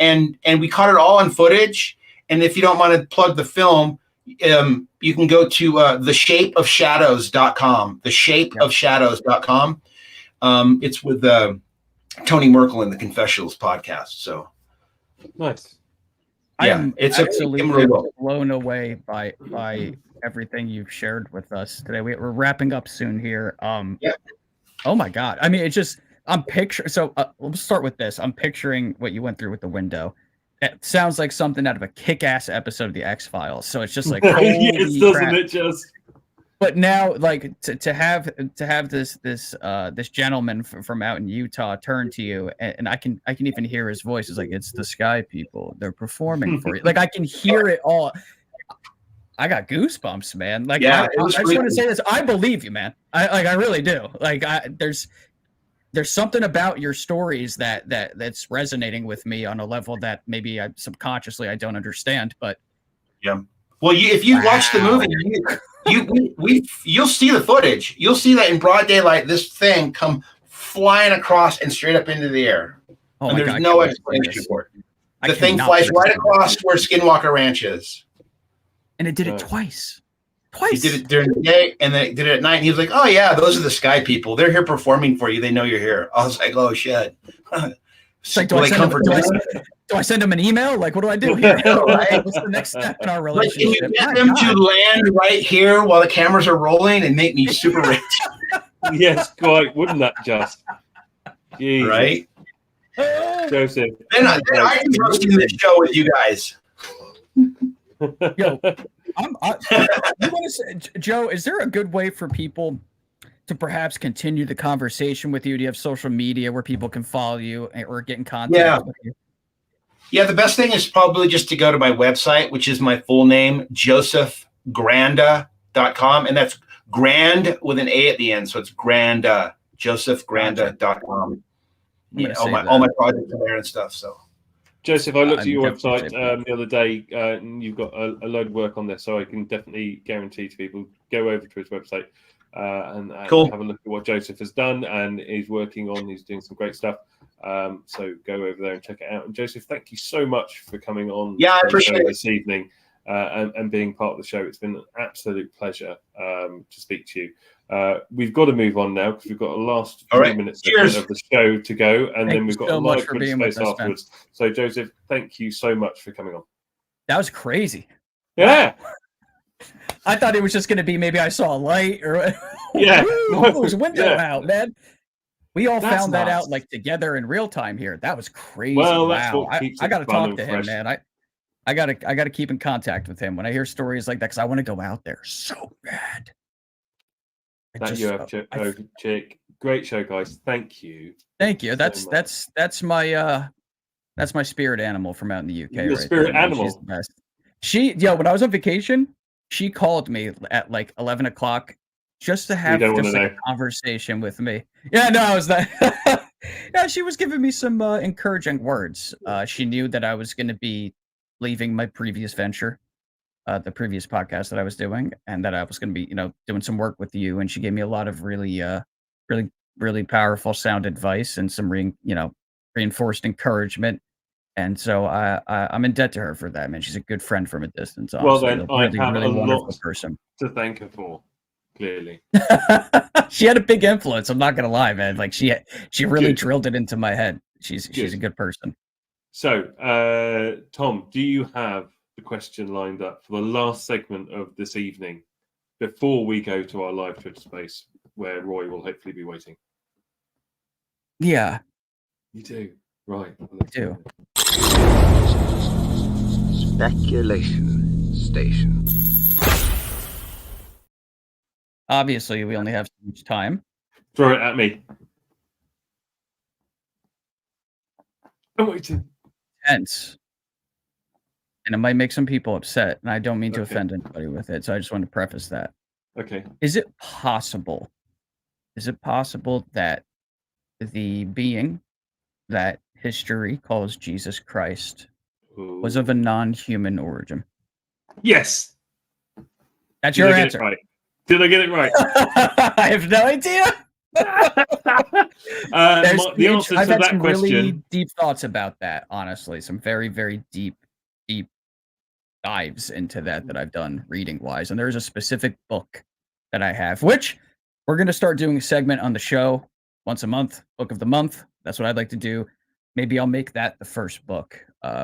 Speaker 12: we caught it all on footage. And if you don't want to plug the film, you can go to theshapeofshadows.com, theshapeofshadows.com. It's with Tony Merkel in the Confessionals podcast. So
Speaker 1: nice.
Speaker 2: Yeah, it's absolutely blown away by everything you've shared with us today. We're wrapping up soon here. Oh my God. I mean, it's just, I'm picturing, so let's start with this. I'm picturing what you went through with the window. It sounds like something out of a kick-ass episode of the X-Files. So it's just like,
Speaker 1: yes, doesn't it just?
Speaker 2: But now, like, to have this gentleman from out in Utah turn to you, and I can even hear his voice. It's like, it's the sky people. They're performing for you. Like, I can hear it all. I got goosebumps, man. Like, I just want to say this. I believe you, man. I really do. Like, there's something about your stories that's resonating with me on a level that maybe subconsciously I don't understand. But
Speaker 12: yeah, well, if you watch the movie, you'll see the footage. You'll see that in broad daylight, this thing come flying across and straight up into the air.
Speaker 2: Oh
Speaker 12: and
Speaker 2: my
Speaker 12: there's
Speaker 2: God,
Speaker 12: no
Speaker 2: I can't wait to see
Speaker 12: explanation
Speaker 2: this.
Speaker 12: for it.
Speaker 2: I
Speaker 12: The thing
Speaker 2: cannot
Speaker 12: flies
Speaker 2: wait to
Speaker 12: right
Speaker 2: see
Speaker 12: across
Speaker 2: this.
Speaker 12: where Skinwalker Ranch is.
Speaker 2: And it did it twice.
Speaker 12: He did it during the day and they did it at night. And he was like, "Oh yeah, those are the sky people. They're here performing for you. They know you're here." I was like, "Oh shit."
Speaker 2: It's like, do I send them an email? Like, what do I do here?
Speaker 12: Right?
Speaker 2: What's the next step in our
Speaker 12: Like, can
Speaker 2: relationship?
Speaker 12: you get them to land right here while the cameras are rolling and make me super rich?
Speaker 1: Yes, quite. Wouldn't that just? Jesus.
Speaker 12: Right?
Speaker 1: Joseph.
Speaker 12: Then I can trust in this show with you guys.
Speaker 2: Yo, you want to say, Joe, is there a good way for people to perhaps continue the conversation with you? Do you have social media where people can follow you or get in contact with you?
Speaker 12: Yeah, the best thing is probably just to go to my website, which is my full name, josephgranda.com. And that's grand with an A at the end. So it's Granda, josephgranda.com. All my projects are there and stuff. So,
Speaker 1: Joseph, I looked at your website the other day, and you've got a load of work on there. So I can definitely guarantee to people, go over to his website and have a look at what Joseph has done and is working on. He's doing some great stuff. So go over there and check it out. And Joseph, thank you so much for coming on
Speaker 12: I appreciate it
Speaker 1: this evening and being part of the show. It's been an absolute pleasure to speak to you. We've got to move on now because we've got a last few minutes of the show to go, and then we've got a live space afterwards. So, Joseph, thank you so much for coming on.
Speaker 2: That was crazy.
Speaker 1: Yeah.
Speaker 2: Wow. I thought it was just going to be maybe I saw a light or
Speaker 1: there's
Speaker 2: a window out, man. We all found that out like together in real time here. That was crazy.
Speaker 1: Well, that's what
Speaker 2: I got to talk to him, man. I gotta keep in contact with him when I hear stories like that because I want to go out there so bad.
Speaker 1: Chick. Great show, guys. Thank you.
Speaker 2: Thank you. That's my spirit animal from out in the UK.
Speaker 1: Your spirit animal.
Speaker 2: She's the best. When I was on vacation, she called me at like 11 o'clock just to have a conversation with me. Yeah, no, I was that. Yeah, she was giving me some encouraging words. She knew that I was going to be leaving my previous venture, the previous podcast that I was doing, and that I was going to be, doing some work with you. And she gave me a lot of really powerful sound advice and some reinforced encouragement. And so I'm in debt to her for that, man. She's a good friend from a distance.
Speaker 1: Well, then I have
Speaker 2: really
Speaker 1: a
Speaker 2: wonderful
Speaker 1: lot
Speaker 2: person
Speaker 1: to thank her for. Clearly,
Speaker 2: she had a big influence. I'm not gonna lie, man. Like she really drilled it into my head. She's a good person.
Speaker 1: So, Tom, do you have the question lined up for the last segment of this evening before we go to our live Twitter space where Roy will hopefully be waiting?
Speaker 2: Yeah,
Speaker 1: you do. Right,
Speaker 2: I do.
Speaker 3: Speculation Station.
Speaker 2: Obviously, we only have so much time.
Speaker 1: Throw it at me. I'm waiting.
Speaker 2: Tense. And it might make some people upset, and I don't mean to offend anybody with it, so I just want to preface that.
Speaker 1: Okay.
Speaker 2: Is it possible that the being that history calls Jesus Christ was of a non-human origin?
Speaker 1: Yes.
Speaker 2: That's your answer.
Speaker 1: Did I get it right?
Speaker 2: I have no idea.
Speaker 1: The answer
Speaker 2: I've
Speaker 1: to
Speaker 2: had
Speaker 1: that
Speaker 2: some
Speaker 1: question.
Speaker 2: really deep thoughts about that, honestly. Some very, very deep dives into that I've done reading-wise. And there's a specific book that I have, which we're going to start doing a segment on the show once a month, book of the month. That's what I'd like to do. Maybe I'll make that the first book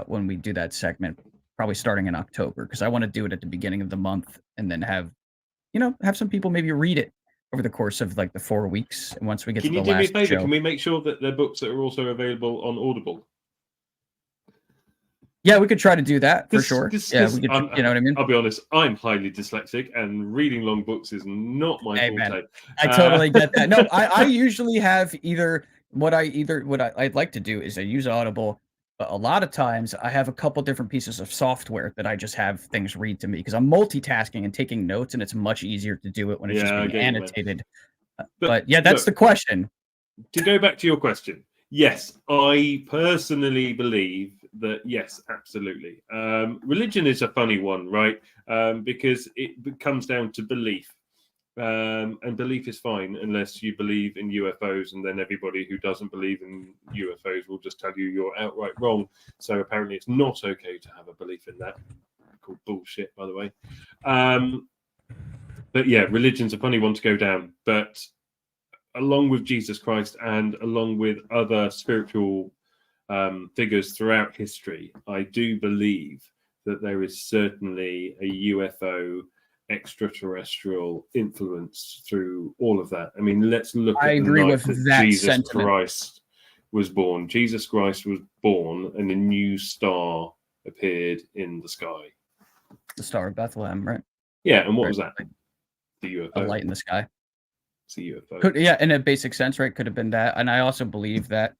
Speaker 2: when we do that segment, probably starting in October, because I want to do it at the beginning of the month and then have some people maybe read it over the course of like the 4 weeks. And once we get to the last show. Can you do me a favor?
Speaker 1: Can we make sure that the books are also available on Audible?
Speaker 2: Yeah, we could try to do that for sure. We could, you know what I mean?
Speaker 1: I'll be honest, I'm highly dyslexic and reading long books is not my forte.
Speaker 2: Man, I totally get that. No, I usually have what I'd like to do is I use Audible, but a lot of times I have a couple different pieces of software that I just have things read to me because I'm multitasking and taking notes, and it's much easier to do it when it's just being annotated. But yeah, that's the question.
Speaker 1: To go back to your question, yes, I personally believe that, yes, absolutely. Religion is a funny one, right? Because it comes down to belief. And belief is fine unless you believe in UFOs, and then everybody who doesn't believe in UFOs will just tell you you're outright wrong. So apparently it's not okay to have a belief in that. Called bullshit, by the way. But yeah, religion's a funny one to go down. But along with Jesus Christ and along with other spiritual figures throughout history, I do believe that there is certainly a UFO extraterrestrial influence through all of that. I mean, let's look at the night that Jesus Christ was born. Jesus Christ was born and a new star appeared in the sky.
Speaker 2: The Star of Bethlehem, right?
Speaker 1: Yeah, and what was that? The UFO.
Speaker 2: A light in the sky.
Speaker 1: It's a UFO.
Speaker 2: Yeah, in a basic sense, right? Could have been that. And I also believe that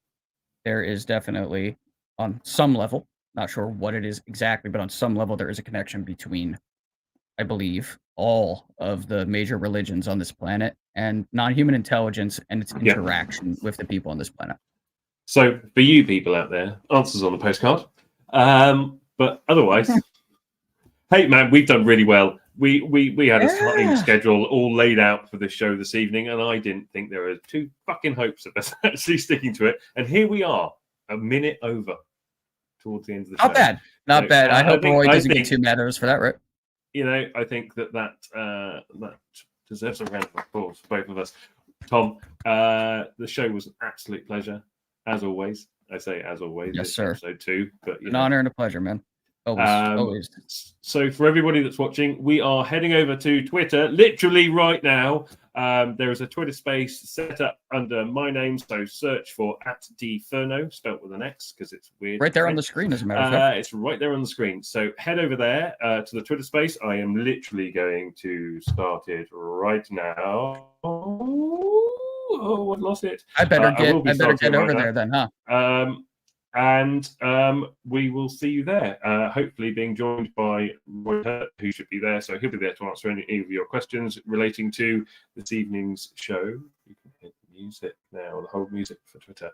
Speaker 2: there is definitely, on some level, not sure what it is exactly, but on some level, there is a connection between, I believe, all of the major religions on this planet and non-human intelligence and its interaction with the people on this planet.
Speaker 1: So for you people out there, answers on the postcard. But otherwise, hey man, we've done really well. We had a time schedule all laid out for this show this evening, and I didn't think there were two fucking hopes of us actually sticking to it. And here we are, a minute over towards the end of the show.
Speaker 2: Not bad. Not bad. I hope Roy doesn't get too mad at us for that, right?
Speaker 1: You know, I think that deserves a round of applause for both of us. Tom, the show was an absolute pleasure, as always. I say as always.
Speaker 2: Yes, sir.
Speaker 1: Episode 2, but
Speaker 2: an honor and a pleasure, man. Always.
Speaker 1: So for everybody that's watching, we are heading over to Twitter literally right now. There is a Twitter space set up under my name, so search for @dferno, spelt with an X because it's weird.
Speaker 2: Right there on the screen, as a matter of fact.
Speaker 1: It's right there on the screen. So head over there to the Twitter space. I am literally going to start it right now. Oh, I've lost it.
Speaker 2: I better get over there then, huh?
Speaker 1: And we will see you there. Hopefully being joined by Roy Herbert, who should be there. So he'll be there to answer any of your questions relating to this evening's show. You can hit music now, the whole music for Twitter.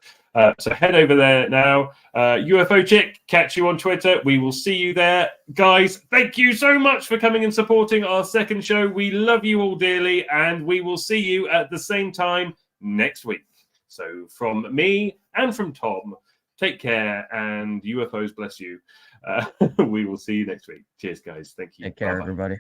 Speaker 1: So head over there now. UFO Chick, catch you on Twitter. We will see you there. Guys, thank you so much for coming and supporting our second show. We love you all dearly, and we will see you at the same time next week. So from me and from Tom, take care, and UFOs bless you. We will see you next week. Cheers, guys. Thank you.
Speaker 2: Take care, everybody.